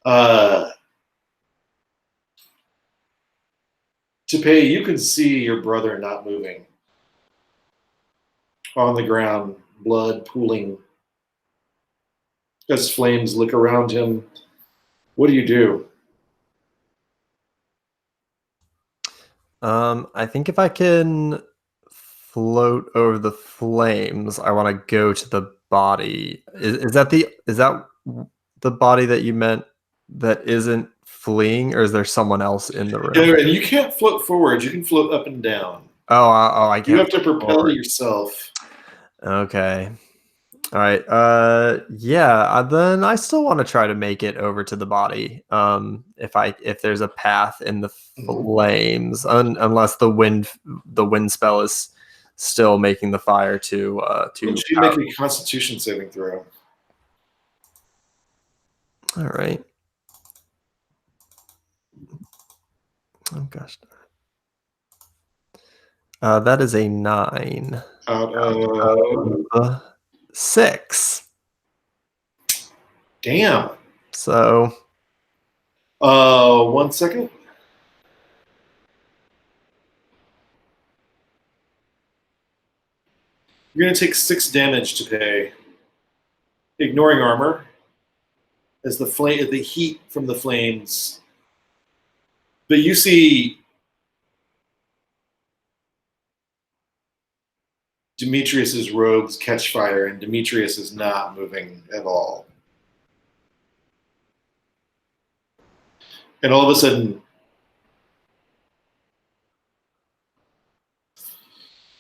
A: Tapay, you can see your brother not moving. On the ground, blood pooling as flames lick around him. What do you do?
D: I think if I can float over the flames, I want to go to the body. Is that the body that you meant that isn't fleeing, or is there someone else in the room?
A: Yeah, and you can't float forward. You can float up and down.
D: I can't.
A: You have to propel yourself.
D: Okay. All right. Yeah. Then I still want to try to make it over to the body. If there's a path in the flames, unless the wind spell is still making the fire to.
A: Would you make a Constitution saving throw?
D: All right. Oh gosh. That is a 9.
A: Out of
D: 6.
A: Damn.
D: So.
A: 1 second. You're going to take 6 damage to pay. Ignoring armor. As the heat from the flames. But you see Demetrius's robes catch fire, and Demetrius is not moving at all. And all of a sudden,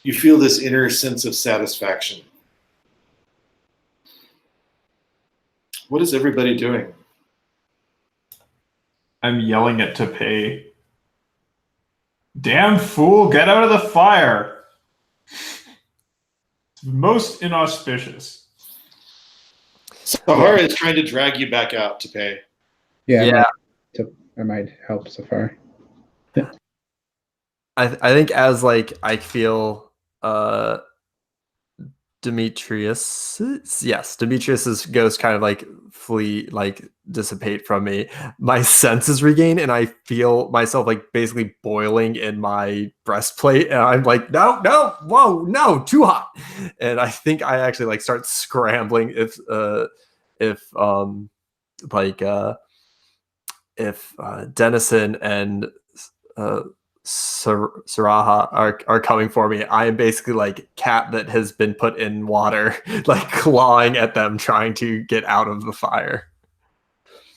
A: you feel this inner sense of satisfaction. What is everybody doing?
C: I'm yelling at Tapay. Damn fool, get out of the fire! Most inauspicious.
A: Sahara is trying to drag you back out to pay.
B: Yeah. I might help Safar.
D: I think as I feel Demetrius's ghost kind of flee, dissipate from me. My senses regain, and I feel myself basically boiling in my breastplate, and I'm like, no, whoa, no, too hot. And I think I actually start scrambling if Dennison and Saraha are coming for me. I am basically like cat that has been put in water, clawing at them, trying to get out of the fire.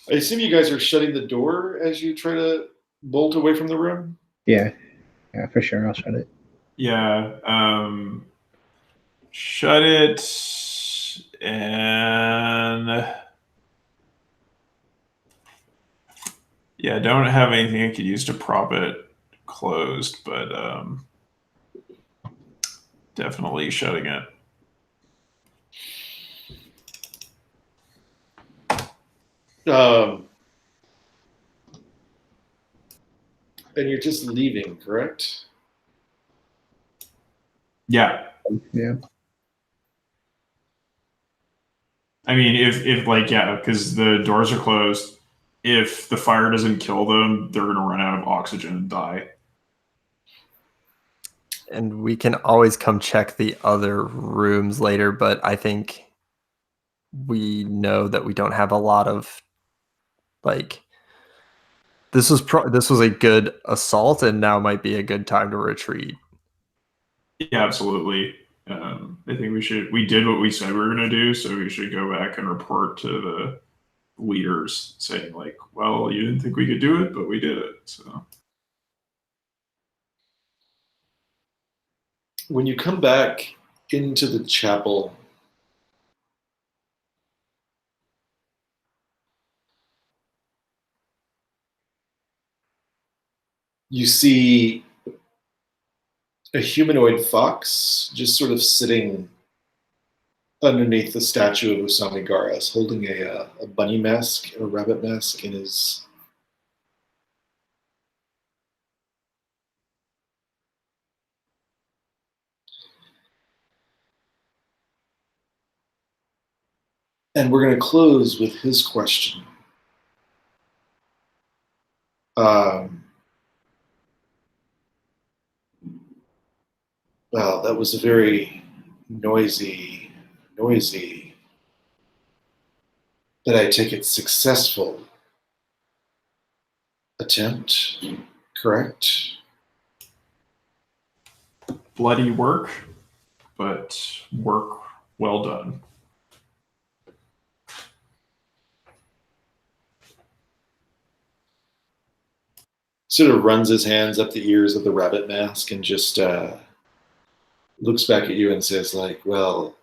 A: I assume you guys are shutting the door as you try to bolt away from the room?
B: Yeah, for sure. I'll shut it.
C: Yeah, shut it, and yeah, don't have anything I could use to prop it closed, but definitely shutting it.
A: And you're just leaving, correct?
C: Yeah.
B: Yeah.
C: I mean, if because the doors are closed. If the fire doesn't kill them, they're going to run out of oxygen and die.
D: And we can always come check the other rooms later, but I think we know that we don't have a lot of this was a good assault, and now might be a good time to retreat.
C: Yeah, absolutely. I think we did what we said we were going to do, so we should go back and report to the leaders saying well, you didn't think we could do it, but we did it. So
A: when you come back into the chapel, you see a humanoid fox just sort of sitting underneath the statue of Usami Garas, holding a bunny mask, a rabbit mask in his. And we're going to close with his question. Well, that was a very noisy, but I take it successful attempt, correct?
C: Bloody work, but work well done.
A: Sort of runs his hands up the ears of the rabbit mask and just looks back at you and says, like, well,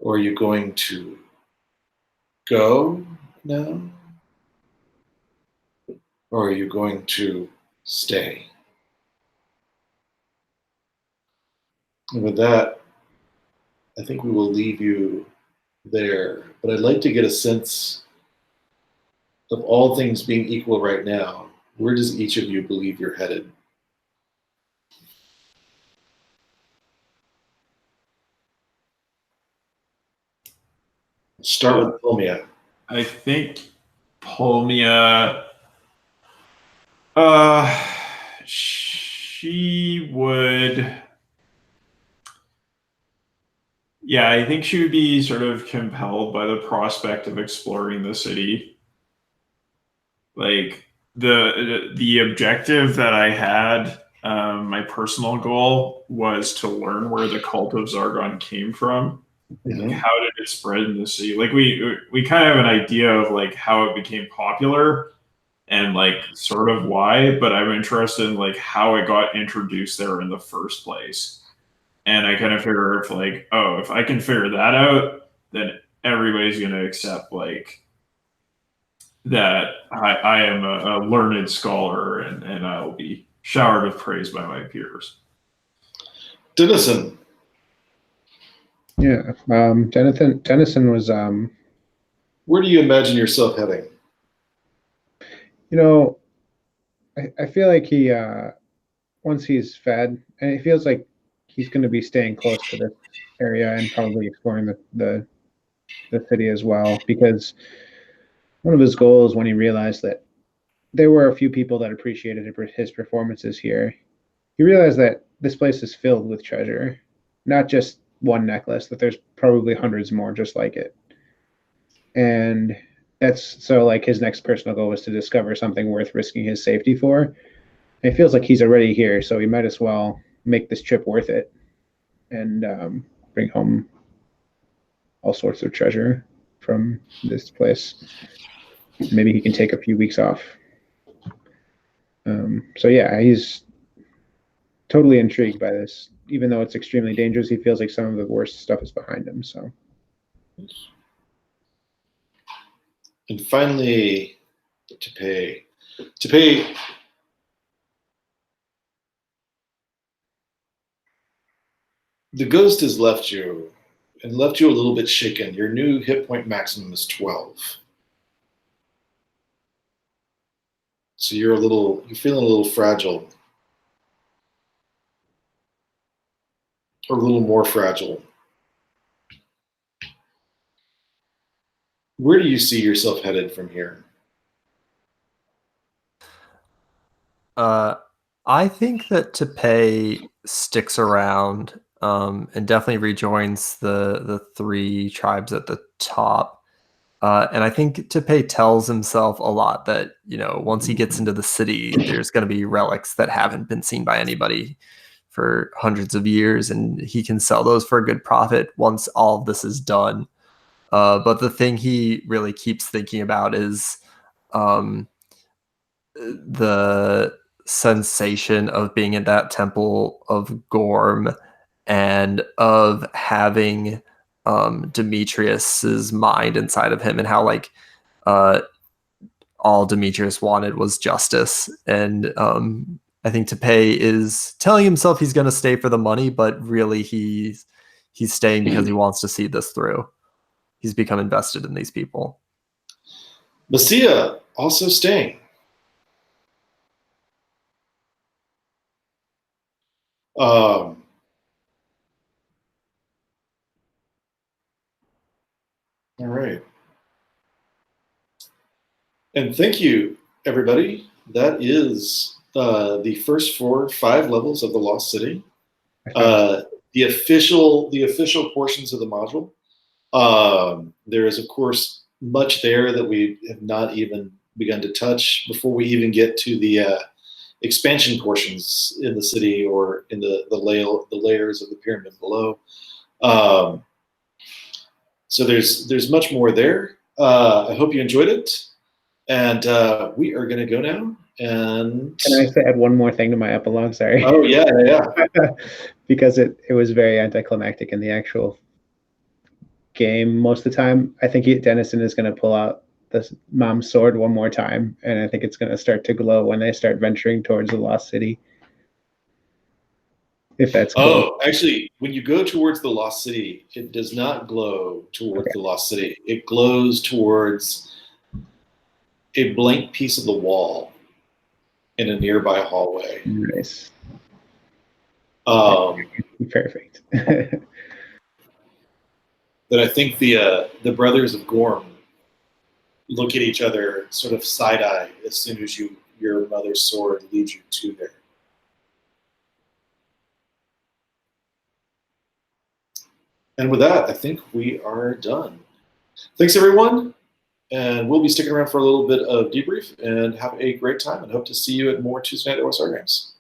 A: are you going to go now? Or are you going to stay? And with that, I think we will leave you there. But I'd like to get a sense of all things being equal right now. Where does each of you believe you're headed? Start with Pulmia.
C: I think Pulmia, she would, yeah, I think she would be sort of compelled by the prospect of exploring the city. Like the objective that I had, my personal goal was to learn where the cult of Zargon came from.
A: Mhm.
C: How did it spread in the city? Like we kind of have an idea of like how it became popular and like sort of why, but I'm interested in like how it got introduced there in the first place. And I kind of figure if like, oh, if I can figure that out, then everybody's gonna accept like that I am a learned scholar and I'll be showered with praise by my peers.
A: Dennison.
B: Yeah, Dennison was,
A: Where do you imagine yourself heading?
B: you know, I feel like he, once he's fed, and it feels like he's going to be staying close to this area and probably exploring the city as well, because one of his goals when he realized that there were a few people that appreciated his performances here, he realized that this place is filled with treasure, not just one necklace, that there's probably hundreds more just like it. And that's so like his next personal goal was to discover something worth risking his safety for. And it feels like he's already here, so he might as well make this trip worth it and bring home all sorts of treasure from this place. Maybe he can take a few weeks off. So yeah, he's totally intrigued by this. Even though it's extremely dangerous, he feels like some of the worst stuff is behind him. So,
A: And finally, Tapay. Tapay, the ghost has left you and left you a little bit shaken. Your new hit point maximum is 12. So you're feeling a little fragile. Or a little more fragile. Where do you see yourself headed from here?
D: I think that Tapay sticks around and definitely rejoins the three tribes at the top. And I think Tapay tells himself a lot that, once he gets into the city, there's going to be relics that haven't been seen by anybody for hundreds of years, and he can sell those for a good profit once all of this is done. But the thing he really keeps thinking about is the sensation of being in that temple of Gorm and of having Demetrius's mind inside of him, and how like all Demetrius wanted was justice. And I think Tapay is telling himself he's going to stay for the money, but really he's staying because he wants to see this through. He's become invested in these people.
A: Messia also staying. All right. And thank you, everybody. That is the first 5 levels of the Lost City. The official portions of the module. There is, of course, much there that we have not even begun to touch before we even get to the expansion portions in the city or in the layers of the pyramid below. So there's much more there. I hope you enjoyed it, and we are going to go now. And
B: can I add one more thing to my epilogue? Sorry.
A: Oh yeah.
B: Because it was very anticlimactic in the actual game most of the time. I think Dennison is going to pull out the mom's sword one more time, and I think it's going to start to glow when they start venturing towards the Lost City. If that's cool.
A: Oh, actually, when you go towards the Lost City, it does not glow towards the Lost City. It glows towards a blank piece of the wall in a nearby hallway.
B: Nice. Perfect.
A: That I think the brothers of Gorm look at each other sort of side-eye as soon as your mother's sword leads you to there. And with that, I think we are done. Thanks, everyone. And we'll be sticking around for a little bit of debrief, and have a great time, and hope to see you at more Tuesday Night OSR games.